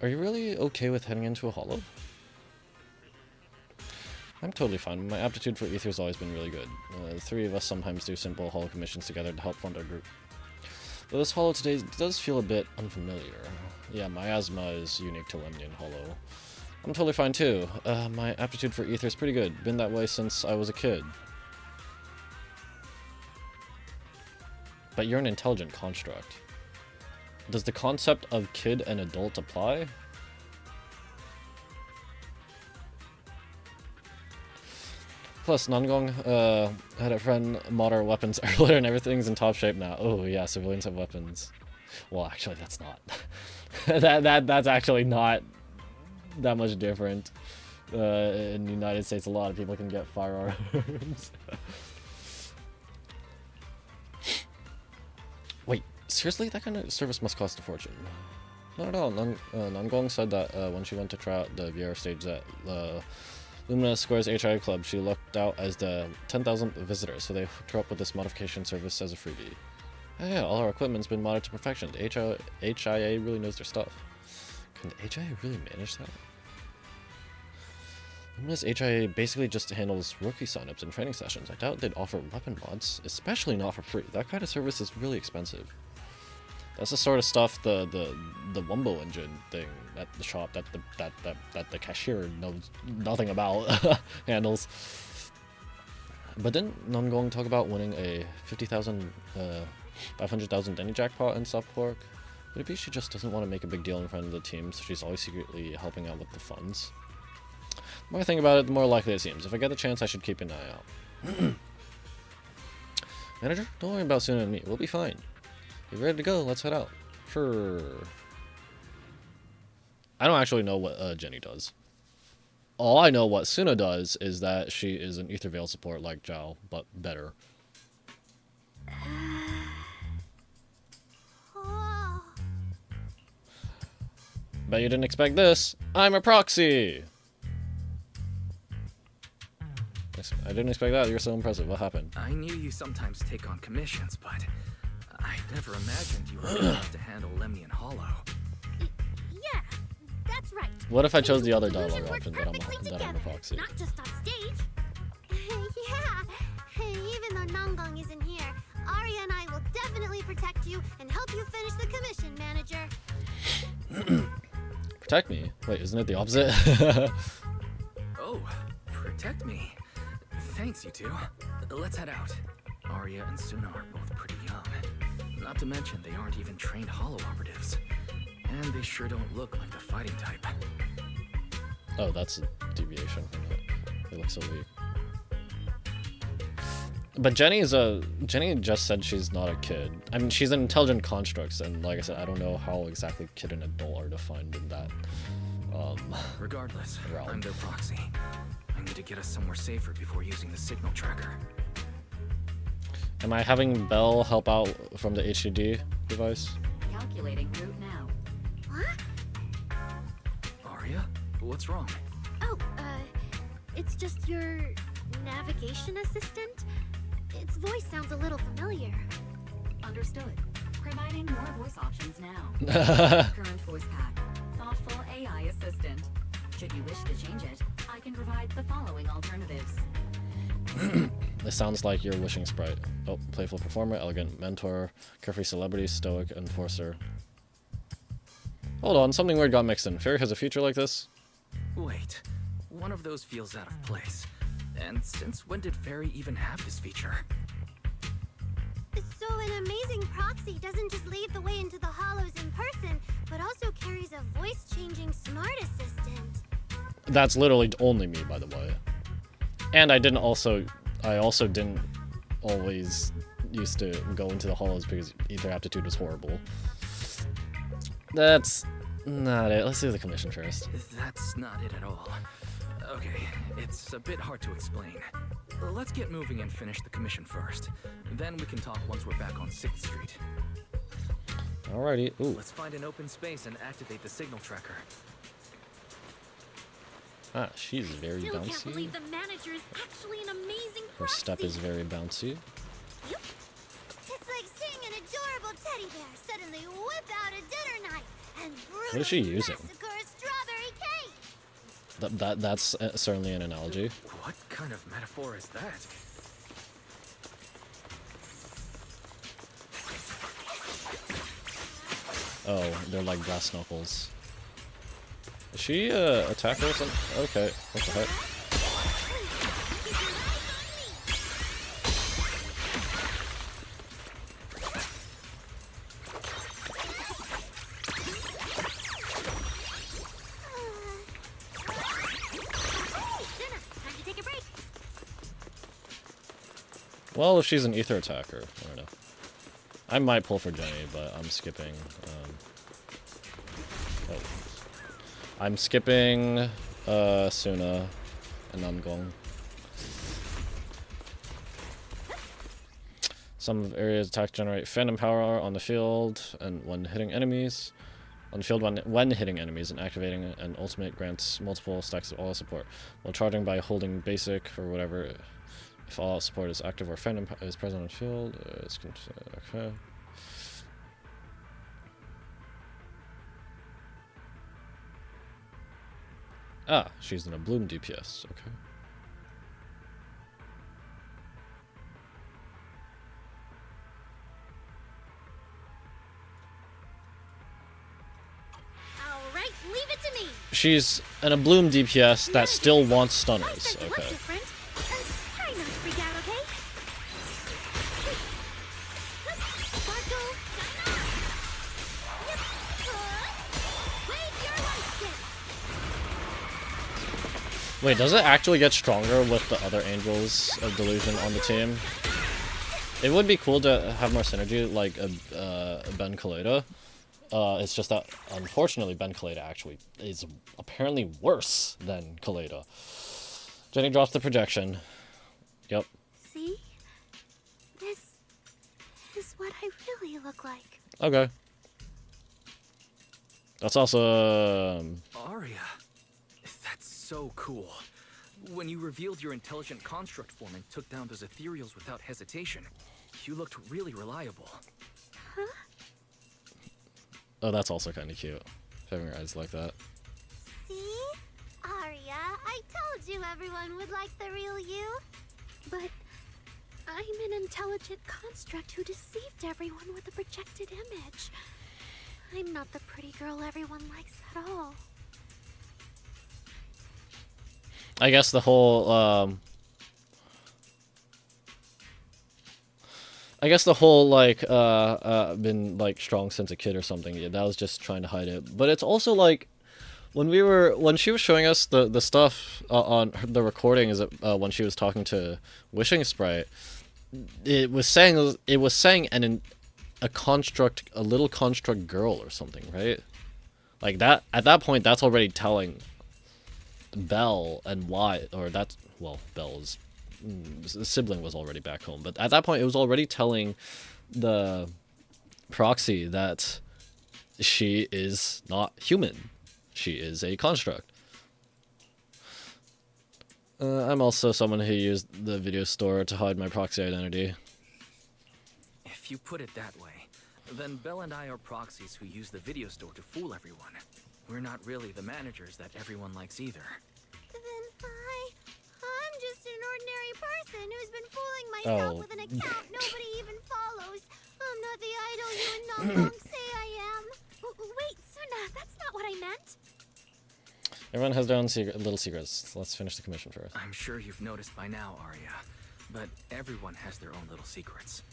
Are you really okay with heading into a hollow? I'm totally fine. My aptitude for ether has always been really good. The three of us sometimes do simple hollow commissions together to help fund our group. But this hollow today does feel a bit unfamiliar. Yeah, miasma is unique to Lemnian Hollow. I'm totally fine too. My aptitude for ether is pretty good. Been that way since I was a kid. But you're an intelligent construct. Does the concept of kid and adult apply? Plus, Nangong had a friend mod our weapons earlier and everything's in top shape now. Oh yeah, civilians have weapons. Well, actually, that's not. That's actually not that much different. In the United States, a lot of people can get firearms. Wait, seriously? That kind of service must cost a fortune. Not at all. Nangong said that when she went to try out the VR stage at Lumina Square's HIA Club, she lucked out as the 10,000th visitor, so they hooked her up with this modification service as a freebie. Yeah, all our equipment's been modded to perfection. The HIA really knows their stuff. Can the HIA really manage that? Lumina's HIA basically just handles rookie signups and training sessions. I doubt they'd offer weapon mods, especially not for free. That kind of service is really expensive. That's the sort of stuff the Wumbo engine thing at the shop that the cashier knows nothing about handles. But didn't Nangong talk about winning a 50,000, 500,000 Denny jackpot in South Fork? Would it be she just doesn't want to make a big deal in front of the team, so she's always secretly helping out with the funds? The more I think about it, the more likely it seems. If I get the chance, I should keep an eye out. Manager, don't worry about Suna and me. We'll be fine. You ready to go? Let's head out. Sure. I don't actually know what Jenny does. All I know what Suna does is that she is an Ether Veil support like Zhao, but better. Bet you didn't expect this. I'm a proxy! I didn't expect that. You're so impressive. What happened? I knew you sometimes take on commissions, but I never imagined you were good enough to handle Lemnian Hollow. Yeah, that's right. What if I chose the other Illusion dialogue worked option that I'm perfectly a proxy? Not just on stage. Yeah, even though Nangong isn't here, Arya and I will definitely protect you and help you finish the commission, manager. Protect me? Wait, isn't it the opposite? Oh, protect me. Thanks, you two. Let's head out. Arya and Suna are both pretty young. Not to mention, they aren't even trained Hollow operatives. And they sure don't look like the fighting type. Oh, that's a deviation from it. They look so weak. But Jenny just said she's not a kid. I mean, she's an intelligent construct, and like I said, I don't know how exactly kid and adult are defined in that. Regardless, realm. I'm their proxy. I need to get us somewhere safer before using the signal tracker. Am I having Belle help out from the HDD device? Calculating route now. What? Arya? What's wrong? Oh, it's just your navigation assistant? Its voice sounds a little familiar. Understood. Providing more voice options now. Current voice pack. Thoughtful AI assistant. Should you wish to change it, I can provide the following alternatives. It sounds like your wishing sprite. Oh, playful performer, elegant mentor, carefree celebrity, stoic enforcer. Hold on, something weird got mixed in. Fairy has a feature like this? Wait, one of those feels out of place. And since when did Fairy even have this feature? So an amazing proxy doesn't just lead the way into the hollows in person, but also carries a voice-changing smart assistant. That's literally only me, by the way. And I also didn't always used to go into the hollows because ether aptitude was horrible. That's not it. Let's do the commission first. That's not it at all. Okay, it's a bit hard to explain. Let's get moving and finish the commission first. Then we can talk once we're back on 6th Street. Alrighty. Ooh. Let's find an open space and activate the signal tracker. Ah, she's very Still can't bouncy. believe the manager is actually an amazing Her proxy. step is very bouncy. Yep. It's like seeing an adorable teddy bear suddenly whip out a dinner knife and brutally What is she using? massacre a strawberry cake. That's certainly an analogy. What kind of metaphor is that? Oh, they're like brass knuckles. Is she a attacker or something? Okay, what the heck? Time to take a break. Well, if she's an ether attacker, I don't know. I might pull for Jenny, but I'm skipping. Oh. I'm skipping Sunna and nangong. Some of areas attack generate phantom power on the field and when hitting enemies. On the field when hitting enemies and activating an ultimate grants multiple stacks of all support. While charging by holding basic or whatever, if all support is active or phantom is present on the field, it's okay. Ah, she's in a bloom DPS, okay. All right, leave it to me. She's in a bloom DPS that still wants stunners, Look okay. different. Try not to freak out, okay? Sparkle. Yep. Wave your light stick. Wait, does it actually get stronger with the other Angels of Delusion on the team? It would be cool to have more synergy, like Ben Kaleda. It's just that, unfortunately, Ben Kaleda actually is apparently worse than Kaleda. Jenny drops the projection. Yep. See? This is what I really look like. Okay. That's also... Arya, that's so cool. When you revealed your intelligent construct form and took down those ethereals without hesitation, you looked really reliable. Huh? Oh, that's also kind of cute. Having her eyes like that. See? Arya, I told you everyone would like the real you. But I'm an intelligent construct who deceived everyone with a projected image. I'm not the pretty girl everyone likes at all. I guess the whole, like, been, like, strong since a kid or something. Yeah, that was just trying to hide it. But it's also, like, when she was showing us the stuff on the recording, is when she was talking to Wishing Sprite, it was saying a construct, a little construct girl or something, right? Like, that, at that point, that's already telling Belle and why, or that's, well, Belle's sibling was already back home, but at that point it was already telling the proxy that she is not human. She is a construct. I'm also someone who used the video store to hide my proxy identity. If you put it that way, then Belle and I are proxies who use the video store to fool everyone. We're not really the managers that everyone likes either. Then I'm just an ordinary person who's been fooling myself with an account nobody even follows. I'm not the idol you and nangong say I am. Wait, Sunna, that's not what I meant. Everyone has their own little secrets. Let's finish the commission first. I'm sure you've noticed by now, Arya, but everyone has their own little secrets.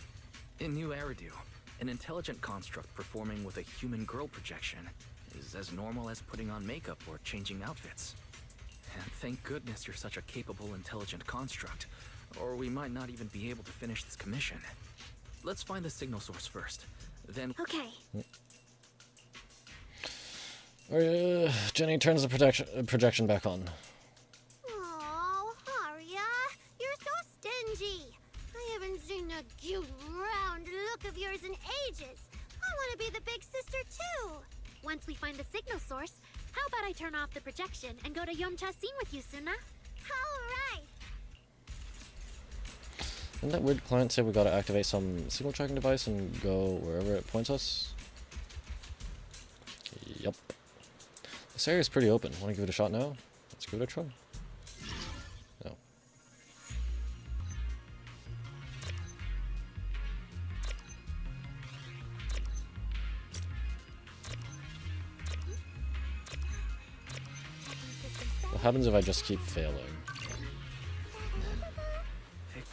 In New Eridu, an intelligent construct performing with a human girl projection is as normal as putting on makeup or changing outfits. And thank goodness you're such a capable, intelligent construct, or we might not even be able to finish this commission. Let's find the signal source first. Then... Okay. Jenny turns the projection back on. Oh, Arya, you're so stingy. I haven't seen that cute, round look of yours in ages. I want to be the big sister, too. Once we find the signal source, how about I turn off the projection and go to Yomcha scene with you, Sunna? All right. Didn't that weird client say we gotta activate some signal tracking device and go wherever it points us? Yup. This area is pretty open. Wanna give it a shot now? Let's give it a try. No. What happens if I just keep failing?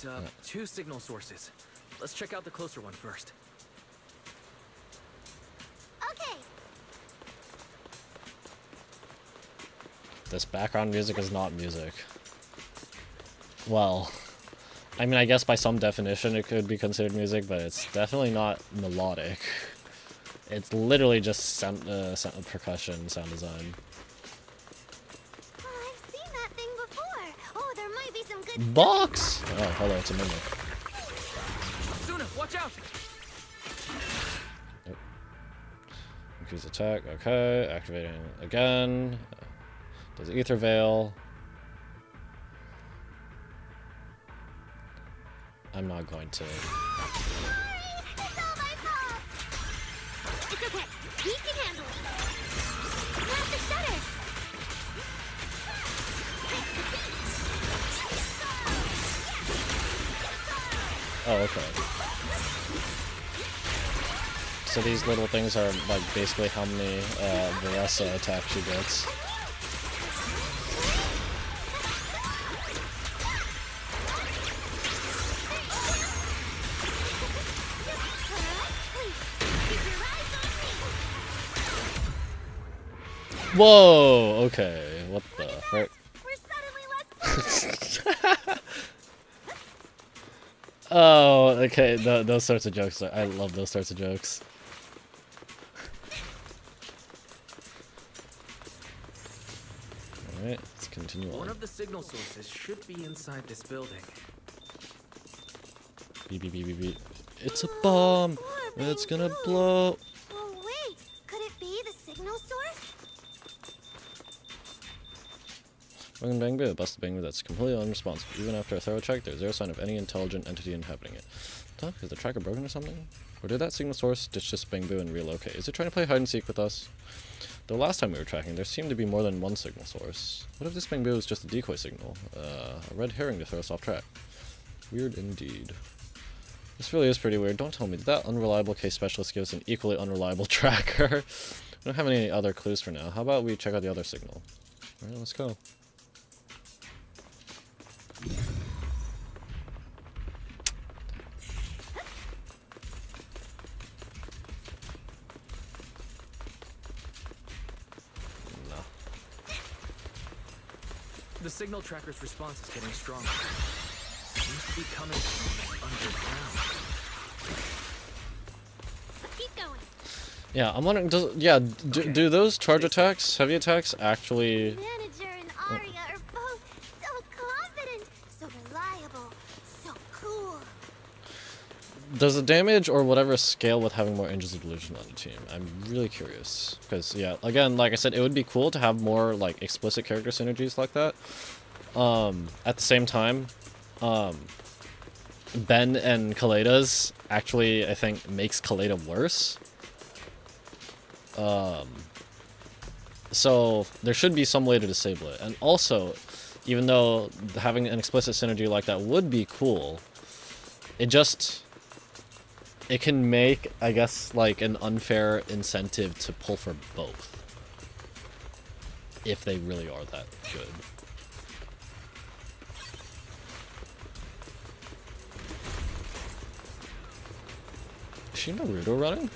picked up 2 signal sources. Let's check out the closer one first. Okay. This background music is not music. Well, I mean, I guess by some definition it could be considered music, but it's definitely not melodic. It's literally just sound percussion, sound design. Oh, I've seen that thing before. Oh, there might be some good Box! Oh, hello, it's a mimic. Sunna, watch out! Yep. Increase attack, okay. Activating again. Does Ether Veil. I'm not going to. Sorry, it's all my fault. It's okay. We can handle it. Grab the shutter. Oh, okay. So these little things are like basically how many Veresa attacks she gets. Whoa! Okay, what the frick? We're suddenly less Oh, okay, those sorts of jokes I love those sorts of jokes. Alright, let's continue on. One of the signal sources should be inside this building. Beep, beep, beep, beep, beep. It's a bomb! It's gonna blow! Oh, wait. Could it be the signal source? Bang bang boo, busted bang boo that's completely unresponsive. Even after a thorough check, there's zero sign of any intelligent entity inhabiting it. Huh? Is the tracker broken or something? Or did that signal source ditch this bang boo and relocate? Is it trying to play hide and seek with us? The last time we were tracking, there seemed to be more than one signal source. What if this bang boo is just a decoy signal? A red herring to throw us off track. Weird indeed. This really is pretty weird. Don't tell me, did that unreliable case specialist give us an equally unreliable tracker? We don't have any other clues for now. How about we check out the other signal? Alright, let's go. No. The signal tracker's response is getting stronger. Seems to be coming from underground. Keep going. Yeah, I'm wondering, do those charge attacks, heavy attacks, actually... Manager and Arya are both so confident, so reliable, so cool. Does the damage or whatever scale with having more Angels of Delusion on the team? I'm really curious. Because, yeah, again, like I said, it would be cool to have more, like, explicit character synergies like that. At the same time, Ben and Kaleda's actually, I think, makes Kaleda worse. So there should be some way to disable it. And also, even though having an explicit synergy like that would be cool, it can make, I guess, like an unfair incentive to pull for both. If they really are that good. she Naruto running?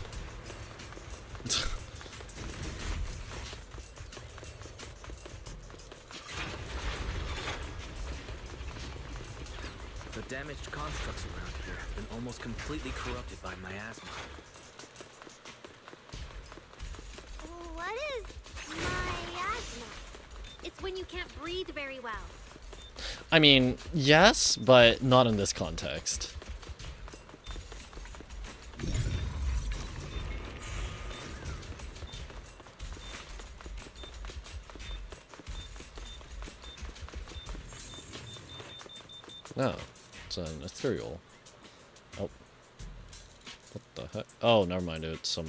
The damaged constructs around here have been almost completely corrupted by miasma. What is miasma? It's when you can't breathe very well. I mean, yes, but not in this context. No, it's an ethereal. Oh. What the heck? Oh, never mind, it's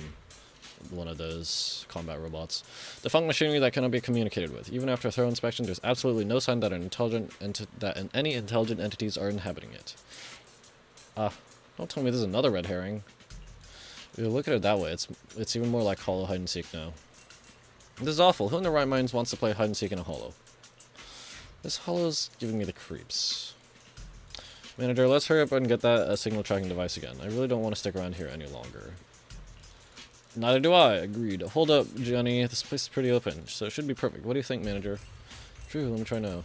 one of those combat robots. Defunct machinery that cannot be communicated with. Even after a thorough inspection, there's absolutely no sign that any intelligent entities are inhabiting it. Don't tell me there's another red herring. If you look at it that way, it's even more like Hollow hide and seek now. This is awful. Who in their right minds wants to play hide and seek in a Hollow? This Hollow's giving me the creeps. Manager, let's hurry up and get that signal tracking device again. I really don't want to stick around here any longer. Neither do I. Agreed. Hold up, Johnny. This place is pretty open, so it should be perfect. What do you think, manager? True, let me try now.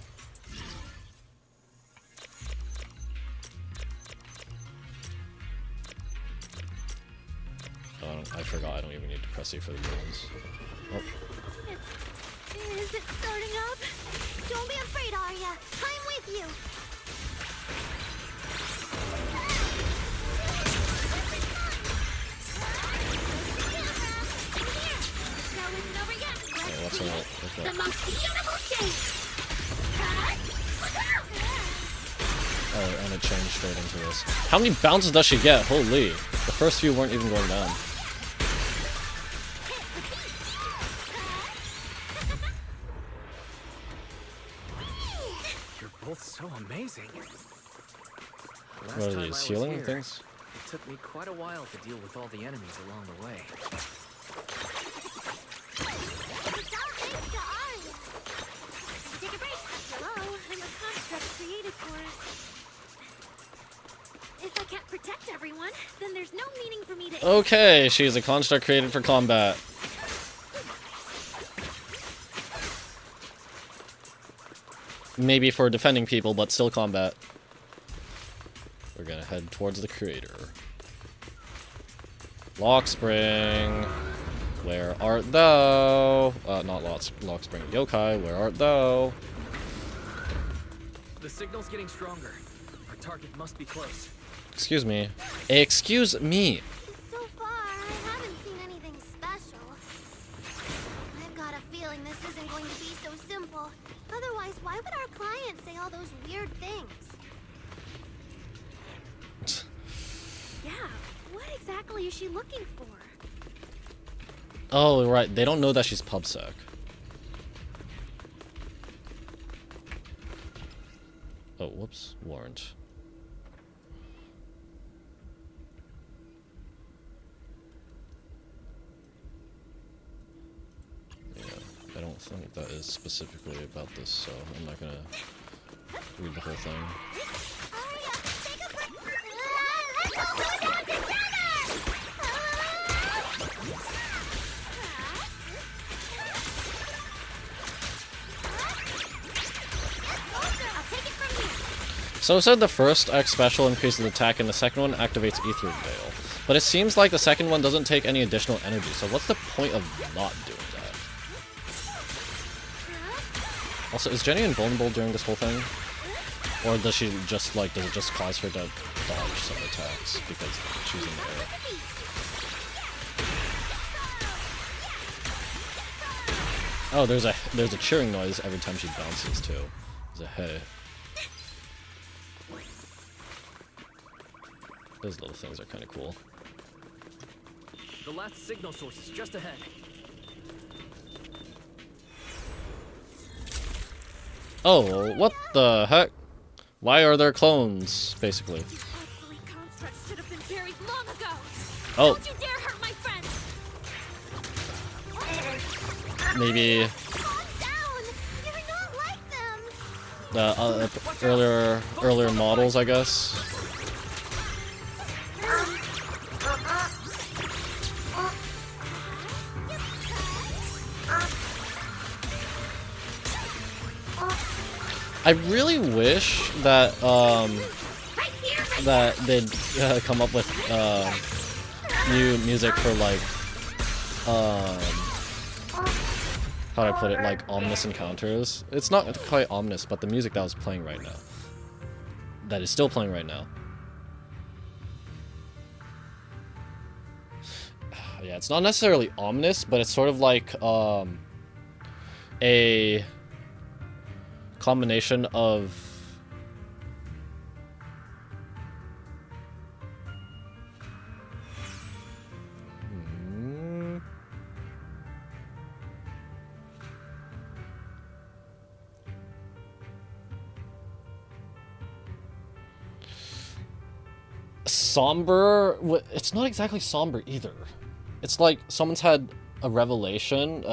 Oh, I forgot. I don't even need to press E for the blue ones. Oh. Is it starting up? Don't be afraid, Arya. I'm with you. Okay, what's that? The most beautiful shape. Oh, and it changed straight into this. How many bounces does she get? Holy. The first few weren't even going down. You're both so amazing. Last What are time I these, was healing here, things? It took me quite a while to deal with all the enemies along the way. It's all thanks to Arya. Take a break. Hello, I'm a construct created for it. If I can't protect everyone, then there's no meaning for me to. Okay, she's a construct created for combat. Maybe for defending people, but still combat. We're gonna head towards the creator. Lockspring, where art thou? Not Lockspring. Yokai, where art thou? The signal's getting stronger. Our target must be close. Excuse me. Excuse me. So far, I haven't seen anything special. I've got a feeling this isn't going to be so simple. Otherwise, why would our client say all those weird things? Yeah, what exactly is she looking for? Oh, right. They don't know that she's PubSec. Oh, whoops. Warrant. Yeah, I don't think that is specifically about this, so I'm not gonna read the whole thing. Arya, take a break. Let's all go down together! I'll take it from here. So it said the first X special increases attack and the second one activates Ether Veil. But it seems like the second one doesn't take any additional energy, so what's the point of not doing that? Also, is Jenny invulnerable during this whole thing? Or does she just, like, does it just cause her to dodge some attacks because she's in the air? Oh, there's a cheering noise every time she bounces, too. There's a hey. Those little things are kind of cool. The last signal source is just ahead. Oh, what the heck? Why are there clones, basically? Ugly constructs should have been buried long ago. Oh. Don't you dare hurt my friends. Maybe Calm down. You're not like them. the earlier models, I guess. I really wish that that they'd come up with new music for like how do I put it, like ominous encounters. It's not quite ominous, but the music that was playing right now, that is still playing right now. Yeah, it's not necessarily ominous, but it's sort of like a combination of somber. It's not exactly somber either. It's like someone's had a revelation.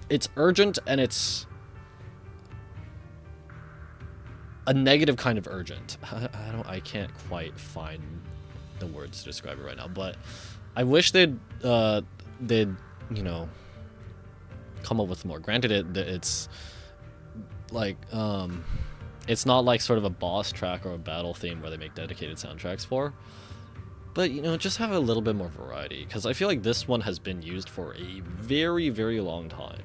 It's urgent, and it's a negative kind of urgent. I can't quite find the words to describe it right now, but I wish they'd you know, come up with more. Granted, it's like it's not like sort of a boss track or a battle theme where they make dedicated soundtracks for. But, you know, just have a little bit more variety, because I feel like this one has been used for a very, very long time.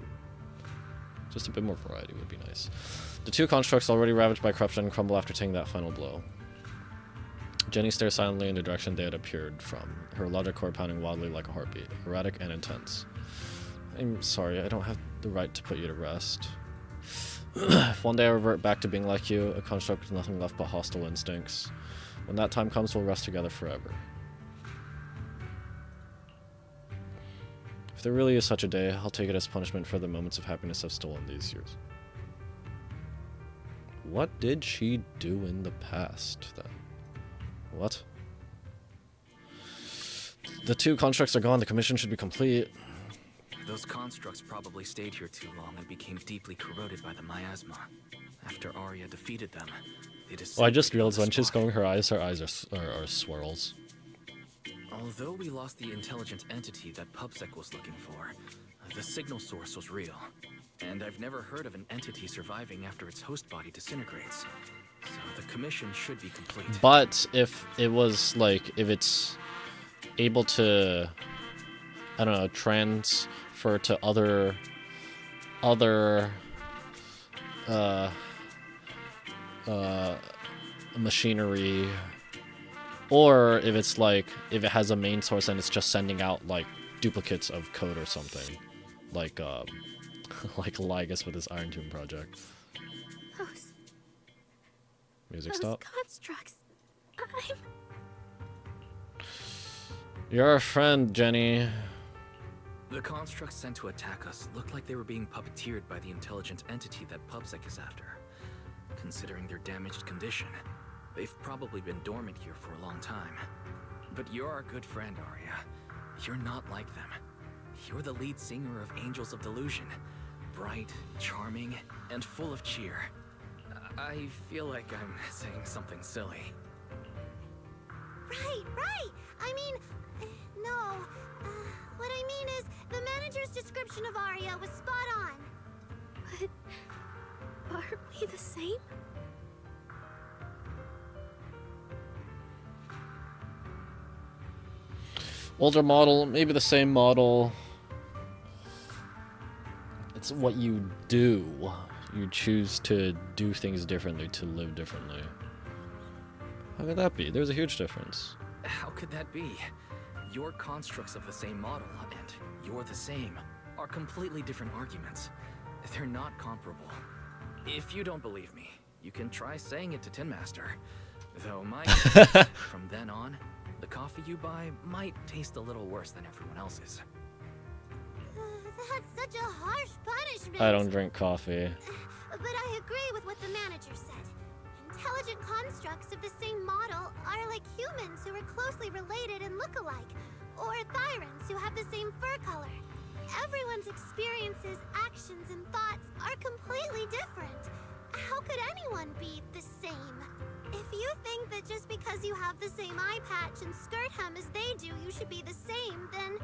Just a bit more variety would be nice. The two constructs already ravaged by corruption crumble after taking that final blow. Jenny stares silently in the direction they had appeared from, her logic core pounding wildly like a heartbeat, erratic and intense. I'm sorry, I don't have the right to put you to rest. If one day I revert back to being like you, a construct with nothing left but hostile instincts, when that time comes, we'll rest together forever. If there really is such a day, I'll take it as punishment for the moments of happiness I've stolen these years. What did she do in the past, then? What? The two constructs are gone. The commission should be complete. Those constructs probably stayed here too long and became deeply corroded by the miasma. After Arya defeated them, they decided. Oh, I just realized when she's going, her eyes are swirls. Although we lost the intelligent entity that PubSec was looking for, the signal source was real. And I've never heard of an entity surviving after its host body disintegrates. So the commission should be complete. But if it was like, if it's able to, I don't know, transfer to other machinery, or if it's like, if it has a main source and it's just sending out like duplicates of code or something, like like Lygus with his Iron Tomb project. Music stop. Constructs. You're a friend, Jenny. The constructs sent to attack us looked like they were being puppeteered by the intelligent entity that PubSec is after. Considering their damaged condition, they've probably been dormant here for a long time. But you're our good friend, Arya. You're not like them. You're the lead singer of Angels of Delusion. Bright, charming, and full of cheer. I feel like I'm saying something silly. Right. I mean, no. What I mean is, the manager's description of Arya was spot on. But aren't we the same? Older model, maybe the same model. It's what you do. You choose to do things differently, to live differently. How could that be? There's a huge difference. How could that be? Your constructs of the same model, and you're the same, are completely different arguments. They're not comparable. If you don't believe me, you can try saying it to Tin Master. Though my guess, from then on, the coffee you buy might taste a little worse than everyone else's. That's such a harsh punishment. I don't drink coffee. But I agree with what the manager said. Intelligent constructs of the same model are like humans who are closely related and look alike, or Thyrans who have the same fur color. Everyone's experiences, actions, and thoughts are completely different. How could anyone be the same? If you think that just because you have the same eye patch and skirt hem as they do, you should be the same, then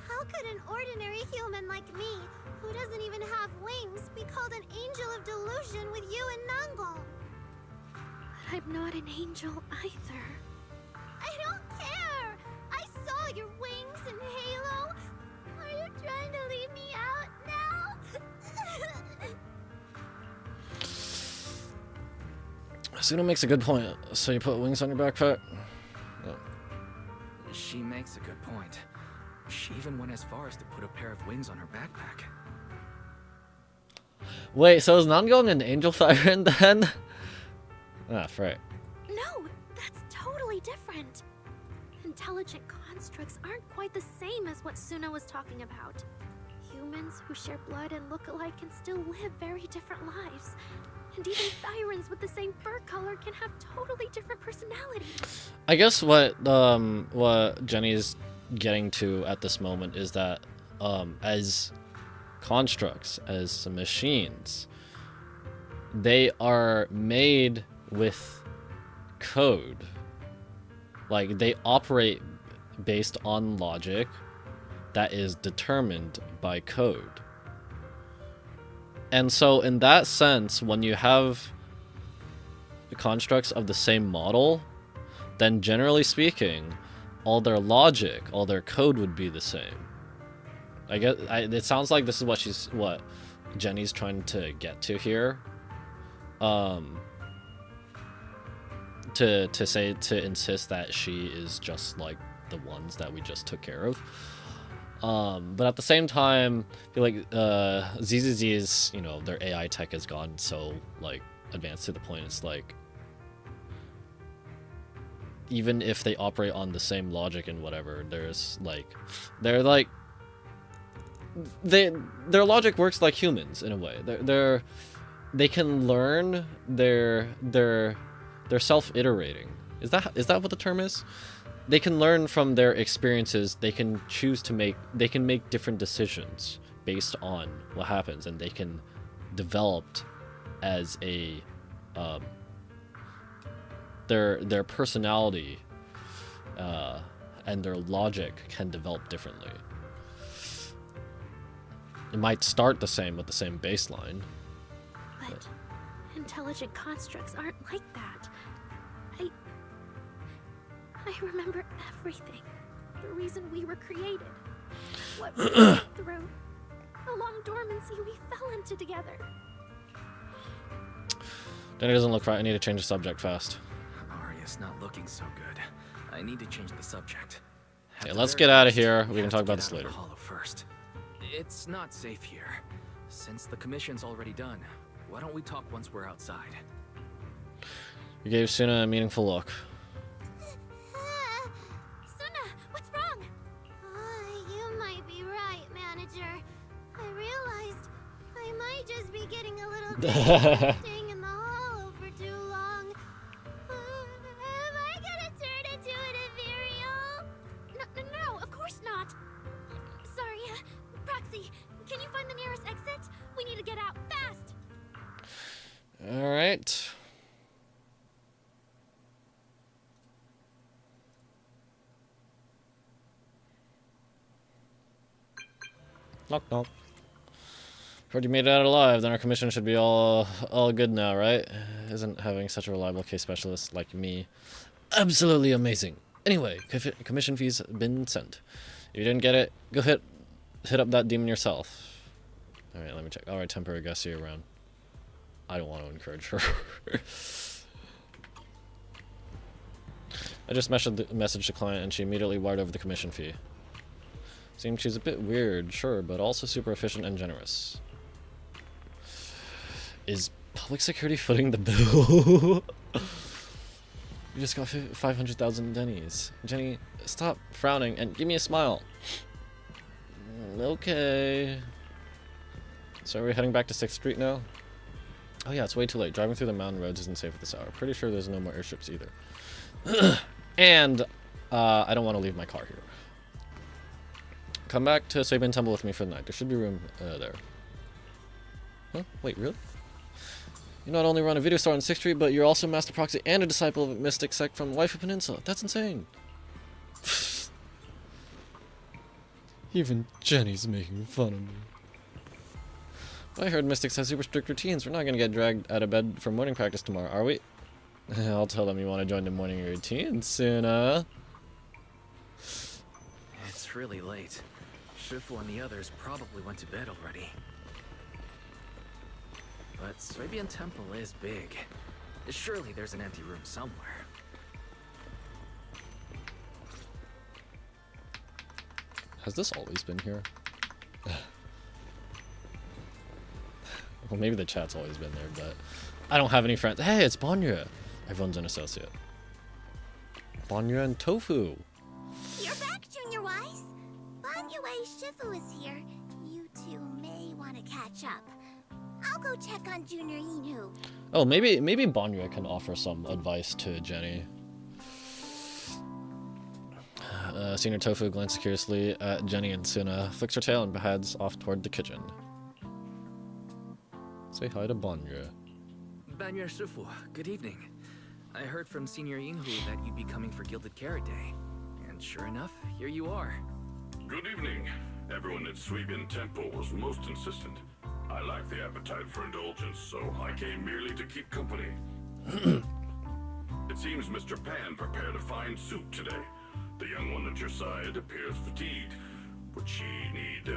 how could an ordinary human like me, who doesn't even have wings, be called an angel of delusion with you and nangong? But I'm not an angel either. I don't care! I saw your wings and halo! Are you trying to leave me out now? Suna makes a good point. So you put wings on your backpack? No. She makes a good point. She even went as far as to put a pair of wings on her backpack. Wait, so is Nangong an angel siren then? Ah, frick. No, that's totally different. Intelligent constructs aren't quite the same as what Suna was talking about. Humans who share blood and look alike can still live very different lives. And even Thyrans with the same fur color can have totally different personalities. I guess what Jenny's getting to at this moment is that as constructs, as machines, they are made with code. Like, they operate based on logic that is determined by code. And so in that sense, when you have constructs of the same model, then generally speaking, all their logic, all their code would be the same. I guess it sounds like this is what Jenny's trying to get to here. To insist that she is just like the ones that we just took care of. But at the same time, I feel like ZZZ's, you know, their AI tech has gone so like advanced to the point it's like, even if they operate on the same logic and whatever, their logic works like humans in a way. They can learn. They're self-iterating. Is that what the term is? They can learn from their experiences. They can make different decisions based on what happens, and they can develop as a their personality and their logic can develop differently. It might start the same with the same baseline. But intelligent constructs aren't like that. I remember everything. The reason we were created. What we went through. The long dormancy we fell into together. Danny doesn't look right. I need to change the subject fast. Arya's not looking so good. I need to change the subject. Okay, let's get out of here. We can talk about this later. Hollow first. It's not safe here. Since the commission's already done, why don't we talk once we're outside? You gave Suna a meaningful look. Sunna, what's wrong? You might be right, manager. I realized I might just be getting a little tired staying in the hollow for too long. Am I gonna turn into an ethereal? No, of course not. Sorry, Proxy, can you find the nearest exit? We need to get out fast. All right. Knock knock. Heard you made it out alive, then our commission should be all good now, right? Isn't having such a reliable case specialist like me absolutely amazing? Anyway, commission fees been sent. If you didn't get it, go hit up that demon yourself. Alright, let me check. Alright, temporary Gussie around. I don't want to encourage her. I just messaged the client and she immediately wired over the commission fee. Seems she's a bit weird, sure, but also super efficient and generous. Is public security footing the bill? You just got 500,000 Denny's. Jenny, stop frowning and give me a smile. Okay. So are we heading back to 6th Street now? Oh yeah, it's way too late. Driving through the mountain roads isn't safe at this hour. Pretty sure there's no more airships either. And I don't want to leave my car here. Come back to Soybean Temple with me for the night. There should be room there. Huh? Wait, really? You not only run a video store on 6th Street, but you're also Master Proxy and a disciple of a mystic sect from Waifu Peninsula. That's insane. Even Jenny's making fun of me. I heard Mystics has super strict routines. We're not gonna get dragged out of bed for morning practice tomorrow, are we? I'll tell them you want to join the morning routine, Sunna. It's really late. Shifu and the others probably went to bed already. But Swabian Temple is big. Surely there's an empty room somewhere. Has this always been here? Well, maybe the chat's always been there, but I don't have any friends. Hey, it's Banya. Everyone's an associate. Banya and Tofu. You're back, Junior Wise. Banyue Shifu is here. You two may want to catch up. I'll go check on Junior Inu. Oh, maybe Banya can offer some advice to Jenny. Senior Tofu glances curiously at Jenny and Sunna, flicks her tail, and heads off toward the kitchen. Say hi to Banya. Banya Shifu, good evening. I heard from Senior Inhu that you'd be coming for Gilded Carrot Day. And sure enough, here you are. Good evening. Everyone at Swabian Temple was most insistent. I lack the appetite for indulgence, so I came merely to keep company. It seems Mr. Pan prepared a fine soup today. The young one at your side appears fatigued. Would she need,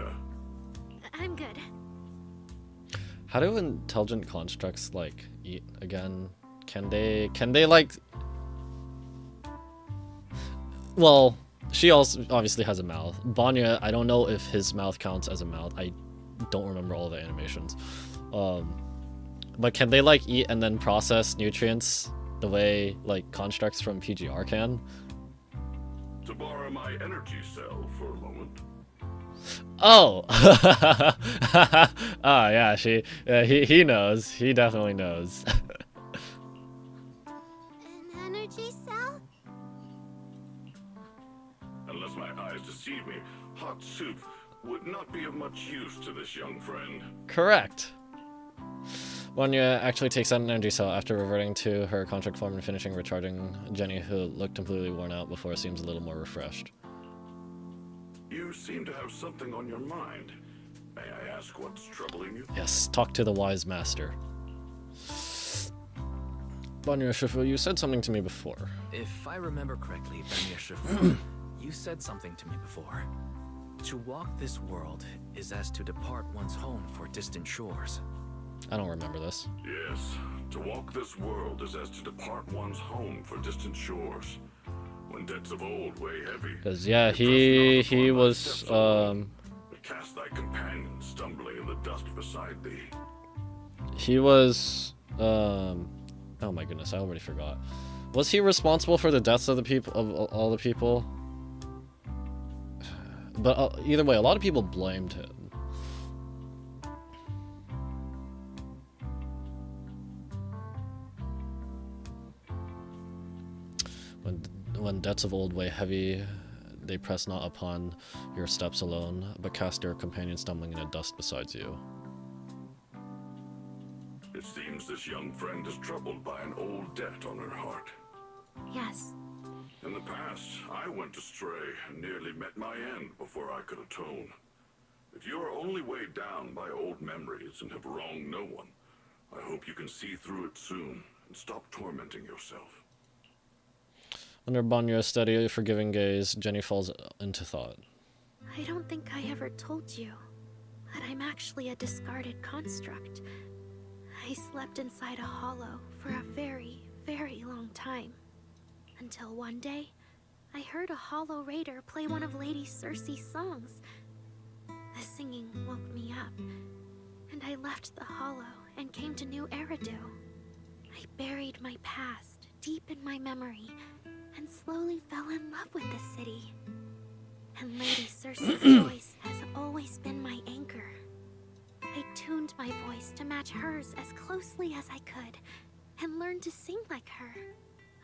I'm good. How do intelligent constructs, like, eat again? Can they, like... Well, she also obviously has a mouth. Banya, I don't know if his mouth counts as a mouth. I don't remember all the animations. But can they, like, eat and then process nutrients the way, like, constructs from PGR can? to borrow my energy cell for a moment? Oh! Oh, yeah, he knows. He definitely knows. An energy cell? Unless my eyes deceive me, hot soup would not be of much use to this young friend. Correct. Wanya actually takes out an energy cell after reverting to her contract form and finishing recharging Jenny, who looked completely worn out before seems a little more refreshed. You seem to have something on your mind. May I ask what's troubling you? Yes, talk to the wise master. Banya Shifu, you said something to me before. If I remember correctly, Banya Shifu, you said something to me before. To walk this world is as to depart one's home for distant shores. I don't remember this. Yes, to walk this world is as to depart one's home for distant shores. When debts of old weigh heavy. Because yeah, he was Cast thy companion stumbling in the dust beside thee. he was oh my goodness, I already forgot. Was he responsible for the deaths of the people, of all the people? But either way, a lot of people blamed him. When debts of old weigh heavy, they press not upon your steps alone, but cast your companion stumbling in the dust beside you. It seems this young friend is troubled by an old debt on her heart. Yes. In the past, I went astray and nearly met my end before I could atone. If you are only weighed down by old memories and have wronged no one, I hope you can see through it soon and stop tormenting yourself. Under Banya's steady, forgiving gaze, Jenny falls into thought. I don't think I ever told you that I'm actually a discarded construct. I slept inside a hollow for a very, very long time. Until one day, I heard a hollow raider play one of Lady Circe's songs. The singing woke me up, and I left the hollow and came to New Eridu. I buried my past deep in my memory and slowly fell in love with the city. And Lady Circe's voice has always been my anchor. I tuned my voice to match hers as closely as I could and learned to sing like her,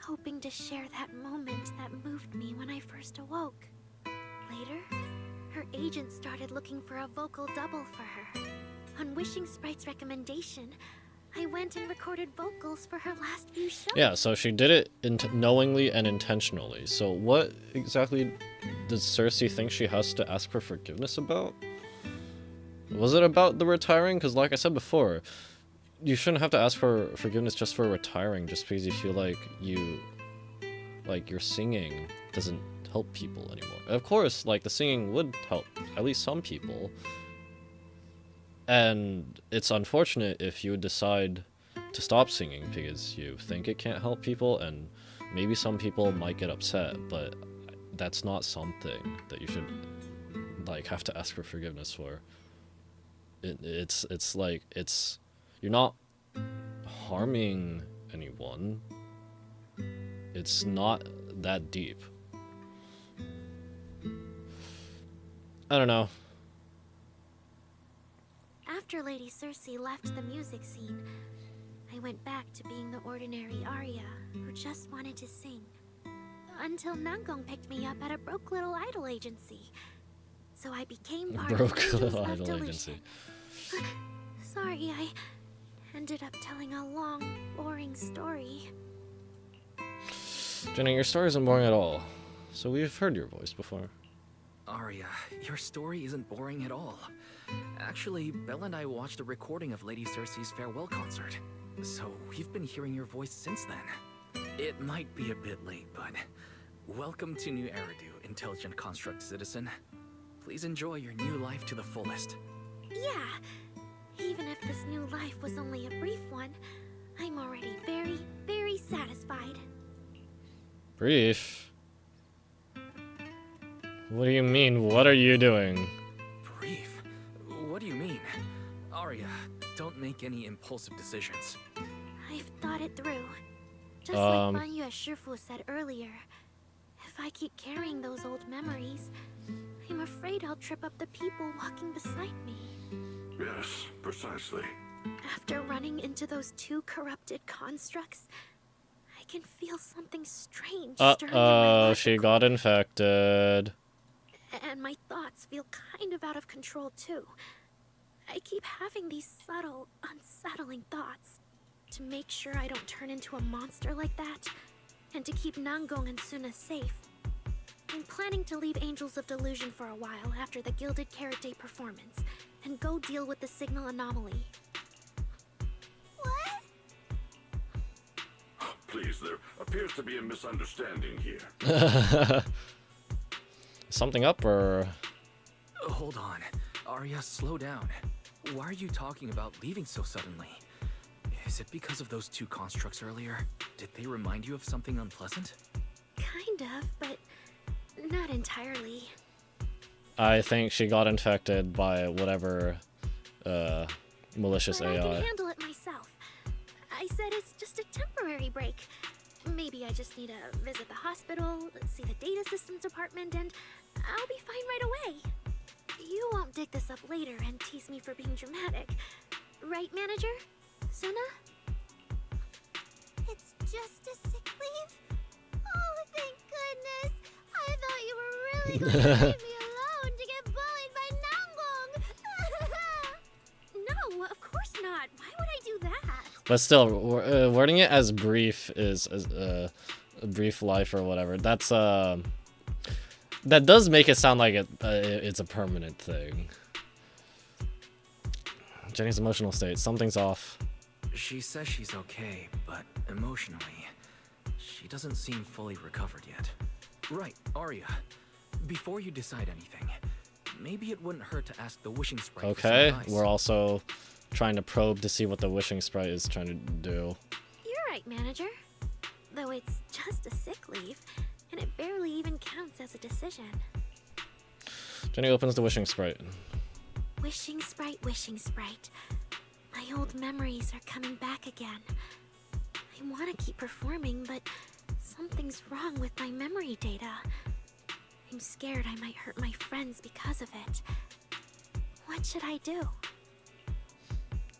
hoping to share that moment that moved me when I first awoke. Later, her agent started looking for a vocal double for her. On Wishing Sprite's recommendation, I went and recorded vocals for her last few shows. Yeah, so she did it knowingly and intentionally. So what exactly does Circe think she has to ask for forgiveness about? Was it about the retiring? Because like I said before, you shouldn't have to ask for forgiveness just for retiring, just because you feel like your singing doesn't help people anymore. Of course, like, the singing would help at least some people. And it's unfortunate if you would decide to stop singing because you think it can't help people, and maybe some people might get upset, but that's not something that you should, like, have to ask for forgiveness for. It's like, you're not harming anyone. It's not that deep. I don't know. After Lady Cersei left the music scene, I went back to being the ordinary Arya who just wanted to sing. Until Nangong picked me up at a broke little idol agency. So I became part of Broke Angels little of idol Delusion. agency. Sorry, I ended up telling a long, boring story. Jenny, your story isn't boring at all. So we've heard your voice before. Arya, your story isn't boring at all. Actually, Belle and I watched a recording of Lady Cersei's farewell concert. So we've been hearing your voice since then. It might be a bit late, but welcome to New Eridu, Intelligent Construct Citizen. Please enjoy your new life to the fullest. Yeah, even if this new life was only a brief one, I'm already very, very satisfied. Brief? What do you mean? What are you doing? Brief? What do you mean? Arya, don't make any impulsive decisions. I've thought it through. Just like Manyu Shifu said earlier, if I keep carrying those old memories, I'm afraid I'll trip up the people walking beside me. Yes, precisely. After running into those two corrupted constructs, I can feel something strange stirring in my logical... she got infected. And my thoughts feel kind of out of control too. I keep having these subtle, unsettling thoughts. To make sure I don't turn into a monster like that, and to keep Nangong and Sunna safe. I'm planning to leave Angels of Delusion for a while after the Gilded Carrot Day performance, and go deal with the signal anomaly. What? Please, there appears to be a misunderstanding here. Something up, or...? Hold on. Arya, slow down. Why are you talking about leaving so suddenly? Is it because of those two constructs earlier? Did they remind you of something unpleasant? Kind of, but not entirely. I think she got infected by whatever malicious but AI. I can handle it myself. I said it's just a temporary break. Maybe I just need to visit the hospital, see the data systems department, and I'll be fine right away. You won't dig this up later and tease me for being dramatic. Right, manager? Sunna? It's just a sick leave? Oh, thank goodness! I thought you were really going to leave me alone to get bullied by Nangong! No, of course not. Why would I do that? But still, wording it as brief is a brief life or whatever. That's that does make it sound like it's a permanent thing. Jenny's emotional state. Something's off. She says she's okay, but emotionally, she doesn't seem fully recovered yet. Right, Arya. Before you decide anything, maybe it wouldn't hurt to ask the Wishing Sprite for some Okay, advice. we're also trying to probe to see what the Wishing Sprite is trying to do. You're right, manager. Though it's just a sick leave, and it barely even counts as a decision. Jenny opens the Wishing Sprite. Wishing Sprite, Wishing Sprite. My old memories are coming back again. I want to keep performing, but something's wrong with my memory data. I'm scared I might hurt my friends because of it. What should I do?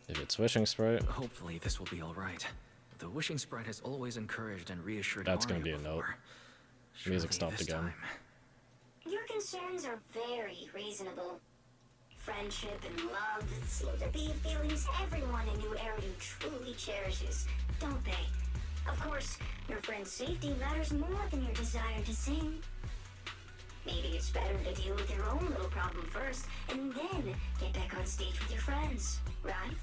If it's Wishing Sprite, Hopefully this will be alright. The Wishing Sprite has always encouraged and reassured that's Arya gonna be a note. before. Music Surely stopped this again. time. Your concerns are very reasonable. Friendship and love seem to be feelings everyone in New Eridu truly cherishes, don't they? Of course, your friend's safety matters more than your desire to sing. Maybe it's better to deal with your own little problem first, and then get back on stage with your friends, right?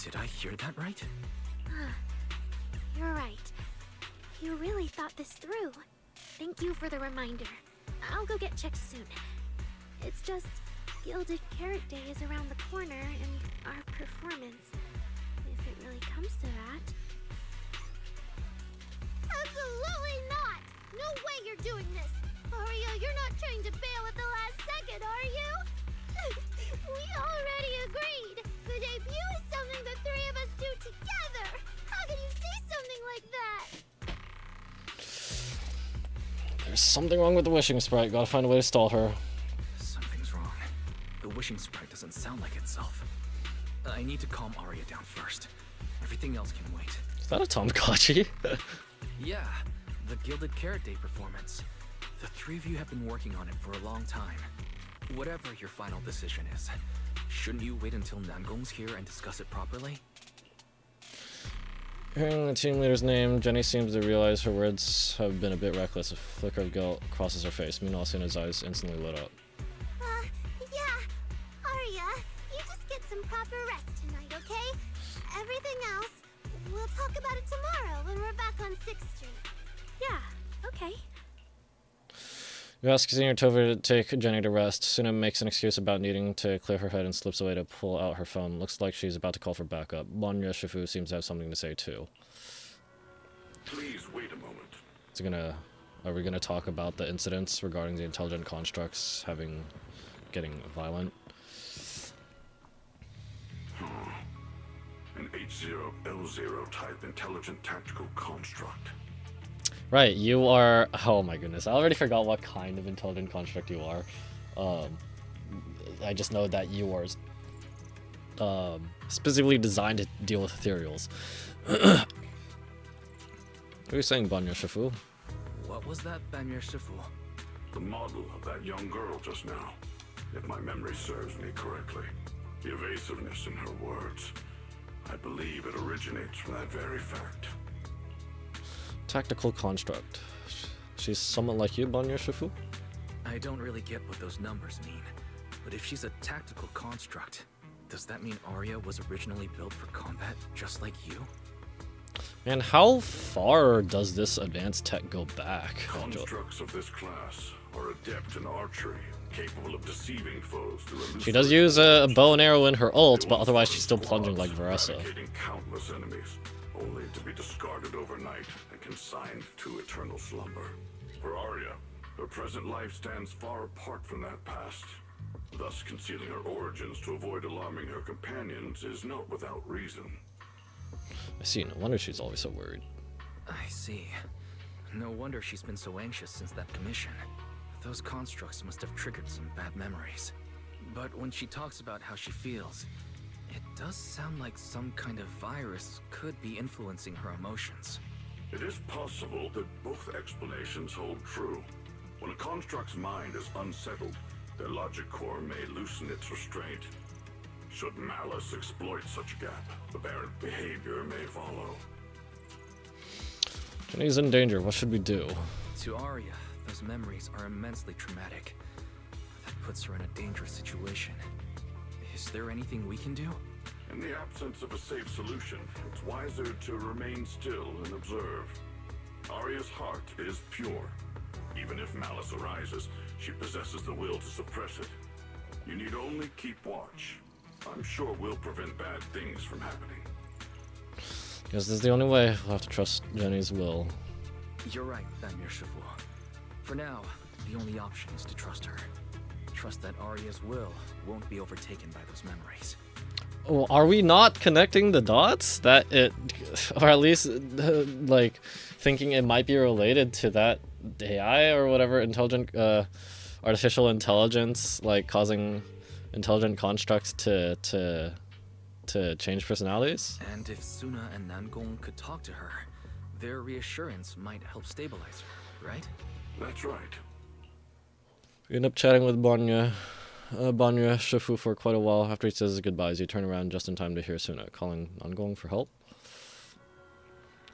Did I hear that right? You're right. You really thought this through. Thank you for the reminder. I'll go get checked soon. It's just, Gilded Carrot Day is around the corner, and our performance, if it really comes to that. Absolutely not! No way you're doing this! Aria, you're not trying to bail at the last second, are you? We already agreed! The debut is something the three of us do together! How can you say something like that? There's something wrong with the wishing sprite. Gotta find a way to stall her. Something's wrong. The wishing sprite doesn't sound like itself. I need to calm Arya down first. Everything else can wait. Is that a Tamagotchi? Yeah, the Gilded Carrot Day performance. The three of you have been working on it for a long time. Whatever your final decision is, shouldn't you wait until Nangong's here and discuss it properly? Hearing the team leader's name, Jenny seems to realize her words have been a bit reckless. A flicker of guilt crosses her face. Meanwhile, Suna's eyes instantly lit up. Yeah. Aria, you just get some proper rest tonight, okay? Everything else, we'll talk about it tomorrow when we're back on 6th Street. Yeah, okay. You ask Senior Tova to take Jenny to rest. Suna makes an excuse about needing to clear her head and slips away to pull out her phone. Looks like she's about to call for backup. Bonya Shifu seems to have something to say too. Please wait a moment. Are we gonna talk about the incidents regarding the intelligent constructs getting violent? An H0L0 type intelligent tactical construct. Right, you are. Oh my goodness, I already forgot what kind of intelligent construct you are. I just know that you are specifically designed to deal with ethereals. What are you saying, Bonya Shifu? What was that, Banya Shifu? The model of that young girl just now, if my memory serves me correctly. The evasiveness in her words. I believe it originates from that very fact. Tactical construct. She's somewhat like you, Bonya Shifu? I don't really get what those numbers mean, but if she's a tactical construct, does that mean Arya was originally built for combat just like you? And how far does this advanced tech go back? Constructs of this class are adept in archery, capable of deceiving foes through She does use a bow and arrow in her ult, but otherwise she's still plunging like Veressa. eradicating countless enemies, only to be discarded overnight and consigned to eternal slumber. For Arya, her present life stands far apart from that past. Thus, concealing her origins to avoid alarming her companions is not without reason. I see, no wonder she's always so worried. I see. No wonder she's been so anxious since that commission. Those constructs must have triggered some bad memories. But when she talks about how she feels, it does sound like some kind of virus could be influencing her emotions. It is possible that both explanations hold true. When a construct's mind is unsettled, their logic core may loosen its restraint. Should malice exploit such a gap, aberrant behavior may follow. Jenny's in danger. What should we do? To Arya, those memories are immensely traumatic. That puts her in a dangerous situation. Is there anything we can do? In the absence of a safe solution, it's wiser to remain still and observe. Arya's heart is pure. Even if malice arises, she possesses the will to suppress it. You need only keep watch. I'm sure we'll prevent bad things from happening. Guess this is the only way. We'll have to trust Jenny's will. You're right, Banya Shifu. For now, the only option is to trust her. Trust that Arya's will won't be overtaken by those memories. Oh, are we not connecting the dots? That it, or at least, like, thinking it might be related to that AI or whatever, artificial intelligence, like, causing intelligent constructs to change personalities? And if Suna and Nangong could talk to her, their reassurance might help stabilize her, right? That's right. We end up chatting with Bonya Shifu for quite a while. After he says his goodbyes, you turn around just in time to hear Suna calling Nangong for help.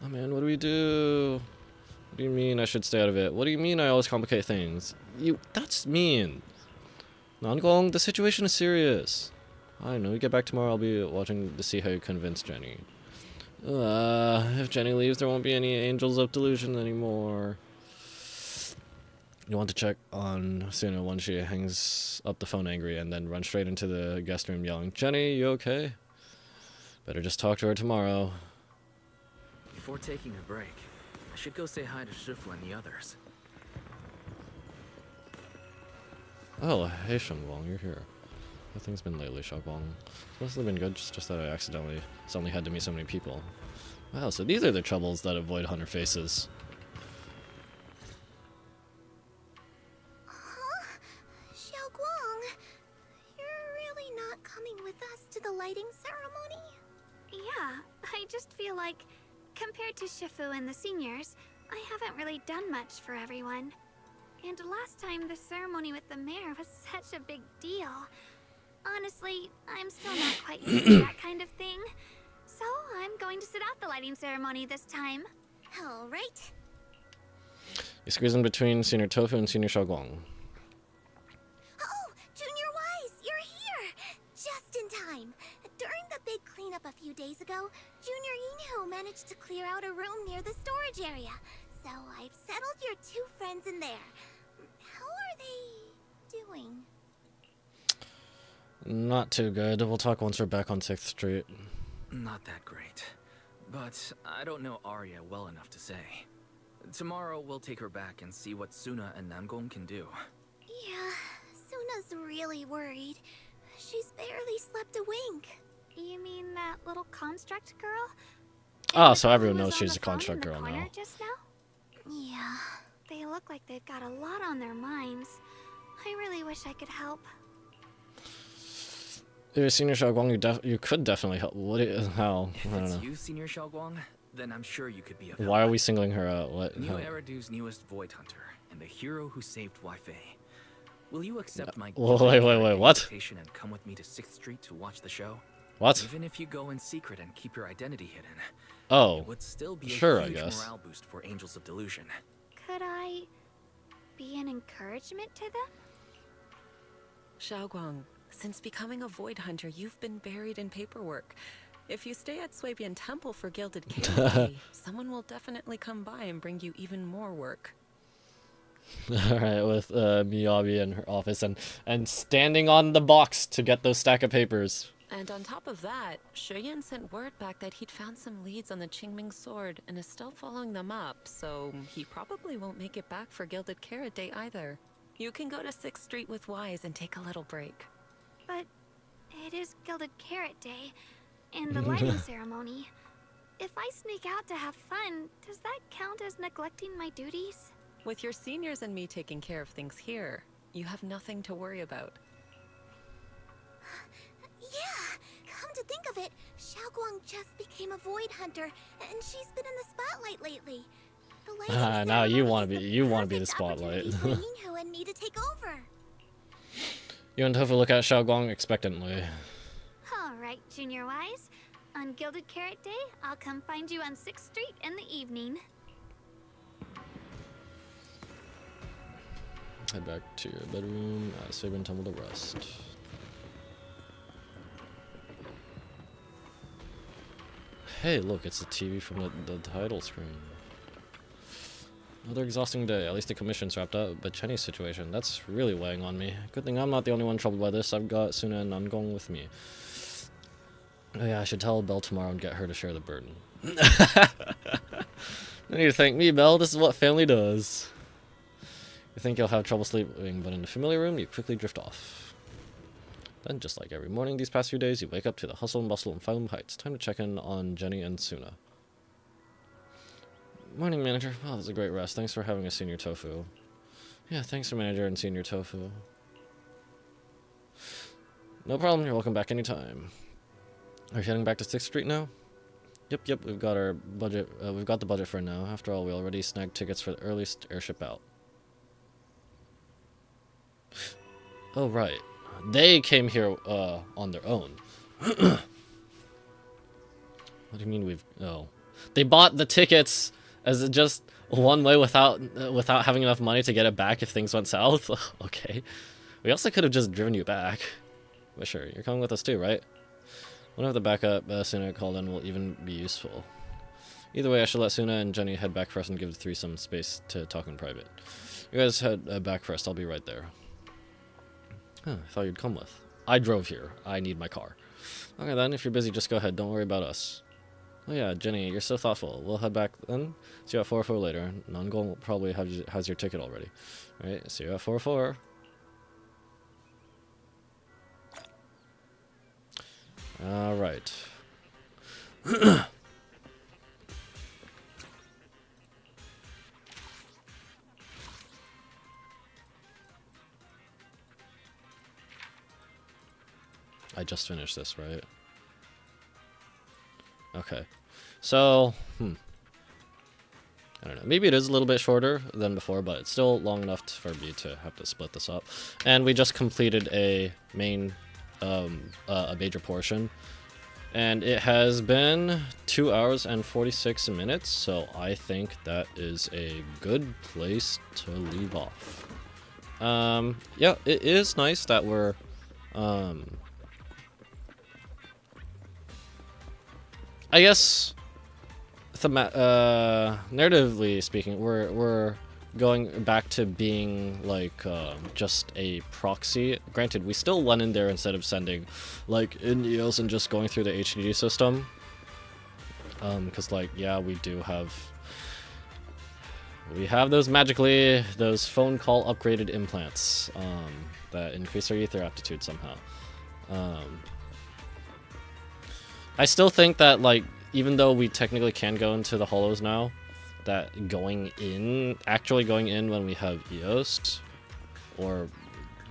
Oh man, what do we do? What do you mean I should stay out of it? What do you mean I always complicate things? That's mean. Nangong, the situation is serious. I know, you get back tomorrow, I'll be watching to see how you convince Jenny. If Jenny leaves, there won't be any Angels of Delusion anymore. You want to check on Suna when she hangs up the phone angry and then run straight into the guest room yelling, Jenny, you okay? Better just talk to her tomorrow. Before taking a break, I should go say hi to Shifu and the others. Oh, hey Shengwang, you're here. How things been lately, Shengwang? It's mostly been good, just that I accidentally suddenly had to meet so many people. Wow, so these are the troubles that a Void Hunter faces. Xiaoguang, you're really not coming with us to the lighting ceremony? Yeah, I just feel like, compared to Shifu and the seniors, I haven't really done much for everyone. And last time the ceremony with the mayor was such a big deal. Honestly, I'm still not quite used to that kind of thing. So I'm going to sit out the lighting ceremony this time. All right. You squeeze in between Senior Tofu and Senior Xiaoguang. Oh, Junior Wise, you're here! Just in time. During the big cleanup a few days ago, Junior Yinhu managed to clear out a room near the storage area. So I've settled your two friends in there. How are they doing? Not too good. We'll talk once we're back on 6th Street. Not that great. But I don't know Arya well enough to say. Tomorrow we'll take her back and see what Suna and Nangong can do. Yeah, Suna's really worried. She's barely slept a wink. You mean that little construct girl? Oh, so everyone knows she's a construct girl now. Just now? Yeah. They look like they've got a lot on their minds. I really wish I could help. Senior Xiaoguang, you could definitely help. How? If I don't it's know. you, Senior Xiaoguang, then I'm sure you could be of Why are help. we singling her out? What? New How? Eridu's newest Void Hunter, and the hero who saved Wai-Fei. Will you accept my Wait, what? invitation and come with me to 6th Street to watch the show? What? Even if you go in secret and keep your identity hidden, Oh, it would still be sure, a I huge guess. morale boost for Angels of Delusion. Could I be an encouragement to them? Xiaoguang, since becoming a Void Hunter, you've been buried in paperwork. If you stay at Swabian Temple for Gilded Carrot, someone will definitely come by and bring you even more work. Alright, with Miyabi in her office and standing on the box to get those stack of papers. And on top of that, Shuyan sent word back that he'd found some leads on the Qingming sword and is still following them up, so he probably won't make it back for Gilded Carrot Day either. You can go to 6th Street with Wise and take a little break. But it is Gilded Carrot Day, and the lighting ceremony. If I sneak out to have fun, does that count as neglecting my duties? With your seniors and me taking care of things here, you have nothing to worry about. Yeah, come to think of it, Xiaoguang just became a Void Hunter, and she's been in the spotlight lately. The lighting Now you ceremony want to is be the perfect opportunity spotlight. for Yinhu and me to take over. You and Tofu look at Xiaoguang expectantly. All right, Junior Wise. On Gilded Carrot Day, I'll come find you on 6th Street in the evening. Head back to your bedroom, Swabian Temple to rest. Hey, look, it's the TV from the title screen. Another exhausting day. At least the commission's wrapped up, but Chenny's situation, that's really weighing on me. Good thing I'm not the only one troubled by this. I've got Suna and Nangong with me. Oh yeah, I should tell Belle tomorrow and get her to share the burden. No need to thank me, Belle. This is what family does. You think you'll have trouble sleeping, but in the familiar room, you quickly drift off. Then, just like every morning these past few days, you wake up to the hustle and bustle in Phylum Heights. Time to check in on Jenny and Suna. Morning, Manager. Wow, that's a great rest. Thanks for having a Senior Tofu. Yeah, thanks for Manager and Senior Tofu. No problem. You're welcome back anytime. Are you heading back to 6th Street now? Yep. We've got our budget. We've got the budget for now. After all, we already snagged tickets for the earliest airship out. Oh right, they came here on their own. What do you mean we've? Oh, they bought the tickets Is it just one way without having enough money to get it back if things went south? Okay. We also could have just driven you back. But sure, you're coming with us too, right? One of the backup Suna called in will even be useful. Either way, I should let Suna and Jenny head back first and give the three some space to talk in private. You guys head back first. I'll be right there. Huh, I thought you'd come with. I drove here. I need my car. Okay then, if you're busy, just go ahead. Don't worry about us. Oh yeah, Jenny, you're so thoughtful. We'll head back then. See you at 4:04 later. Nangong probably has your ticket already. Alright, see you at 4:04. Alright. I just finished this, right? Okay. So, I don't know. Maybe it is a little bit shorter than before, but it's still long enough for me to have to split this up. And we just completed a main, a major portion. And it has been 2 hours and 46 minutes, so I think that is a good place to leave off. Yeah, it is nice that we're, I guess, narratively speaking, we're going back to being like just a proxy. Granted, we still went in there instead of sending like in EOS and just going through the HDD system. Because like, yeah, we have those those phone call upgraded implants that increase our ether aptitude somehow. I still think that, like, even though we technically can go into the holos now, that actually going in when we have EOS or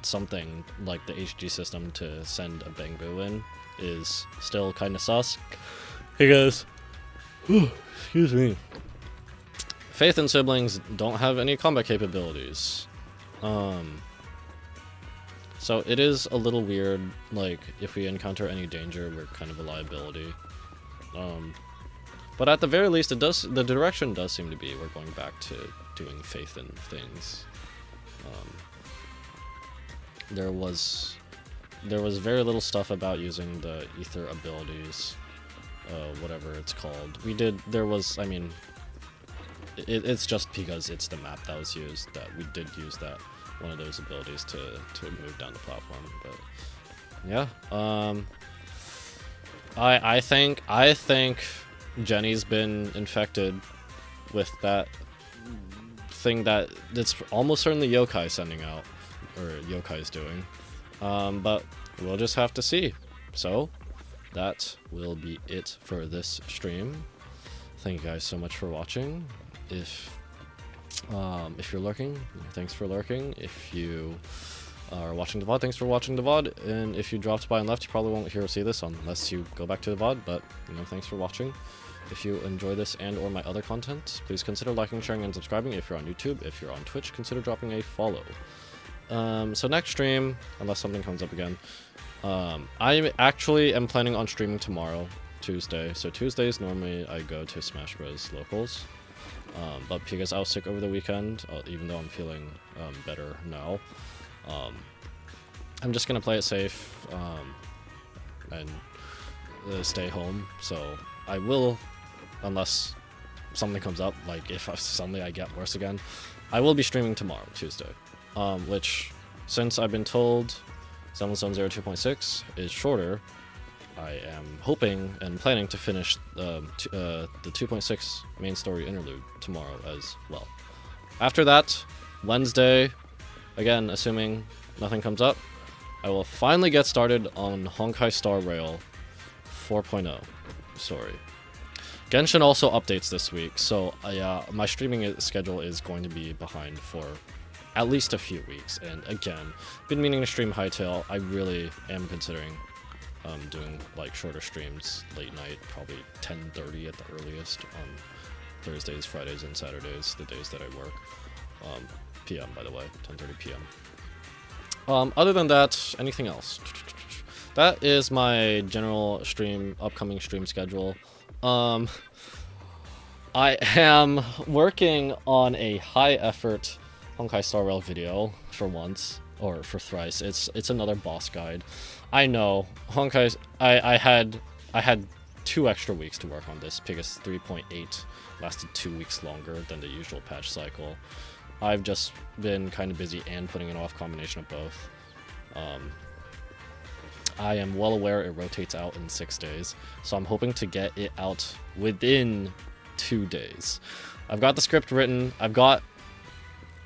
something like the HG system to send a Bangbu in is still kind of sus. Hey guys. Excuse me. Faith and siblings don't have any combat capabilities. So it is a little weird, like, if we encounter any danger, we're kind of a liability. But at the very least, the direction does seem to be we're going back to doing faith in things. There was very little stuff about using the ether abilities, whatever it's called. I mean, it's just because it's the map that was used that we did use that. One of those abilities to move down the platform, but yeah. I think Jenny's been infected with that thing that it's almost certainly Yokai sending out, or Yokai's doing. But we'll just have to see. So that will be it for this stream. Thank you guys so much for watching. If you're lurking, thanks for lurking. If you are watching the VOD, thanks for watching the VOD. And if you dropped by and left, you probably won't hear or see this unless you go back to the VOD, but, you know, thanks for watching. If you enjoy this and or my other content, please consider liking, sharing, and subscribing. If you're on YouTube, if you're on Twitch, consider dropping a follow. So next stream, unless something comes up again, I actually am planning on streaming tomorrow, Tuesday. So Tuesdays, normally I go to Smash Bros. Locals. But because I was sick over the weekend, even though I'm feeling better now, I'm just gonna play it safe and stay home. So I will, unless something comes up, like if suddenly I get worse again, I will be streaming tomorrow, Tuesday. Which, since I've been told Zenless Zone Zero 2.6 is shorter, I am hoping and planning to finish the 2.6 main story interlude tomorrow as well. After that, Wednesday, again, assuming nothing comes up, I will finally get started on Honkai Star Rail 4.0 story. Genshin also updates this week, so yeah, my streaming schedule is going to be behind for at least a few weeks. And again, been meaning to stream Hytale. I really am considering doing like shorter streams late night, probably 10:30 at the earliest on Thursdays, Fridays, and Saturdays, the days that I work. PM, by the way, 10:30 PM. Other than that, anything else? That is my general upcoming stream schedule. I am working on a high-effort Honkai Star Rail video for once, or for thrice. It's another boss guide. I know Honkai. I had 2 extra weeks to work on this because 3.8 lasted 2 weeks longer than the usual patch cycle. I've just been kind of busy and putting it off, combination of both. I am well aware it rotates out in 6 days, so I'm hoping to get it out within 2 days. I've got the script written. I've got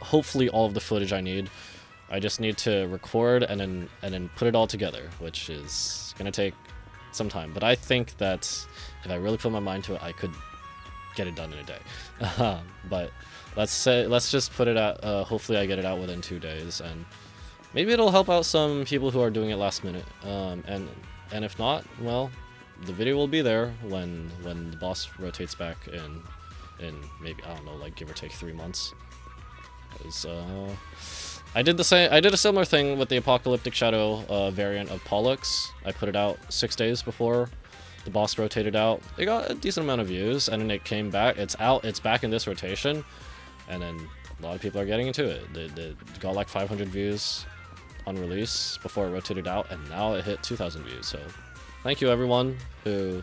hopefully all of the footage I need. I just need to record and then put it all together, which is gonna take some time. But I think that if I really put my mind to it, I could get it done in a day. But let's just put it out. Hopefully, I get it out within 2 days, and maybe it'll help out some people who are doing it last minute. And if not, well, the video will be there when the boss rotates back in maybe, I don't know, like give or take 3 months. I did a similar thing with the Apocalyptic Shadow variant of Pollux. I put it out 6 days before the boss rotated out. It got a decent amount of views, and then it came back. It's back in this rotation, and then a lot of people are getting into it. It got like 500 views on release before it rotated out, and now it hit 2,000 views. So thank you everyone who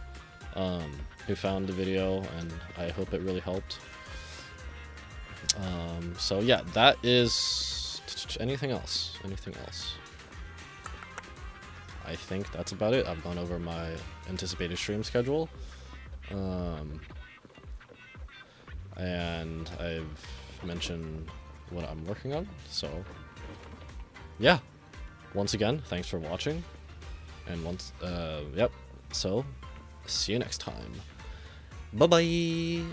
found the video, and I hope it really helped. So yeah, that is anything else. I think that's about it. I've gone over my anticipated stream schedule, and I've mentioned what I'm working on. So yeah, once again, thanks for watching, and yep, so see you next time. Bye bye.